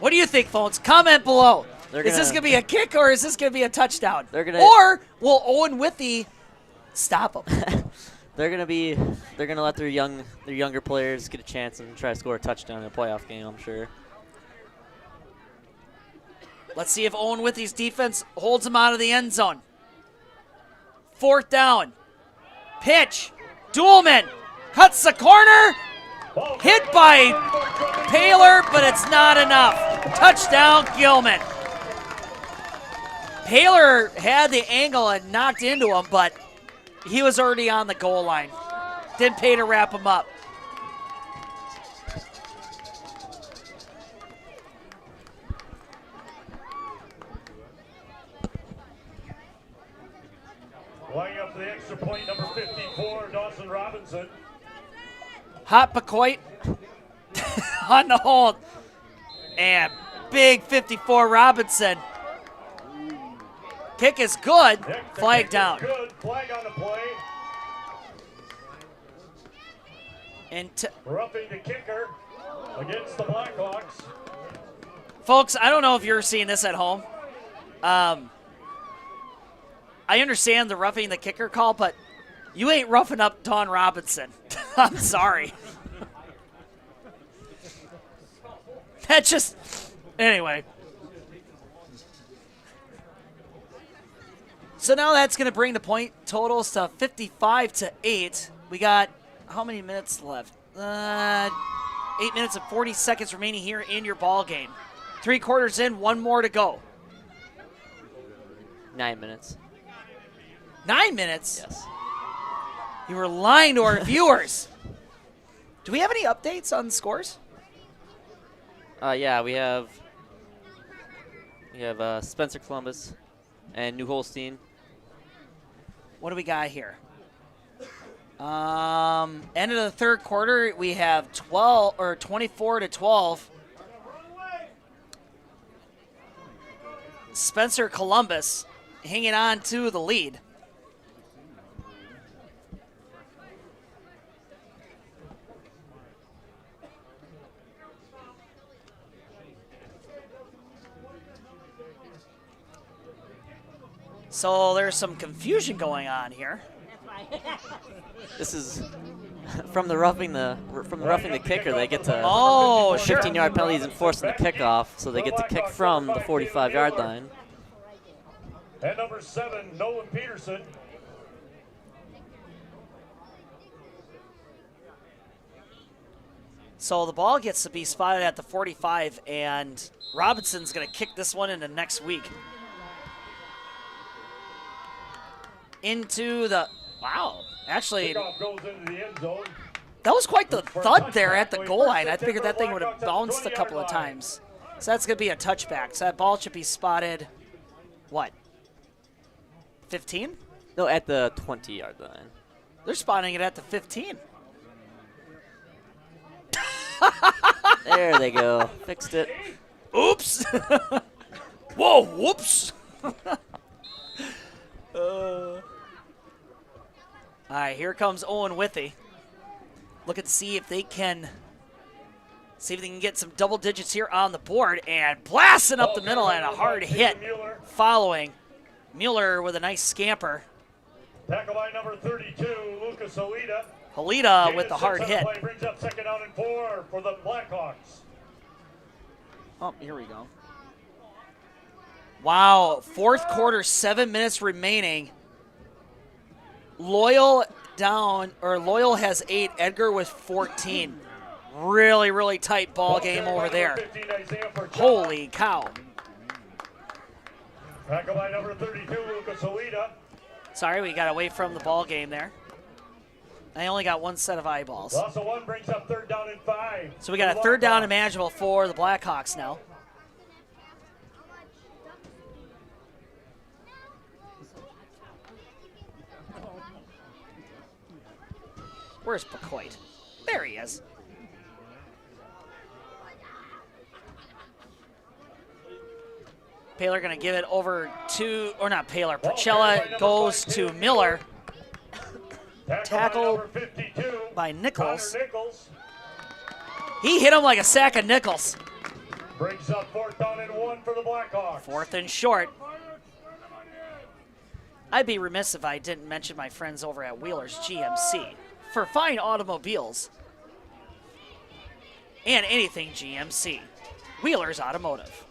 Speaker 4: What do you think, folks? Comment below. Is this going to be a kick or is this going to be a touchdown? Or will Owen-Withee stop them?
Speaker 9: They're gonna let their younger players get a chance and try to score a touchdown in a playoff game, I'm sure.
Speaker 4: Let's see if Owen-Withee's defense holds them out of the end zone. Fourth down. Pitch. Duelman cuts the corner. Hit by Paler, but it's not enough. Touchdown, Gilman. Paler had the angle and knocked into him, but he was already on the goal line. Didn't pay to wrap him up.
Speaker 8: Laying up the extra point, number 54, Dawson Robinson.
Speaker 4: Hot Pacoit on the hold. And big 54 Robinson. Kick is good. Flag down.
Speaker 8: Good. Flag on the play.
Speaker 4: And
Speaker 8: roughing the kicker against the Blackhawks.
Speaker 4: Folks, I don't know if you're seeing this at home. I understand the roughing the kicker call, but you ain't roughing up Don Robinson. I'm sorry. That's just, anyway. So now that's going to bring the point totals to 55-8. We got how many minutes left? 8 minutes and 40 seconds remaining here in your ball game. 3 quarters in, 1 more to go.
Speaker 9: 9 minutes.
Speaker 4: 9 minutes?
Speaker 9: Yes.
Speaker 4: You were lying to our viewers. Do we have any updates on scores?
Speaker 9: Yeah, we have Spencer Columbus and New Holstein.
Speaker 4: What do we got here? End of the third quarter, we have 24-12. Spencer Columbus hanging on to the lead. So there's some confusion going on here.
Speaker 9: This is from the roughing the kicker. They get to 15-yard penalties and forcing the kickoff, so they get to kick from the 45-yard line.
Speaker 8: And number 7, Nolan Peterson.
Speaker 4: So the ball gets to be spotted at the 45, and Robinson's going to kick this one into next week. Into the, wow, actually,
Speaker 8: Kickoff goes into the end zone.
Speaker 4: that was quite the thud there at the goal line. I figured that thing would have bounced a couple of times. So that's going to be a touchback. So that ball should be spotted, what, 15?
Speaker 9: No, at the 20-yard line.
Speaker 4: They're spotting it at the 15.
Speaker 9: There they go. Fixed it.
Speaker 4: Oops. Whoa, whoops. All right, here comes Owen-Withee. Looking to see if they can get some double digits here on the board, and blasting up the middle and a hard hit following. Mueller with a nice scamper.
Speaker 8: Tackle by number 32, Lucas Halita.
Speaker 4: Halita with the hard hit.
Speaker 8: Play brings up 2nd down and 4 for the Blackhawks.
Speaker 4: Oh, here we go. Wow, 4th quarter, 7 minutes remaining. Loyal has 8, Edgar with 14. Really, really tight ball game over there. Holy cow.
Speaker 8: Tackle by number 32, Lucas Halita.
Speaker 4: Sorry, we got away from the ball game there. I only got one set of eyeballs.
Speaker 8: Loss of 1 brings up 3rd down and 5.
Speaker 4: So we got a 3rd down and manageable for the Blackhawks now. Where's Pacoit? There he is. Paler going to give it over to, or not Paler, Purcella goes to Miller. Tackle by Nichols. He hit him like a sack of nickels.
Speaker 8: Brings up 4th down and 1 for the Blackhawks.
Speaker 4: 4th and short. I'd be remiss if I didn't mention my friends over at Wheeler's GMC for fine automobiles and anything GMC. Wheeler's Automotive.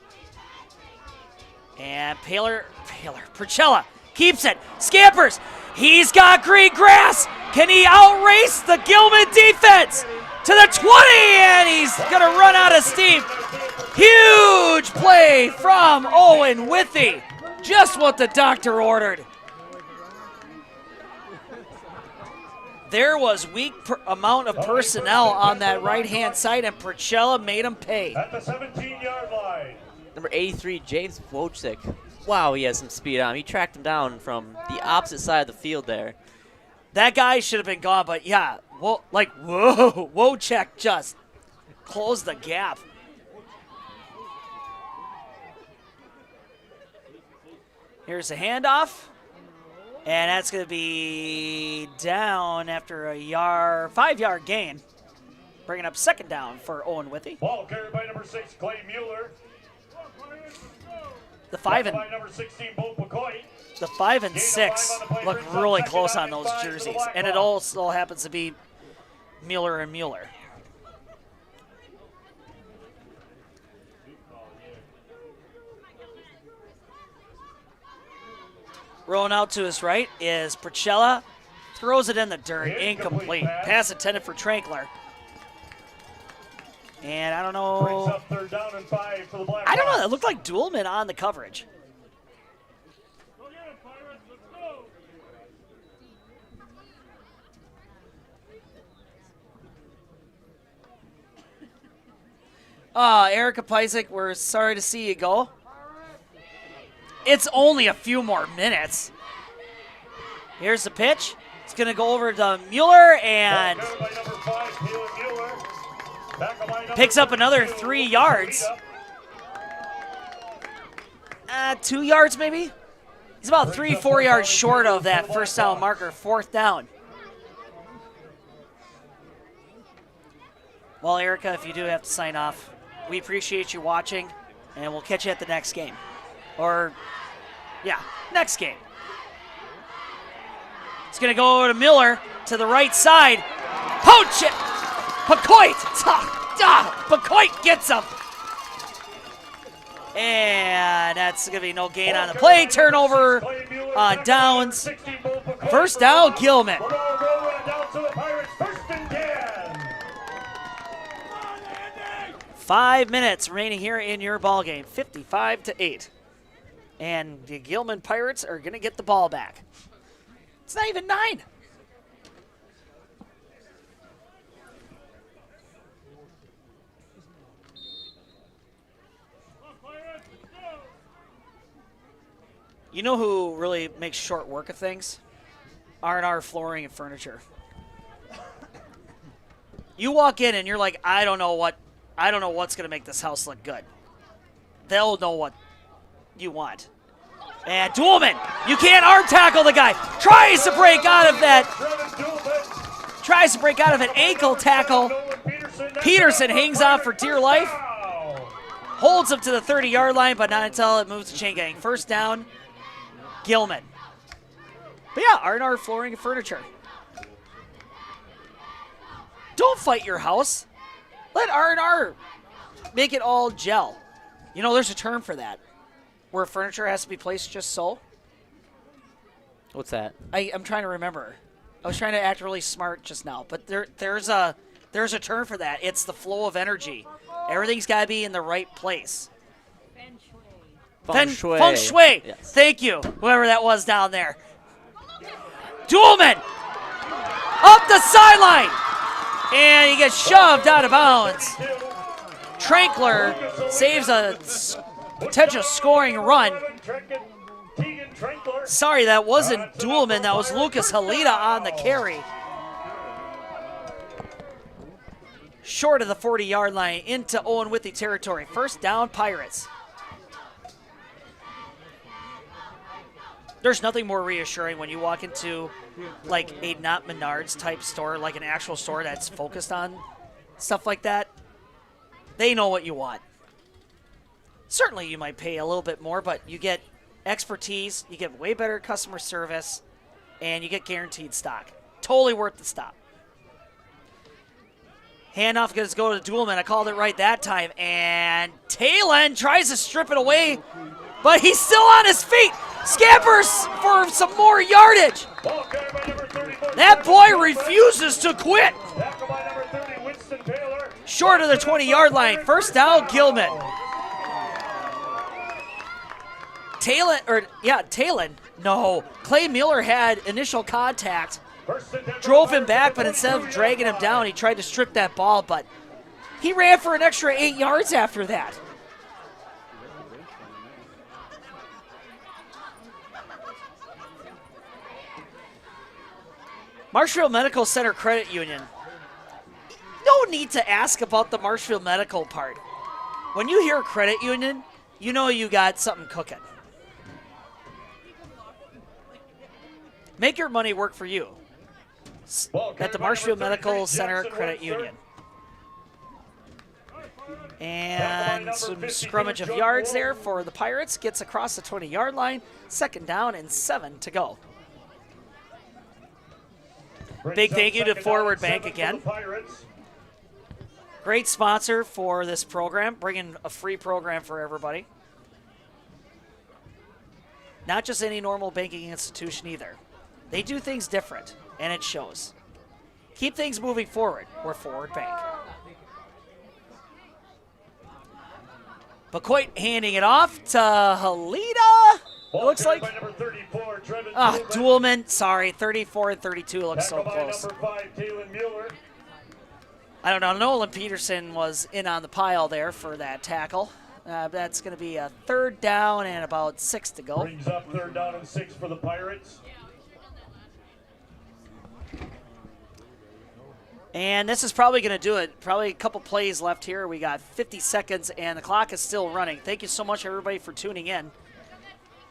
Speaker 4: And Purcella keeps it, scampers. He's got green grass. Can he outrace the Gilman defense to the 20? And he's going to run out of steam. Huge play from Owen-Withee. Just what the doctor ordered. There was weak amount of personnel on that right-hand side, and Purcella made him pay.
Speaker 8: At the 17-yard line.
Speaker 9: Number 83, James Wojcik. Wow, he has some speed on him. He tracked him down from the opposite side of the field there.
Speaker 4: That guy should have been gone, but yeah, whoa, Wojcik just closed the gap. Here's a handoff, and that's going to be down after a 5-yard gain, bringing up 2nd down for Owen-Withee.
Speaker 8: Ball carried by number 6, Clay Mueller.
Speaker 4: The 5 and
Speaker 8: number 16, Bo McCoy.
Speaker 4: The 5 and 6 look really close on those jerseys, and it also happens to be Mueller and Mueller. Rolling out to his right is Purcella. Throws it in the dirt, incomplete. Pass intended for Trankler. And I don't know.
Speaker 8: Third down and 5 for the Blackhawks.
Speaker 4: I don't know. It looked like Duelman on the coverage. Erica Pisek, we're sorry to see you go. It's only a few more minutes. Here's the pitch. It's going to go over to Mueller and picks up another 3 yards. 2 yards maybe? He's about 3-4 yards short of that first down marker, 4th down. Well, Erica, if you do have to sign off, we appreciate you watching, and we'll catch you at the next game. Or, yeah, next game. It's going to go over to Miller to the right side. Poach it! Pacoit! Pacoit gets him! And that's going to be no gain on the play. Turnover on downs. First down, Gilman. 5 minutes remaining here in your ball game, 55-8. And the Gilman Pirates are going to get the ball back. It's not even 9. You know who really makes short work of things? R&R Flooring and Furniture. You walk in and you're like, I don't know what's going to make this house look good. They'll know what you want. And Gilman, you can't arm tackle the guy. Tries to break out of an ankle tackle. Peterson hangs on for dear life. Holds him to the 30-yard line, but not until it moves to chain gang. First down, Gilman. But yeah, R&R Flooring and Furniture. Don't fight your house. Let R&R make it all gel. You know, there's a term for that, where furniture has to be placed just so.
Speaker 9: What's that?
Speaker 4: I'm trying to remember. I was trying to act really smart just now, but there's a term for that. It's the flow of energy. Everything's got to be in the right place.
Speaker 9: Feng shui.
Speaker 4: Feng shui.
Speaker 9: Yes.
Speaker 4: Thank you, whoever that was down there. Gilman up the sideline, and he gets shoved out of bounds. Trankler saves a potential scoring run. Sorry, that wasn't Gilman. That was Lucas Halita on the carry. Short of the 40-yard line into Owen-Withee territory. First down, Pirates. There's nothing more reassuring when you walk into like a not Menards type store, like an actual store that's focused on stuff like that. They know what you want. Certainly you might pay a little bit more, but you get expertise, you get way better customer service, and you get guaranteed stock. Totally worth the stop. Handoff going to go to Gilman. I called it right that time. And Talon tries to strip it away, but he's still on his feet. Scampers for some more yardage. That boy refuses to quit. Short of the 20-yard line. First down, Gilman. Talon. No. Clay Miller had initial contact. Drove him back, but instead of dragging him down, he tried to strip that ball, but he ran for an extra 8 yards after that. Marshfield Medical Center Credit Union. No need to ask about the Marshfield Medical part. When you hear credit union, you know you got something cooking. Make your money work for you at the Marshfield Medical Center Credit Union. And some scrummage of yards there for the Pirates. Gets across the 20-yard line. Second down and 7 to go. Big thank you to Forward Bank again. Great sponsor for this program, bringing a free program for everybody. Not just any normal banking institution either. They do things different, and it shows. Keep things moving forward. We're Forward Bank. McCoy handing it off to Halita. It looks like. Gilman. Sorry, 34 and 32 looks so close. I don't know. Nolan Peterson was in on the pile there for that tackle. That's going to be a third down and about 6 to go.
Speaker 8: Brings up third down and 6 for the Pirates.
Speaker 4: And this is probably going to do it. Probably a couple plays left here. We got 50 seconds, and the clock is still running. Thank you so much, everybody, for tuning in.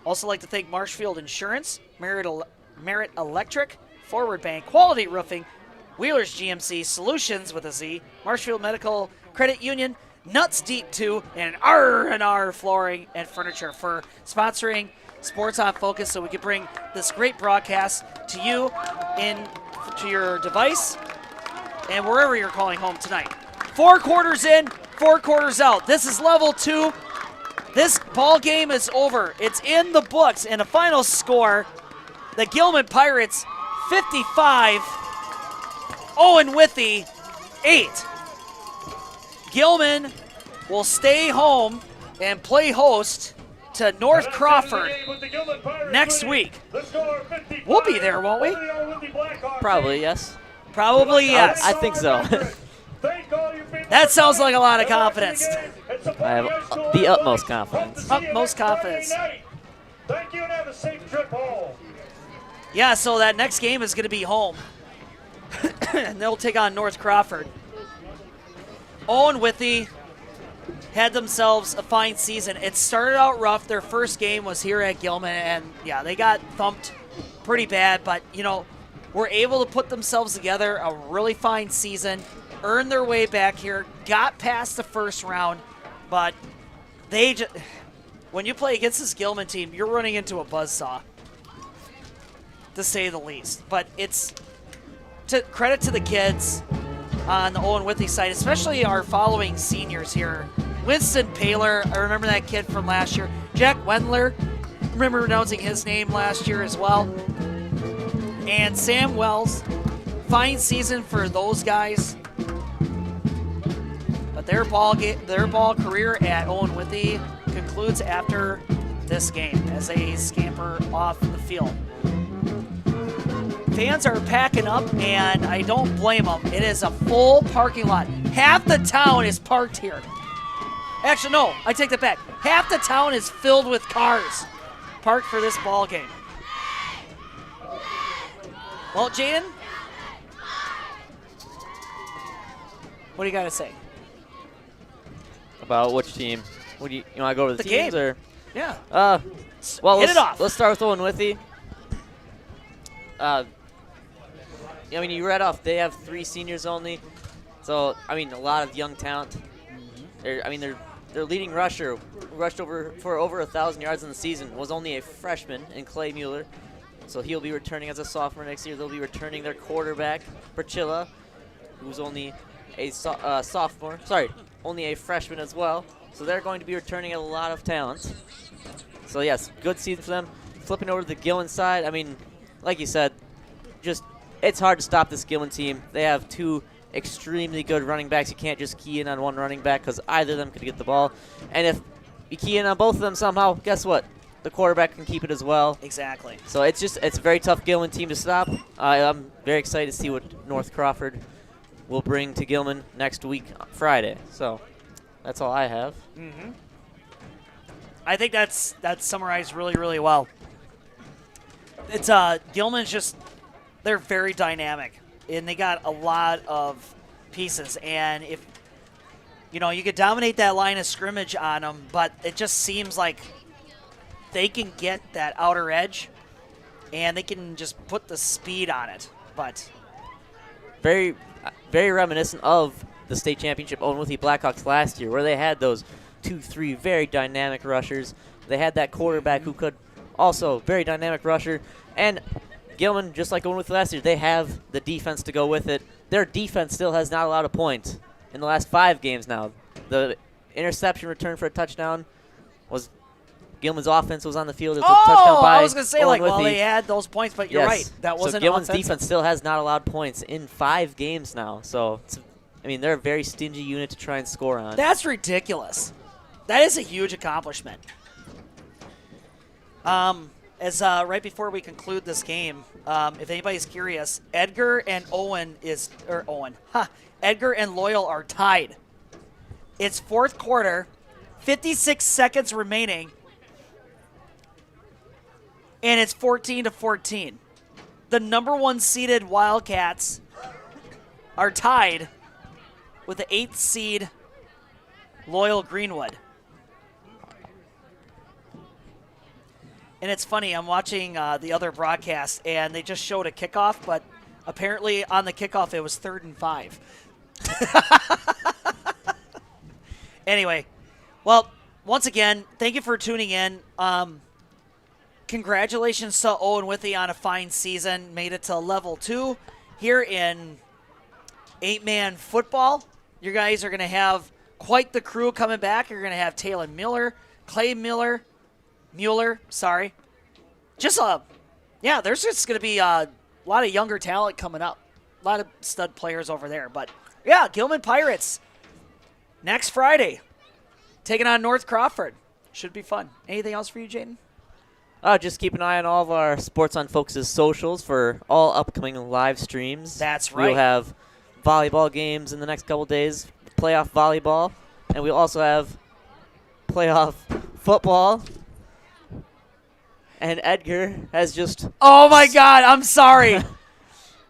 Speaker 4: Also like to thank Marshfield Insurance, Merit Electric, Forward Bank, Quality Roofing, Wheelers GMC, Solutions with a Z, Marshfield Medical Credit Union, Nuts Deep 2, and R&R Flooring and Furniture for sponsoring Sports on Focus so we can bring this great broadcast to you to your device and wherever you're calling home tonight. 4 quarters in, 4 quarters out. This is level 2. This ball game is over. It's in the books. And the final score, the Gilman Pirates 55, Owen-Withee 8. Gilman will stay home and play host to North Crawford next week. We'll be there, won't we?
Speaker 9: Probably, yes.
Speaker 4: Probably, yes.
Speaker 9: I think so.
Speaker 4: That sounds like a lot of confidence.
Speaker 9: I have the utmost confidence.
Speaker 4: Utmost confidence.
Speaker 8: Thank you and have a safe trip home.
Speaker 4: Yeah, so that next game is going to be home. And they'll take on North Crawford. Owen-Withee had themselves a fine season. It started out rough. Their first game was here at Gilman, and yeah, they got thumped pretty bad, but were able to put themselves together a really fine season, earned their way back here, got past the first round, but when you play against this Gilman team, you're running into a buzzsaw, to say the least. But it's credit to the kids on the Owen-Withee side, especially our following seniors here. Winston Paler, I remember that kid from last year. Jack Wendler, remember announcing his name last year as well. And Sam Wells, fine season for those guys. But their ball career at Owen-Withee concludes after this game as they scamper off the field. Fans are packing up, and I don't blame them. It is a full parking lot. Half the town is parked here. Actually, no, I take that back. Half the town is filled with cars parked for this ball game. Well, Jaden, what do you got to say?
Speaker 9: About which team? What do you want to go over the teams
Speaker 4: game.
Speaker 9: or?
Speaker 4: Yeah.
Speaker 9: Well,
Speaker 4: hit it off.
Speaker 9: Let's start with Owen-Withee. I mean, you read off. They have 3 seniors only, so I mean, a lot of young talent. Their leading rusher rushed for over 1,000 yards in the season was only a freshman in Clay Mueller, so he'll be returning as a sophomore next year. They'll be returning their quarterback Perchilla, who's only a sophomore. Sorry, only a freshman as well. So they're going to be returning a lot of talent. So yes, good season for them. Flipping over to the Gilman side, I mean, like you said, it's hard to stop this Gilman team. They have 2 extremely good running backs. You can't just key in on one running back because either of them could get the ball. And if you key in on both of them somehow, guess what? The quarterback can keep it as well.
Speaker 4: Exactly.
Speaker 9: So it's a very tough Gilman team to stop. I'm very excited to see what North Crawford will bring to Gilman next week, Friday. So that's all I have.
Speaker 4: Mm-hmm. I think that's summarized really, really well. It's Gilman's they're very dynamic, and they got a lot of pieces. And if you could dominate that line of scrimmage on them, but it just seems like they can get that outer edge, and they can just put the speed on it. But
Speaker 9: very, very reminiscent of the state championship Owen-Withee Blackhawks last year, where they had those 2-3 very dynamic rushers. They had that quarterback who could also very dynamic rusher. And Gilman, just like Owen-Withee last year, they have the defense to go with it. Their defense still has not allowed a point in the last 5 games now. The interception return for a touchdown was Gilman's offense was on the field. It was a touchdown by
Speaker 4: I was going to say, they had those points, but you're right. That wasn't
Speaker 9: Gilman's
Speaker 4: offensive.
Speaker 9: defense still has not allowed points in 5 games now. So, they're a very stingy unit to try and score on.
Speaker 4: That's ridiculous. That is a huge accomplishment. Right before we conclude this game, if anybody's curious, Edgar and Edgar and Loyal are tied. It's 4th quarter, 56 seconds remaining, and it's 14-14. The number 1 seeded Wildcats are tied with the 8th seed Loyal Greenwood. And it's funny, I'm watching the other broadcast, and they just showed a kickoff, but apparently on the kickoff it was 3rd and 5. Anyway, well, once again, thank you for tuning in. Congratulations to Owen-Withee on a fine season. Made it to level 2 here in 8-man football. You guys are going to have quite the crew coming back. You're going to have Taylor Miller, Clay Mueller, sorry. There's just going to be a lot of younger talent coming up. A lot of stud players over there. But, yeah, Gilman Pirates next Friday taking on North Crawford. Should be fun. Anything else for you, Jaden?
Speaker 9: Just keep an eye on all of our Sports on Focus's socials for all upcoming live streams.
Speaker 4: That's right.
Speaker 9: We'll have volleyball games in the next couple days, playoff volleyball, and we'll also have playoff football. And Edgar has just.
Speaker 4: Oh my God! I'm sorry.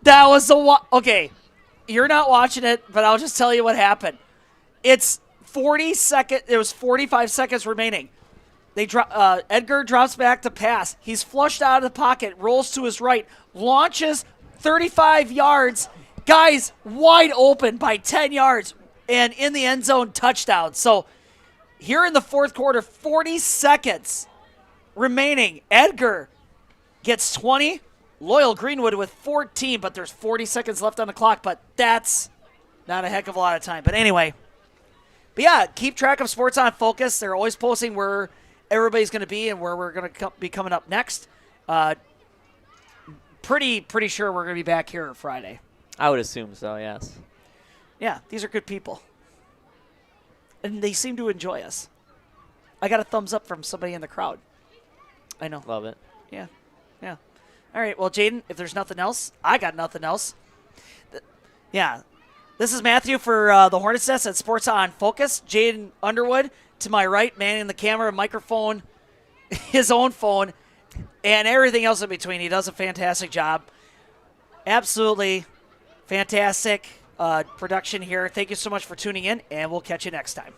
Speaker 4: That was the okay. You're not watching it, but I'll just tell you what happened. It's 40 seconds. There was 45 seconds remaining. Edgar drops back to pass. He's flushed out of the pocket, rolls to his right, launches 35 yards. Guys wide open by 10 yards, and in the end zone, touchdown. So here in the fourth quarter, 40 seconds remaining. Edgar gets 20. Loyal Greenwood with 14, but there's 40 seconds left on the clock, but that's not a heck of a lot of time. But anyway, yeah, keep track of Sports on Focus. They're always posting where everybody's going to be and where we're going to be coming up next. Pretty sure we're going to be back here Friday.
Speaker 9: I would assume so, yes.
Speaker 4: Yeah, these are good people. And they seem to enjoy us. I got a thumbs up from somebody in the crowd. I know.
Speaker 9: Love it.
Speaker 4: Yeah. All right, well, Jaden, if there's nothing else, I got nothing else. Yeah. This is Matthew for the Hornets Nest at Sports on Focus. Jaden Underwood to my right, manning the camera, microphone, his own phone, and everything else in between. He does a fantastic job. Absolutely fantastic production here. Thank you so much for tuning in, and we'll catch you next time.